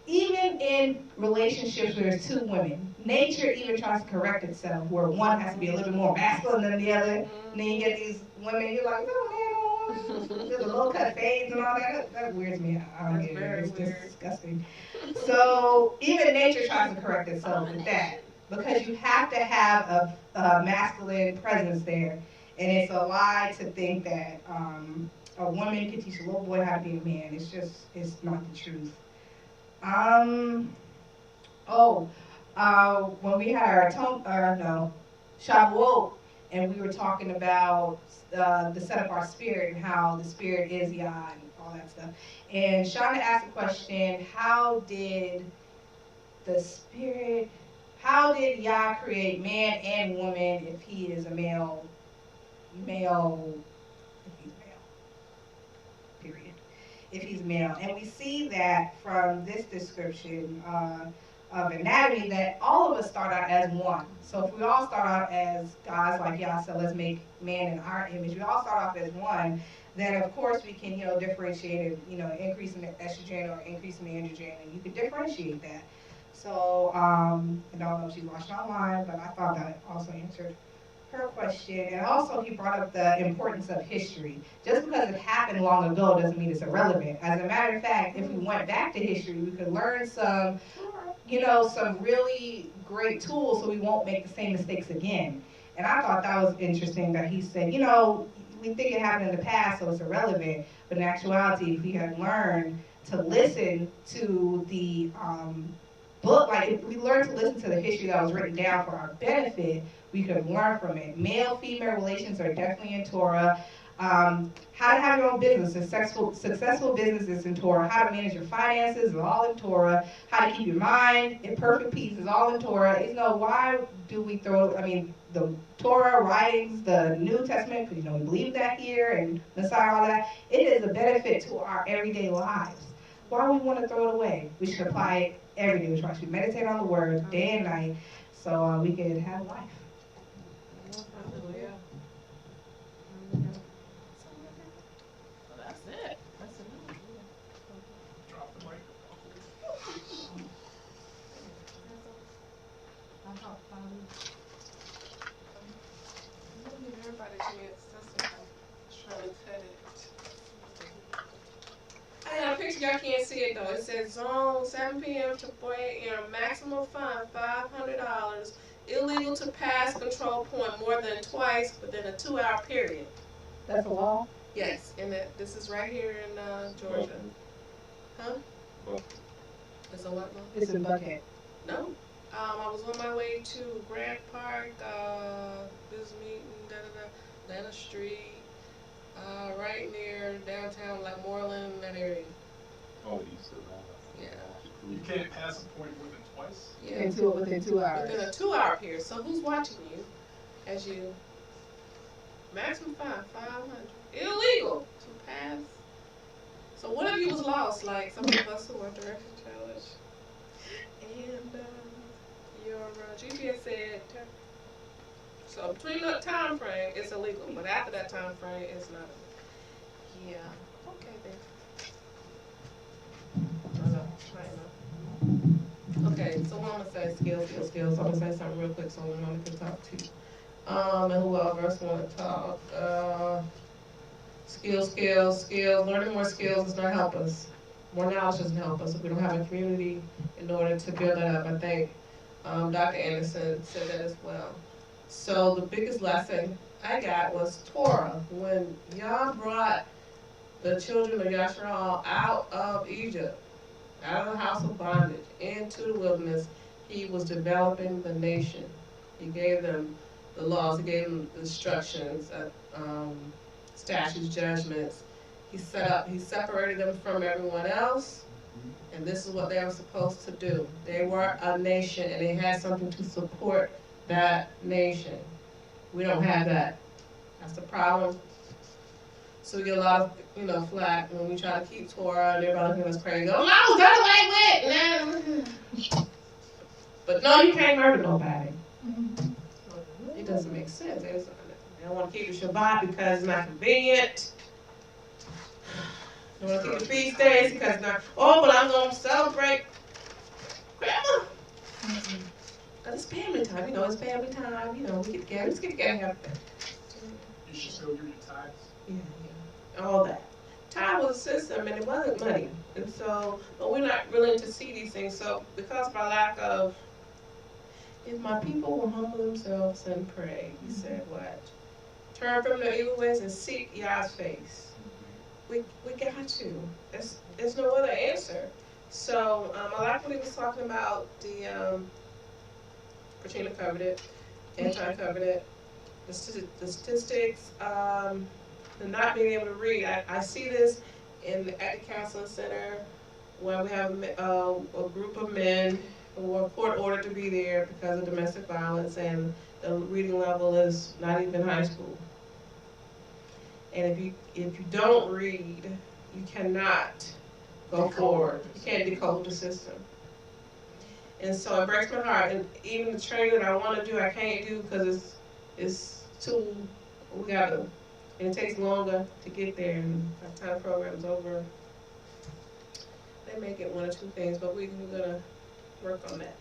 even in relationships where there's two women, nature even tries to correct itself, where one has to be a little bit more masculine than the other. And then you get these women, you're like, oh man, there's a low cut fades and all that. That weirds me out. I don't get it. It's just disgusting. So even nature tries to correct itself with that, because you have to have a masculine presence there. And it's a lie to think that a woman can teach a little boy how to be a man. It's not the truth. When we had our Shavuot and we were talking about the set of our spirit and how the spirit is Yah and all that stuff. And Shauna asked the question, how did Yah create man and woman if he is a male, if he's male, period, if he's male. And we see that from this description of anatomy that all of us start out as one. So if we all start out as guys like Yah said, let's make man in our image, we all start off as one, then of course we can, differentiate it, increase in the estrogen or increase in the androgen, and you can differentiate that. So, I don't know if she watched online, but I thought that also answered her question. And also he brought up the importance of history. Just because it happened long ago doesn't mean it's irrelevant. As a matter of fact, if we went back to history, we could learn some really great tools so we won't make the same mistakes again. And I thought that was interesting that he said, we think it happened in the past, so it's irrelevant. But in actuality, if we had learned to listen to the book, like if we learned to listen to the history that was written down for our benefit, we could learn from it. Male-female relations are definitely in Torah. How to have your own business, successful businesses in Torah. How to manage your finances is all in Torah. How to keep your mind in perfect peace is all in Torah. Why do we throw, the Torah writings, the New Testament, because we believe that here, and Messiah, all that. It is a benefit to our everyday lives. Why we want to throw it away? We should apply it every day. We should meditate on the word day and night so we can have life. That's it. That's enough. Drop the mic. Give everybody a chance. That's okay. Just trying to cut it. I got a picture. Y'all can't see it though. It says zone 7 p.m. to 4 a.m. Maximum fine $500. Illegal to pass control point more than twice within a 2-hour period. That's a law? Yes, and this is right here in Georgia. Huh? It's a what law? It's in Buckhead. No. I was on my way to Grant Park, business meeting, Lana Street, right near downtown, like Moreland, that area. Oh, east of that. Yeah. You can't pass a point more than twice? Yeah. Within 2 hours. Within a 2-hour period. So who's watching you as you maximum fine $500? Illegal to pass. So what if you was lost, like some of us who are direction challenged, and your GPS said, so between that time frame, it's illegal, but after that time frame, it's not illegal. Yeah. Okay, then. Okay, so what I'm gonna say, skills. I'm gonna say something real quick so we can talk to you. And whoever else wanna talk. Skills. Learning more skills is gonna help us. More knowledge doesn't help us if we don't have a community in order to build that up. I think Dr. Anderson said that as well. So the biggest lesson I got was Torah. When Yah brought the children of Yahshuruwn out of Egypt, out of the house of bondage, into the wilderness, he was developing the nation. He gave them the laws, he gave them the instructions, statutes, judgments. He separated them from everyone else, and this is what they were supposed to do. They were a nation, and they had something to support that nation. We don't have that. That's the problem. So we get a lot of, flack when we try to keep Torah, and everybody looking at us crazy. Oh, no, that's away with. But no, you can't murder nobody. It doesn't make sense. They don't want to keep the Shabbat because it's not convenient. They want to keep the feast days because it's not. Oh, but I'm going to celebrate Grandma. Because it's family time. It's family time. We get together. Let's get together and have fun. You should still give your tithes. Yeah. All that. Time was a system and it wasn't money. And so, but we're not willing to see these things. So, because of our lack of, if my people will humble themselves and pray, he said what? Turn from their evil ways and seek Yah's face. We got to. There's no other answer. So, I like what he was talking about, the Katrina covered it, anti-covered it. the statistics, the not being able to read. I see this at the counseling center where we have a group of men who were court ordered to be there because of domestic violence, and the reading level is not even high school. And if you don't read, you cannot go forward. You can't decode the system. And so it breaks my heart. And even the training that I want to do, I can't do because it's too, we gotta, and it takes longer to get there. And by the time the program's over, they may get one or two things, but we're gonna work on that.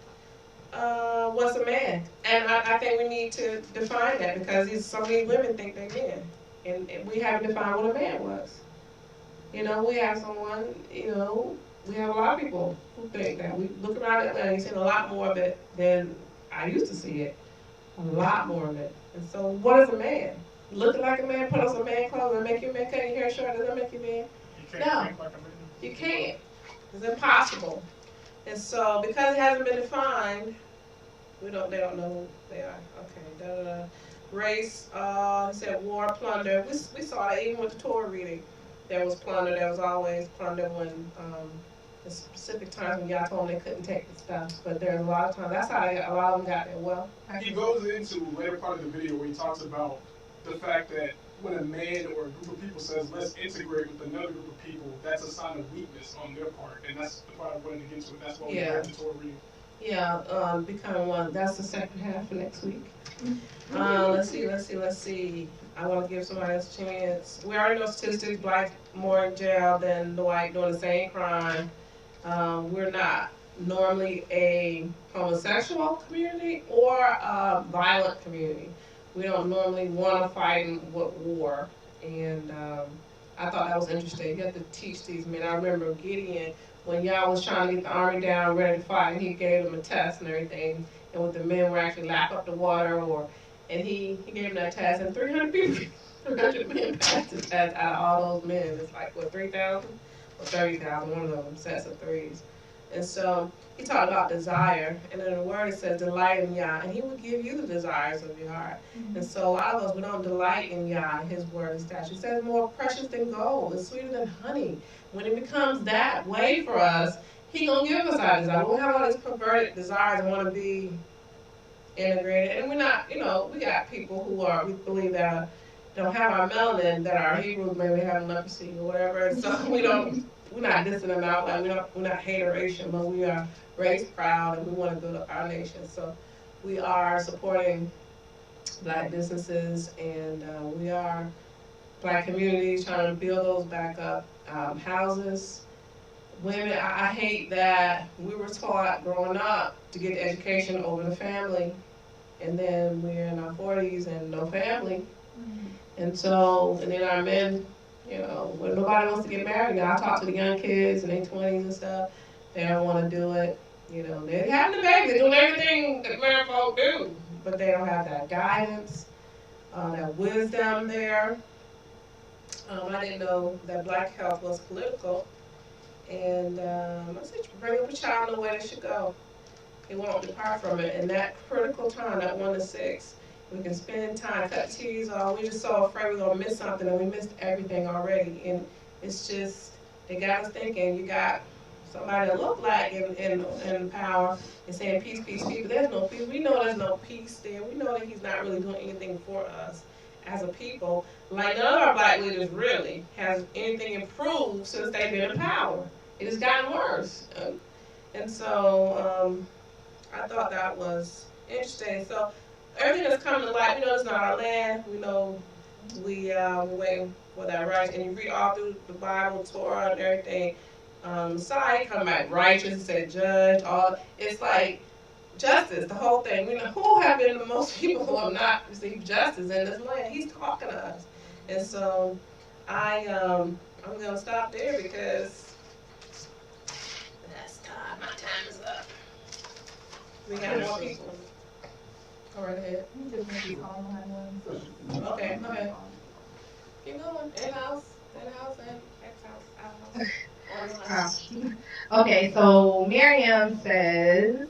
What's a man? And I think we need to define that because so many women think they're men. And we haven't defined what a man was. You know, we have someone, you know, we have a lot of people who think that. We look around Atlanta, you've seen a lot more of it than I used to see it. A lot more of it. And so what is a man? Looking like a man, put on some man clothes and make you a man, cut your hair short, does that make you a man? You can't think like a man. You can't. It's impossible. And so because it hasn't been defined, they don't know who they are. Okay, race, he said war, plunder. We saw that even with the Torah reading. There was plunder, there was always plunder when the specific times when y'all told them they couldn't take the stuff. But there's a lot of times, that's how a lot of them got their wealth. He goes into later part of the video where he talks about the fact that when a man or a group of people says, let's integrate with another group of people, that's a sign of weakness on their part. And that's the part I wanted to get to. That's why we read the Torah reading. Yeah, becoming one. That's the second half of next week. Let's see. I want to give somebody else a chance. We already know statistics, black more in jail than the white doing the same crime. We're not normally a homosexual community or a violent community. We don't normally want to fight with war. And I thought that was interesting. You have to teach these men. I remember Gideon, when y'all was trying to get the army down, ready to fight, and he gave them a test and everything. And with the men were actually lap up the water, and he gave them that test, and 300 men passed the test out of all those men. It's like, what, 3,000 or 30,000, one of them sets of threes. And so he talked about desire, and in the word it says, delight in Yah, and he will give you the desires of your heart. And so a lot of us, we don't delight in Yah, his word and statute. It says more precious than gold, it's sweeter than honey. When it becomes that way for us, he gonna give us our desire. We have all these perverted desires and want to be integrated, and we're not, you know, we got people who we believe that don't have our melanin, that are Hebrews, maybe have leprosy or whatever, and so we're not dissing them out, like we're not hateration, but we are race proud and we want to build our nation. So we are supporting black businesses, and we are black communities trying to build those back up. Houses, women, I hate that we were taught growing up to get education over the family, and then we're in our 40s and no family. And then our men, you know, when nobody wants to get married now, I talk to the young kids in their 20s and stuff, they don't want to do it. You know, they're having the baby, they're doing everything that married folk do, but they don't have that guidance, that wisdom there. I didn't know that black health was political. And I said, bring up a child in the way they should go. They won't depart from it. And that critical time, that 1 to 6, we can spend time, cut tears off. We're just so afraid we're going to miss something, and we missed everything already. And it's just, they got us thinking, you got somebody that look like in power and saying peace, peace, peace. But there's no peace. We know there's no peace there. We know that he's not really doing anything for us as a people. Like none of our black leaders really has anything improved since they've been in power. It has gotten worse. And so I thought that was interesting. So everything that's coming to light, we know it's not our land. We know we're waiting for that right. And you read all through the Bible, Torah, and everything. Messiah come back righteous, say judge. It's like justice, the whole thing. We know who have been the most people who have not received justice in this land. He's talking to us. And so I'm gonna stop there because that's time. My time is up. We got more people. Go right ahead. Okay, go ahead. Keep going. In-house, and ex-house, out-house. Okay, so Miriam says,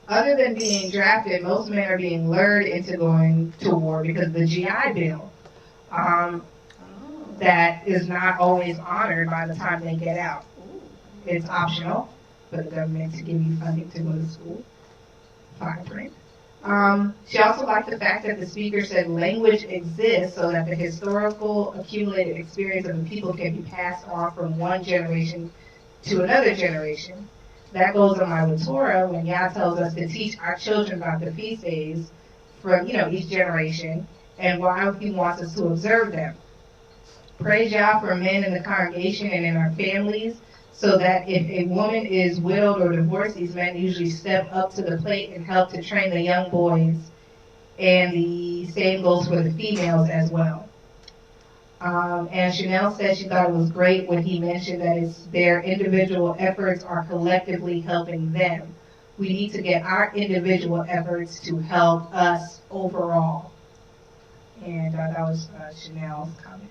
other than being drafted, most men are being lured into going to war because of the GI Bill. That is not always honored by the time they get out. It's optional for the government to give you funding to go to school. Fine print. She also liked the fact that the speaker said language exists so that the historical accumulated experience of the people can be passed on from one generation to another generation. That goes in line with Torah when Yah tells us to teach our children about the feast days from each generation and why He wants us to observe them. Praise Yah for men in the congregation and in our families, so that if a woman is widowed or divorced, these men usually step up to the plate and help to train the young boys. And the same goes for the females as well. And Chanel said she thought it was great when he mentioned that it's their individual efforts are collectively helping them. We need to get our individual efforts to help us overall. And that was Chanel's comment.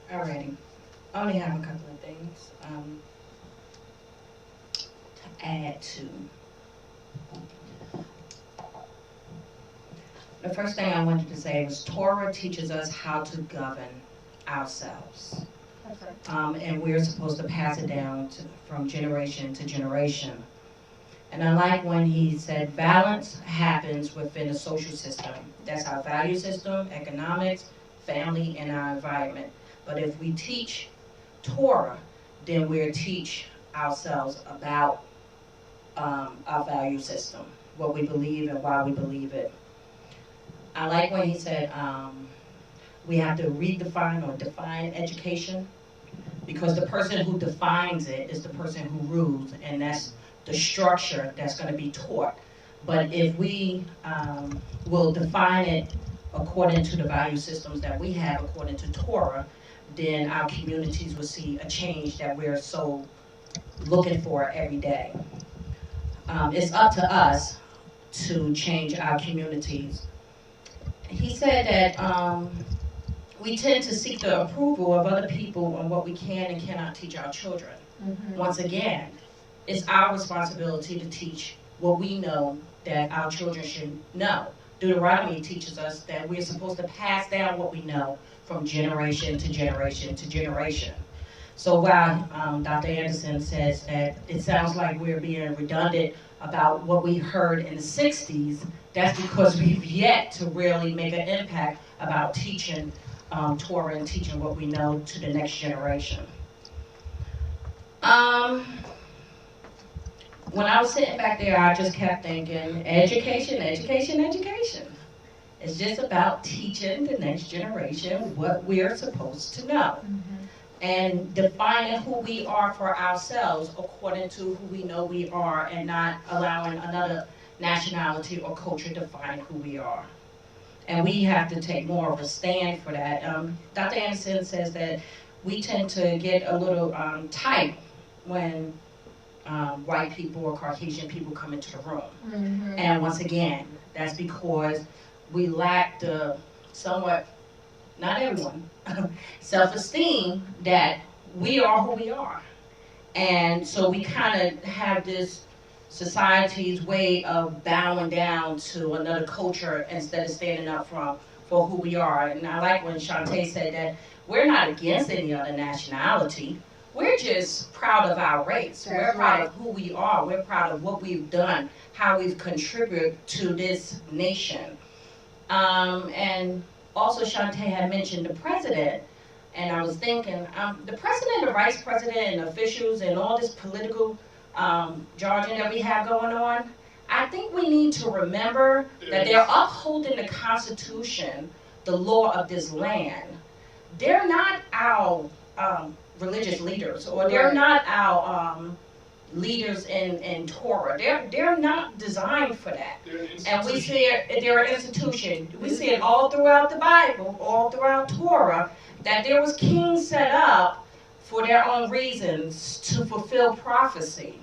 Alrighty, I only have a couple of things to add to. The first thing I wanted to say was Torah teaches us how to govern ourselves. And we're supposed to pass it down from generation to generation. And I like when he said balance happens within a social system. That's our value system, economics, family, and our environment. But if we teach Torah, then we'll teach ourselves about our value system, what we believe and why we believe it. I like when he said we have to redefine or define education, because the person who defines it is the person who rules, and that's the structure that's going to be taught. But if we will define it according to the value systems that we have, according to Torah, then our communities will see a change that we're so looking for every day. It's up to us to change our communities. He said that we tend to seek the approval of other people on what we can and cannot teach our children. Once again, it's our responsibility to teach what we know that our children should know. Deuteronomy teaches us that we're supposed to pass down what we know from generation to generation to generation. So while Dr. Anderson says that it sounds like we're being redundant about what we heard in the 60s, that's because we've yet to really make an impact about teaching Torah and teaching what we know to the next generation. When I was sitting back there, I just kept thinking, education, education, education. It's just about teaching the next generation what we're supposed to know. And defining who we are for ourselves according to who we know we are, and not allowing another nationality or culture define who we are. And we have to take more of a stand for that. Dr. Anderson says that we tend to get a little tight when white people or Caucasian people come into the room. And once again, that's because we lack the somewhat, not everyone, self-esteem that we are who we are. And so we kind of have this society's way of bowing down to another culture instead of standing up for who we are. And I like when Shantae said that we're not against any other nationality. We're just proud of our race. We're proud of who we are. We're proud of what we've done, how we've contributed to this nation. And also Shantae had mentioned the president, and I was thinking, the president, the vice president, and officials, and all this political jargon that we have going on, I think we need to remember that they're upholding the Constitution, the law of this land. They're not our religious leaders, or they're not our leaders in Torah. They're not designed for that. And we see it, they're an institution. We see it all throughout the Bible, all throughout Torah, that there was kings set up for their own reasons to fulfill prophecy.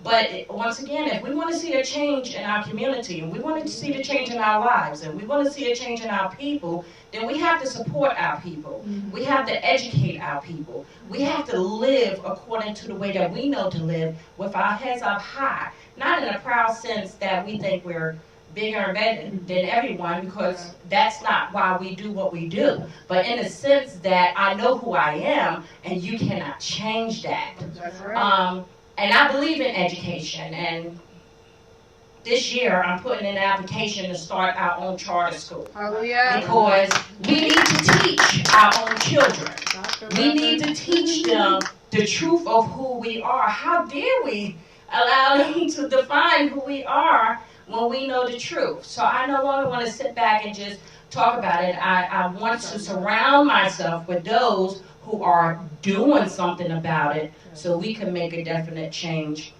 But once again, if we want to see a change in our community, and we want to see the change in our lives, and we want to see a change in our people, then we have to support our people. We have to educate our people. We have to live according to the way that we know to live, with our heads up high. Not in a proud sense that we think we're bigger and better than everyone, because that's not why we do what we do. But in a sense that I know who I am, and you cannot change that. That's right. And I believe in education, and this year I'm putting in an application to start our own charter school. Hallelujah. Because we need to teach our own children. We need to teach them the truth of who we are. How dare we allow them to define who we are when we know the truth? So I no longer want to sit back and just talk about it. I want to surround myself with those who are doing something about it, so we can make a definite change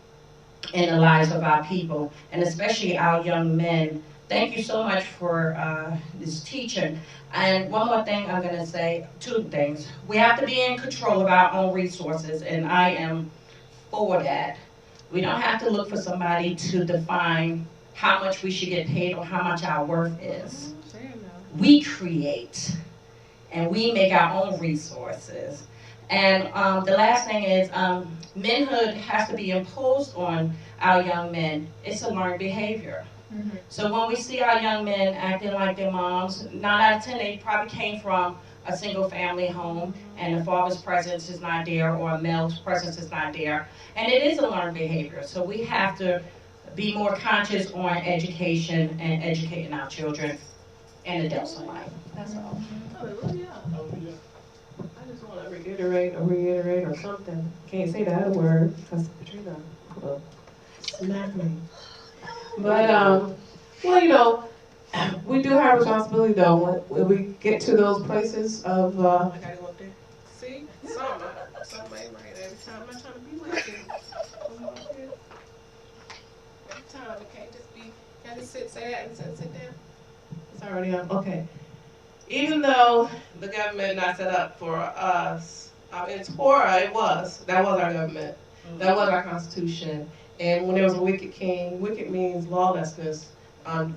in the lives of our people, and especially our young men. Thank you so much for this teaching. And one more thing I'm going to say, two things. We have to be in control of our own resources, and I am for that. We don't have to look for somebody to define how much we should get paid or how much our worth is. We create, and we make our own resources. And the last thing is, manhood has to be imposed on our young men. It's a learned behavior. So when we see our young men acting like their moms, 9 out of 10, they probably came from a single family home, and the father's presence is not there, or a male's presence is not there. And it is a learned behavior. So we have to be more conscious on education and educating our children and adults alike. That's all. Hallelujah. I just want to reiterate or something. Can't say the other word because Katrina will smack me. But, well, you know, we do have responsibility though when we get to those places of, I gotta go up there. See? Something ain't right every time. I'm not trying to be like this. Every time. It can't just be, can I just say that and sit down? It's already on. Okay. Even though the government not set up for us, in Torah that was our government, that was our constitution. And when there was a wicked king, wicked means lawlessness,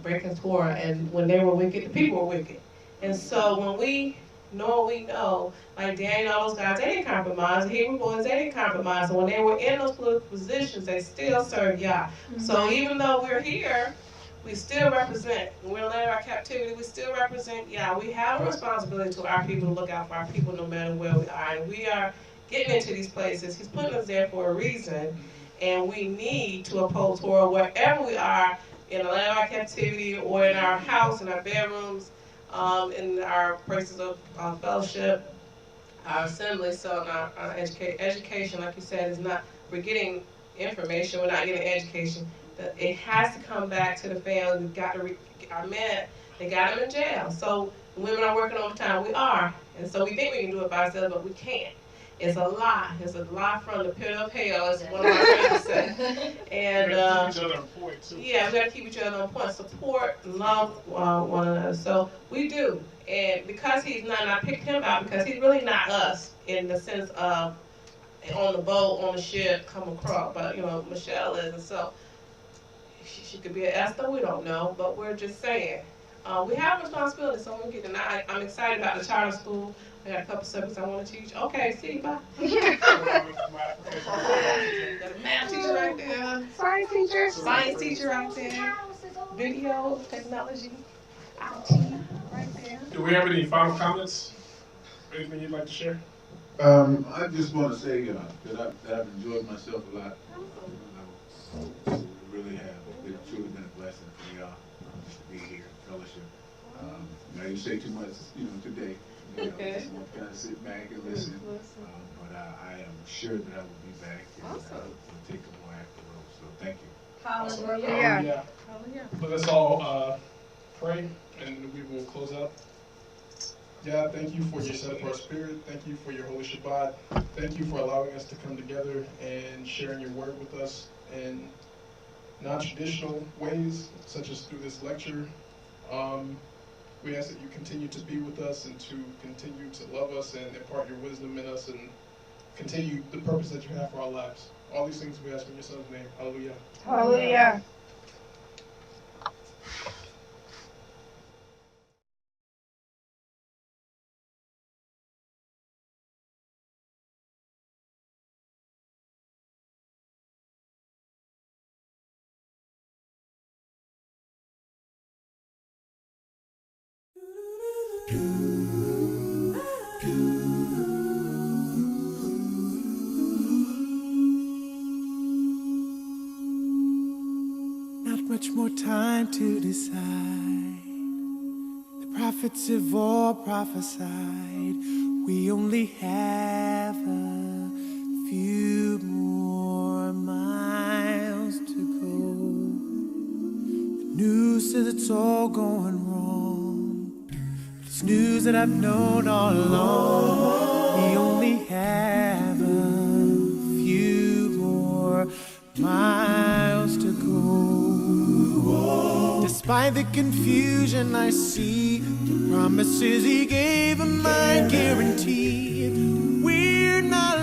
breaking Torah. And when they were wicked, the people were wicked. And so when we know what we know, like Daniel and all those guys, they didn't compromise. The Hebrew boys, they didn't compromise. And when they were in those political positions, they still served Yah. So even though we're here, we still represent. When we're in our captivity, we still represent Yah. We have a responsibility to our people to look out for our people no matter where we are. And we are getting into these places. He's putting us there for a reason. And we need to oppose Torah wherever we are, in the land of our captivity, or in our house, in our bedrooms, in our places of fellowship, our assembly. So our education, like you said, is not, we're getting information, we're not getting education. It has to come back to the family. We've got to our men, they got them in jail. So women are working overtime, we are. And so we think we can do it by ourselves, but we can't. It's a lie. It's a lie from the pit of hell, as one of my friends said. And keep each other on point too. Yeah, we got to keep each other on point. Support, love one another. So we do. And because he's not, and I picked him out because he's really not us in the sense of on the boat, on the ship, come across. But, you know, Michelle is. And so she could be an Esther, we don't know. But we're just saying. We have a responsibility, so we get, and I'm excited about the charter school. I got a couple subjects I want to teach. Okay, see, bye. Got a math teacher right there. Science teacher. Science teacher right there. Video, technology, IT right there. Do we have any final comments? Anything you'd like to share? I just want to say that I've enjoyed myself a lot. I really have. It's truly been a blessing for y'all to be here, fellowship. I didn't say too much, today. Okay. I just want to kind of sit back and listen. But I am sure that I will be back and will take a more active role. So thank you. Hallelujah. So let's all pray, and we will close out. Yeah, thank you for your set apart spirit. Thank you for your holy Shabbat. Thank you for allowing us to come together and sharing your word with us in non-traditional ways, such as through this lecture. We ask that you continue to be with us and to continue to love us and impart your wisdom in us and continue the purpose that you have for our lives. All these things we ask in your son's name. Hallelujah. Hallelujah. Not much more time to decide. The prophets have all prophesied. We only have a few more miles to go. The news says it's all going wrong. It's news that I've known all along. We only have a few more miles to go. Despite the confusion I see, the promises he gave are my guarantee. We're not